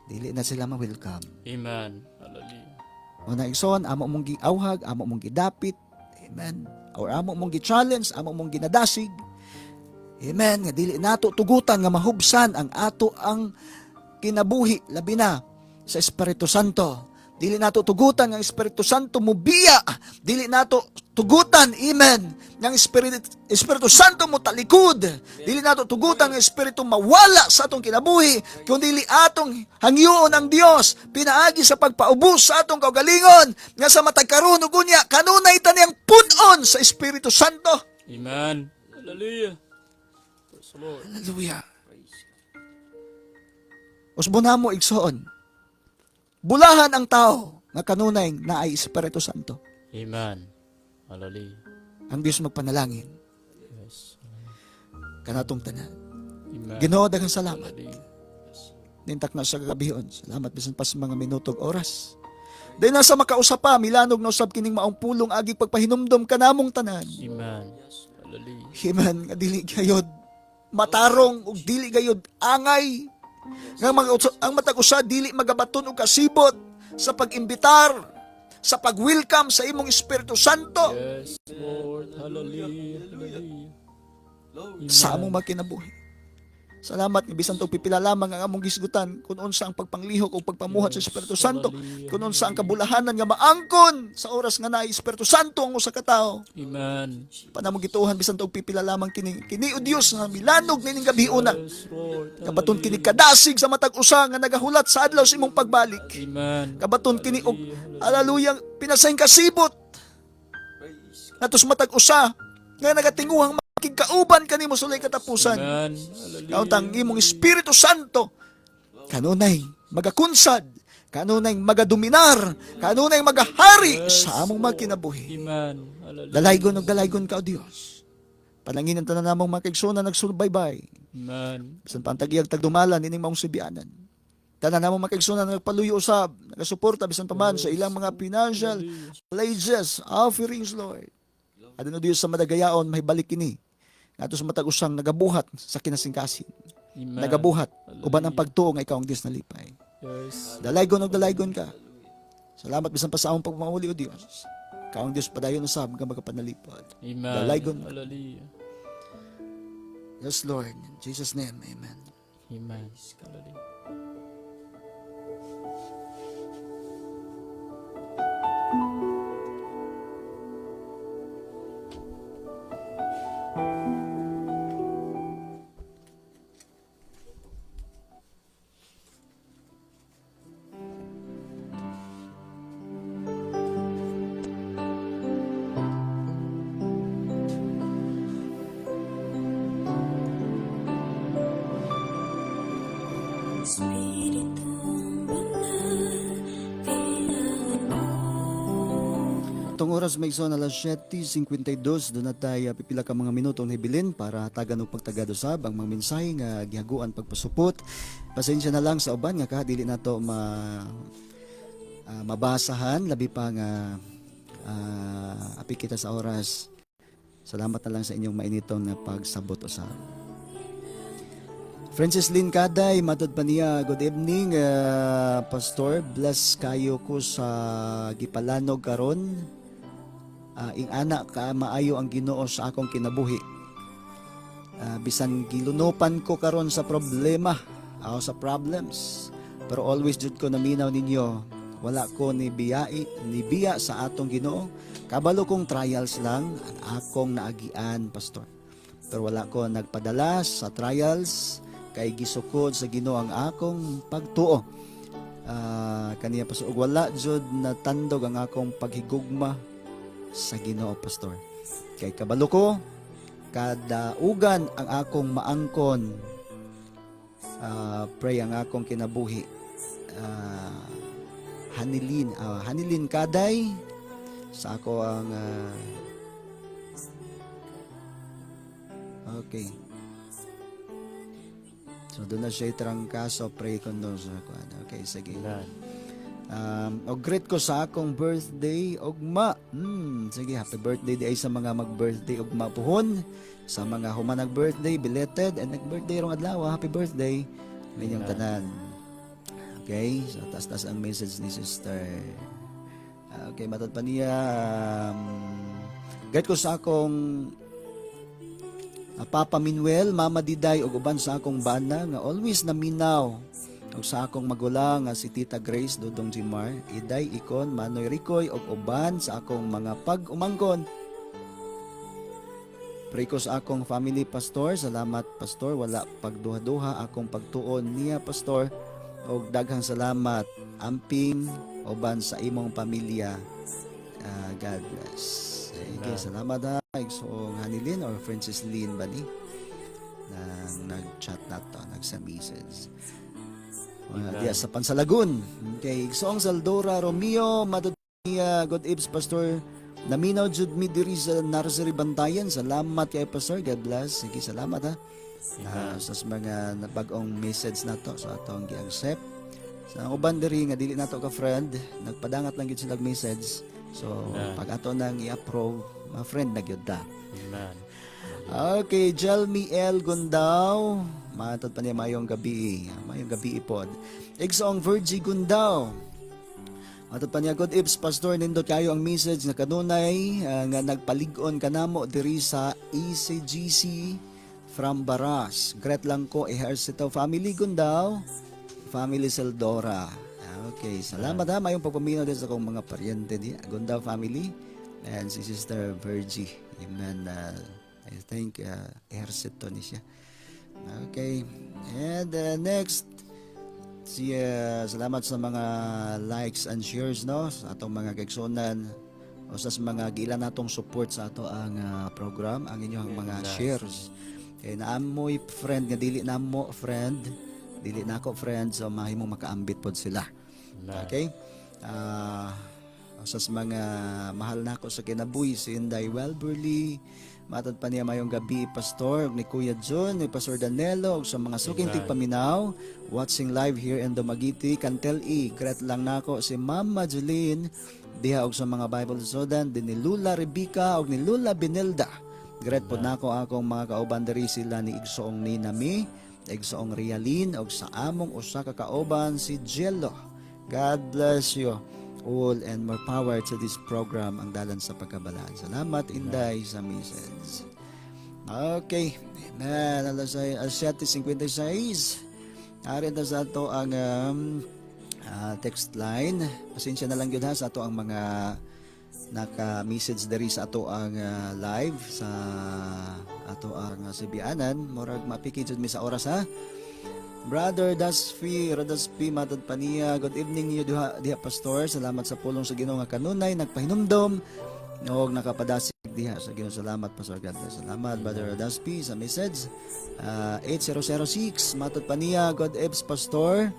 Dili na sila ma-welcome. Amen. Hallelujah. O naigsoon amo mong giawhag, amo mong gidapit. Amen. Or amo mong gi-challenge, amo mong ginadasig. Amen. Nga dili nato tugutan nga mahubsan ang ato ang kinabuhi labi na sa Espiritu Santo. Dili nato tugutan nga Espiritu Santo mubiya. Dili nato tugutan, amen, nga Espiritu Santo mo talikod. Dili nato tugutan nga Espiritu mawala sa atong kinabuhi, kundi atong hangyoon ang Dios pinaagi sa pagpaubos sa atong kaugalingon nga sa matag karon ug unya kanunay taniyang pun-on sa Espiritu Santo. Amen. Hallelujah. Praise the Lord. Hallelujah. Usbon mo igsoon. Bulahan ang tao nga kanunay naay Espiritu Santo. Amen. Hallelujah. Ang Dios magpanalangin Yes. kanatong tanan. Amen. Ginoo daghang salamat. Hallelujah. Nintak na sa kagabihon. Salamat bisan pa sa mga minutog oras. Dahil nasa makausap pa, milanog na usab kining maong pulong agig pagpahinumdom kanamong tanan. Amen. Hallelujah. Amen. Nga dili gayod matarong ug dili gayod angay. Nga ang matag usa dili magabaton og kasibot sa pag-imbitar, sa pag-welcome sa imong Espiritu Santo Yes, Lord. Hallelujah. Hallelujah. sa among makinabuhi. Salamat nga bisan tong pipila lamang ang among gisgutan kung unsa ang pagpanglihok o pagpamuhat sa Espiritu Santo, kung unsa ang kabulahanan nga maangkon sa oras nga naay Espiritu Santo ang usa ka tawo. Amen. Panamong gituhan bisan tong pipila lamang kini o Dios nga milanog nining gabi una. Yes, Lord. Kabaton kini kadasig sa matag usa nga nagahulat sa adlaw sa imong pagbalik. Amen. Kabaton kini og alaluyang pinasayng kasibot. Natos matag usa nga nagatinguhang makigkauban kanimo sulay katapusan. Amen. Hallelujah. Kauntang imong Espiritu Santo kanunay magakunsad, kanunay magadominar, kanunay magahari sa among magkinabuhi. Amen. Hallelujah. Dalaygon ug dalaygon ka o Dios. Pananginan tanan namong mga kaigsunan nagsubaybay. Amen. Bisan pantagiyag tagdumalan ining maong sibianan. Tanan namong mga kaigsunan nagpaluyo usab, nagasuporta bisan pa man sa ilang mga financial pledges, offerings, Lord. Adino Dios sa madagayaon mahibalik kini. Ato sa matag usang nagabuhat sa kinasingkasin. Amen. Nagabuhat uban ang pagtuo nga ikaw ang Dios na lipay. Yes. Dalaygon ug dalaygon ka. Salamat bisan pa sa among pagmamuli o Dios. Ikaw ang Dios padayon usab nga magapanalipod. Amen. Dalaygon. Hallelujah. Yes, Lord. In Jesus' name, amen. Amen. Hallelujah. Itong oras may iso na alas 7:52 doon na tayo pipila ka mga minutong hibilin para tagan og pagtagado sab ang mga mensahe nga gihaguan pagpasupot. Pasensya na lang sa uban nga dili nato mabasahan labi pa nga api kita sa oras. Salamat na lang sa inyong mainitong na pagsabot usab. Francis Lynn Kaday, matod pa niya, good evening, Pastor. Bless kayo ko sa gipalanog karon. Ing anak ka maayo ang Ginoo sa akong kinabuhi. Bisan gilunupan ko karon sa problema o sa problems, pero always jud ko naminaw ninyo, wala ko ni biya sa atong Ginoo. Kabalo kong trials lang ang akong naagian, Pastor. Pero wala ko nagpadala sa trials kay gisukod sa Ginoo ang akong pagtuo. Kaniya Pastor, ug wala jud natandog ang akong paghigugma sa Ginoo, Pastor. Kay kabalo ko kadaugan ang akong maangkon. Pray ang akong kinabuhi. Hanilin Kaday sa ako ang okay. So doon na siya itrangkaso, pray ko no sa kuan. Okay, sige. Og greet ko sa akong birthday ugma. Sige, happy birthday di ay sa mga mag-birthday ugma puhon. Sa mga human nag-birthday, belated and nag-birthday rong adlaw, happy birthday. Ninyong tanan. Okay, so tas ang message ni sister. Okay, matod pa niya. Greet ko sa akong Papa Manuel, Mama Diday ug uban sa akong bana nga always naminaw ug sa akong magulang nga si Tita Grace Dudong Jimar, Iday Ikon, Manoy Ricoy ug uban sa akong mga pag-umangkon. Pray ko sa akong family, Pastor. Salamat, Pastor. Wala pagduha-duha akong pagtuon niya, Pastor. Og daghang salamat amping uban sa imong pamilya. God bless. Okay, salamat ha. So, Hanilin or Francis Lynn ba ni? Nag-chat na to, nagsa-message. Diya sa Pansalagun. Okay, so ang Saldora Romeo, Madonia, God Ibs, Pastor. Naminaw jud mi diri sa Nursery Bantayan. Salamat kay Pastor. God bless. Sige, salamat ha. Sa mga bagong message na to, so atong gi-accept. Sa uban diri nga dili nato ka friend, nagpadangat lang gid sila message. So, pag ato nang i-approve, ma friend na gyud ta. Amen. Okay, Jelmy L. Gundao. Matod pa niya mayong gabi. Mayong gabi pod. Igsoong Virgie Gundao. Matod pa niya, good ifs, Pastor, nindot kayo ang message na kanunay nga nagpalig-on kanamo diri sa ECGC from Baras. Gret lang ko, Ejercito Family Gundao, Family Seldora. Okay, salamat ha. Mayong pagpaminaw din sa kong mga paryente di Gundao family and si Sister Virgie. Amen. I think Ejercito ni siya. Okay. And next, salamat sa mga likes and shares no sa atong mga kaigsunan o sa mga giila natong support sa ato ang program, ang inyong mga shares. Kay naamoy friend nga dili namo friend, dili nako friend, so mahimong makaambit pod sila. Okay? Sa mga mahal nako sa kinabuhi, si Inday Welberly, matod pa niya mayong gabi, Pastor, ni Kuya John, ni Pastor Danelo, ug sa mga suking tigpaminaw, watching live here in Dumaguete, Cantel E, gret lang nako si Mama Jeline, diha og sa mga Bible Sudan, din ni Lula Rebecca og ni Lula Benelda. Gret pod nako akong mga kauban diri sila ni Igsoong Ninami, Igsoong Rialin, og sa among usa ka kauban si Jello. God bless you all and more power to this program, ang dalan sa pagkabalaan. Salamat, Inday, sa message. Okay. Amen. Alas 7:56. Arin na sa ato ang text line. Pasensya na lang yun ha sa ato ang mga naka-message dari sa ato ang live sa ato ang sibianan. Murag mapikijud mi sa oras ha. Brother Daspi, Radaspi, matod pa niya. Good evening niyo diha Pastor. Salamat sa pulong sa Ginoo nga kanunay, nagpahinumdom og nakapadasig diha sa Ginoo. Salamat Pastor, God bless. Salamat Brother Radaspi sa message. 8006, matod pa niya. God eves Pastor.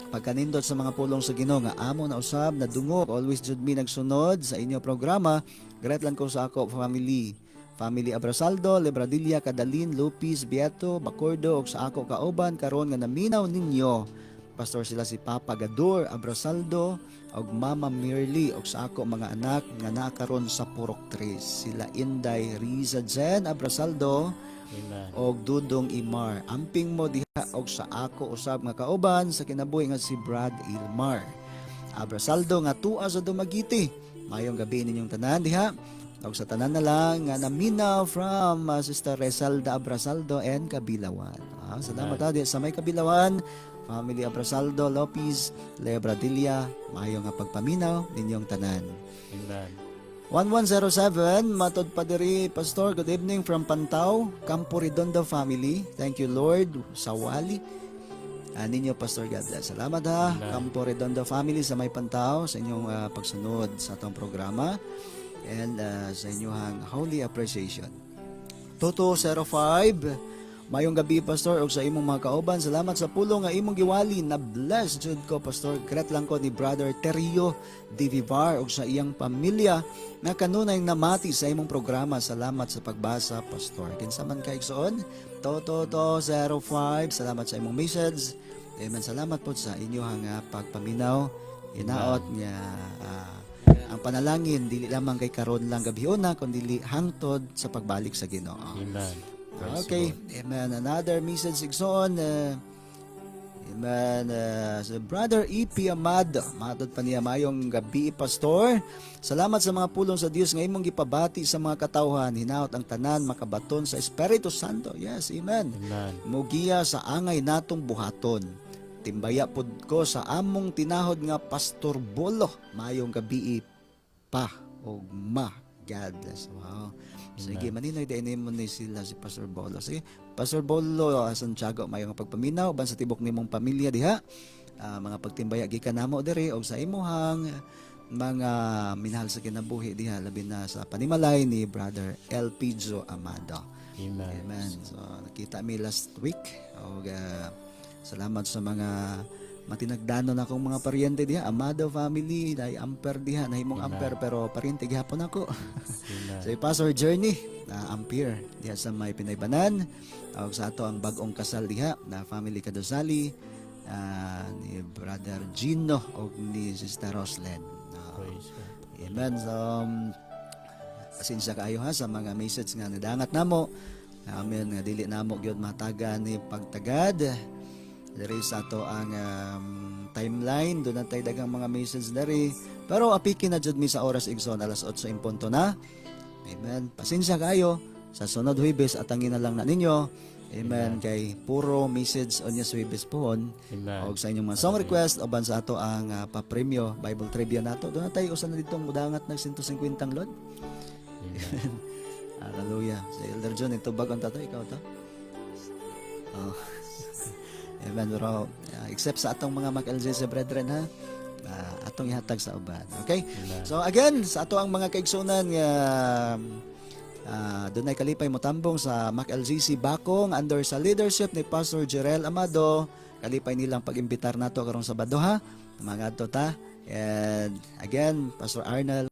Pagkanindot sa mga pulong sa Ginoo nga amo na usab na dungo, always jud mi nagsunod sa inyo programa. Great lang ko sa ako Family Abrasaldo, Lebradilla, Cadalin, Lupis, Beato, Bacordo, og sa ako kauban karon nga naminaw ninyo. Pastor sila si Papa Gador Abrasaldo og Mama Mirly og sa ako mga anak nga nakaron sa Purok 3. Sila Inday Riza Jen Abrasaldo og Dudong Imar. Amping mo diha og sa ako usab nga kauban sa kinabuhi nga si Brad Ilmar Abrasaldo nga tua sa Dumaguete. Mayong gabi ninyong tanan diha. Og sa tanan na lang nga naminaw from Sister Resalda Abrasaldo and Kabilawan. Salamat ha sa may Kabilawan, Family Abrasaldo, Lopez, Lebradilla, mayo nga pagpaminaw ninyong tanan. Amen. 1107, matod pa diri Pastor, good evening from Pantao, Campo Redondo family. Thank you Lord sa wali. Ninyo Pastor, God bless. Salamat ha, Campo Redondo family sa may Pantao sa inyong pagsunod sa atong programa. And sa inyong holy appreciation. Toto 05, mayong gabi Pastor og sa imong mga kauban. Salamat sa pulong nga imong giwali, na bless jud ko Pastor. Gret lang ko ni Brother Terio Divivar og sa iyang pamilya na kanunay namati sa imong programa. Salamat sa pagbasa Pastor. Kinsa man kay igsoon, Toto 05, salamat sa imong message. Amen. Salamat po sa inyong pagpaminaw. Inaot niya ang panalangin dili lamang kay karon lang gabihon kundi hangtod sa pagbalik sa Ginoo. Amen. Okay. Amen. Another message igsoon. Amen. So Brother E.P. Amado, matod pa niya mayong gabi Pastor. Salamat sa mga pulong sa Dios nga imong gipabati sa mga katawhan. Hinaot ang tanan makabaton sa Espiritu Santo. Yes, amen. Amen. Mugiya sa angay natong buhaton. Timbaya pod ko sa among tinahod nga Pastor Bolo. Mayong gabi pa o ma. God bless. Wow. Sige, maninoy din mo ni sila si Pastor Bolo. Sige, Pastor Bolo, Santiago, mayong pagpaminaw, ban sa tibok nimong pamilya diha. Mga pagtimbaya gikan namo diri og sa imuhang mga minahal sa kinabuhi diha, labi na sa panimalay ni Brother El Pijo Amado. Amen. Amen. So, nakita mi last week. Og salamat sa mga matinagdanon akong mga paryente diha, Amado family, dai Amper diha, nahimong Amper pero paryente gihapon ako. So Pastor Journey, Ampere diha sa may Pinaybanan, og sa ato ang bag-ong kasal diha na family Kadosali, ni Brother Gino og ni Sister Roslen. Praise God. Amen. So Pasensya kaayo ha sa mga message nga nadangat namo. Amen nga dili namo gyud matagan ni pagtagad. Diri sa ato ang timeline do na tay daghang mga message diri. Pero apikin na jud mi sa oras igsoon alas 8 in punto na. Amen. Pasensya kaayo sa sunod Huwebes atangin na lang na ninyo. Amen. Kay puro message on your Huwebes pohon. Amen. Og sa inyong mga song request uban sa ato ang pa-premyo Bible trivia nato. Do na tay usa na ditong mudangat nag 150 lod. Hallelujah. Sa Elder John, ito bagon tato, ikaw to? Oh. Amen, bro. Except sa atong mga mag-LGC brethren, ha? Atong ihatag sa uban. Okay? So again, sa ato ang mga kaigsunan nga doon ay kalipay mo tambong sa MAC-LGC Bakong under sa leadership ni Pastor Jerel Amado. Kalipay nilang pag-imbitar nato karong Sabado, ha? Mga adto ta. And again, Pastor Arnel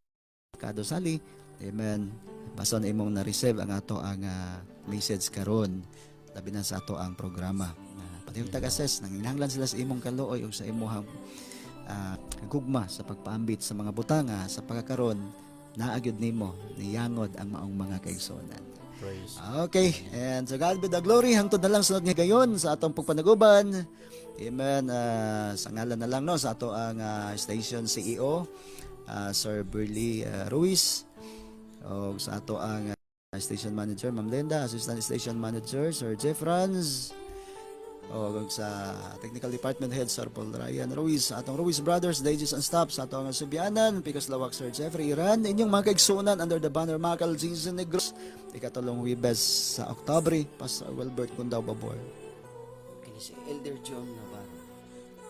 Kado Sali. Amen. Basta na imong na-receive ang ato ang message karon labi na sa ato ang programa. Pati yung tag-assess nanginahanglan sila sa imong kaluoy o sa imong gugma sa pagpaambit sa mga butanga sa pagkakaron naagyod nimo niyangod ang maong mga kaigsunan. Praise. Okay, and so God be the glory hangtod na lang sunod nga gayon sa atong pagpanaguban. Amen. Sa ngalan na lang no sa ato ang station CEO Sir Burley Ruiz. O sa ato ang station manager Ma'am Linda, assistant station manager Sir Jeff Franz, o sa technical department head Sir Paul Ryan Ruiz, sa atong Ruiz Brothers, Dages and Staff, sa ato ang Subianan, Picos Lawak Sir Jeffrey Iran, inyong mga kaigsunan under the banner MAC-LGC Negros, ikatulong Huwebes sa Oktubre, Pastor Wilbert Cundao Babor. Kini si Elder John Navarro.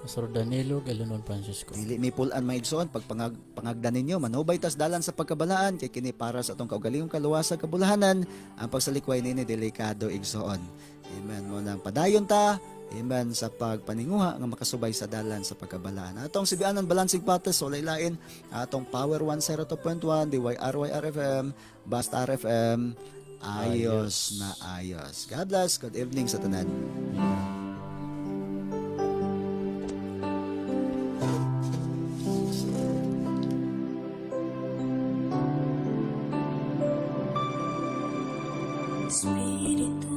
Pastor Danilo Galonon Francisco. Dili mi pulan maigsoon pag pangagdan ninyo manubay tas dalan sa pagkabalaan kay kini para sa atong kaugalingong kaluwasan kabulahanan ang pagsalikway nini delikado igsoon. Amen mo nang padayon ta. Amen sa pagpaninguha nga makasubay sa dalan sa pagkabalaan. Atong Sibianan Balancing Pates walay lain atong Power 102.1 DYRYR FM Basta RFM ayos na ayos. God bless. Good evening sa tanan. Espíritu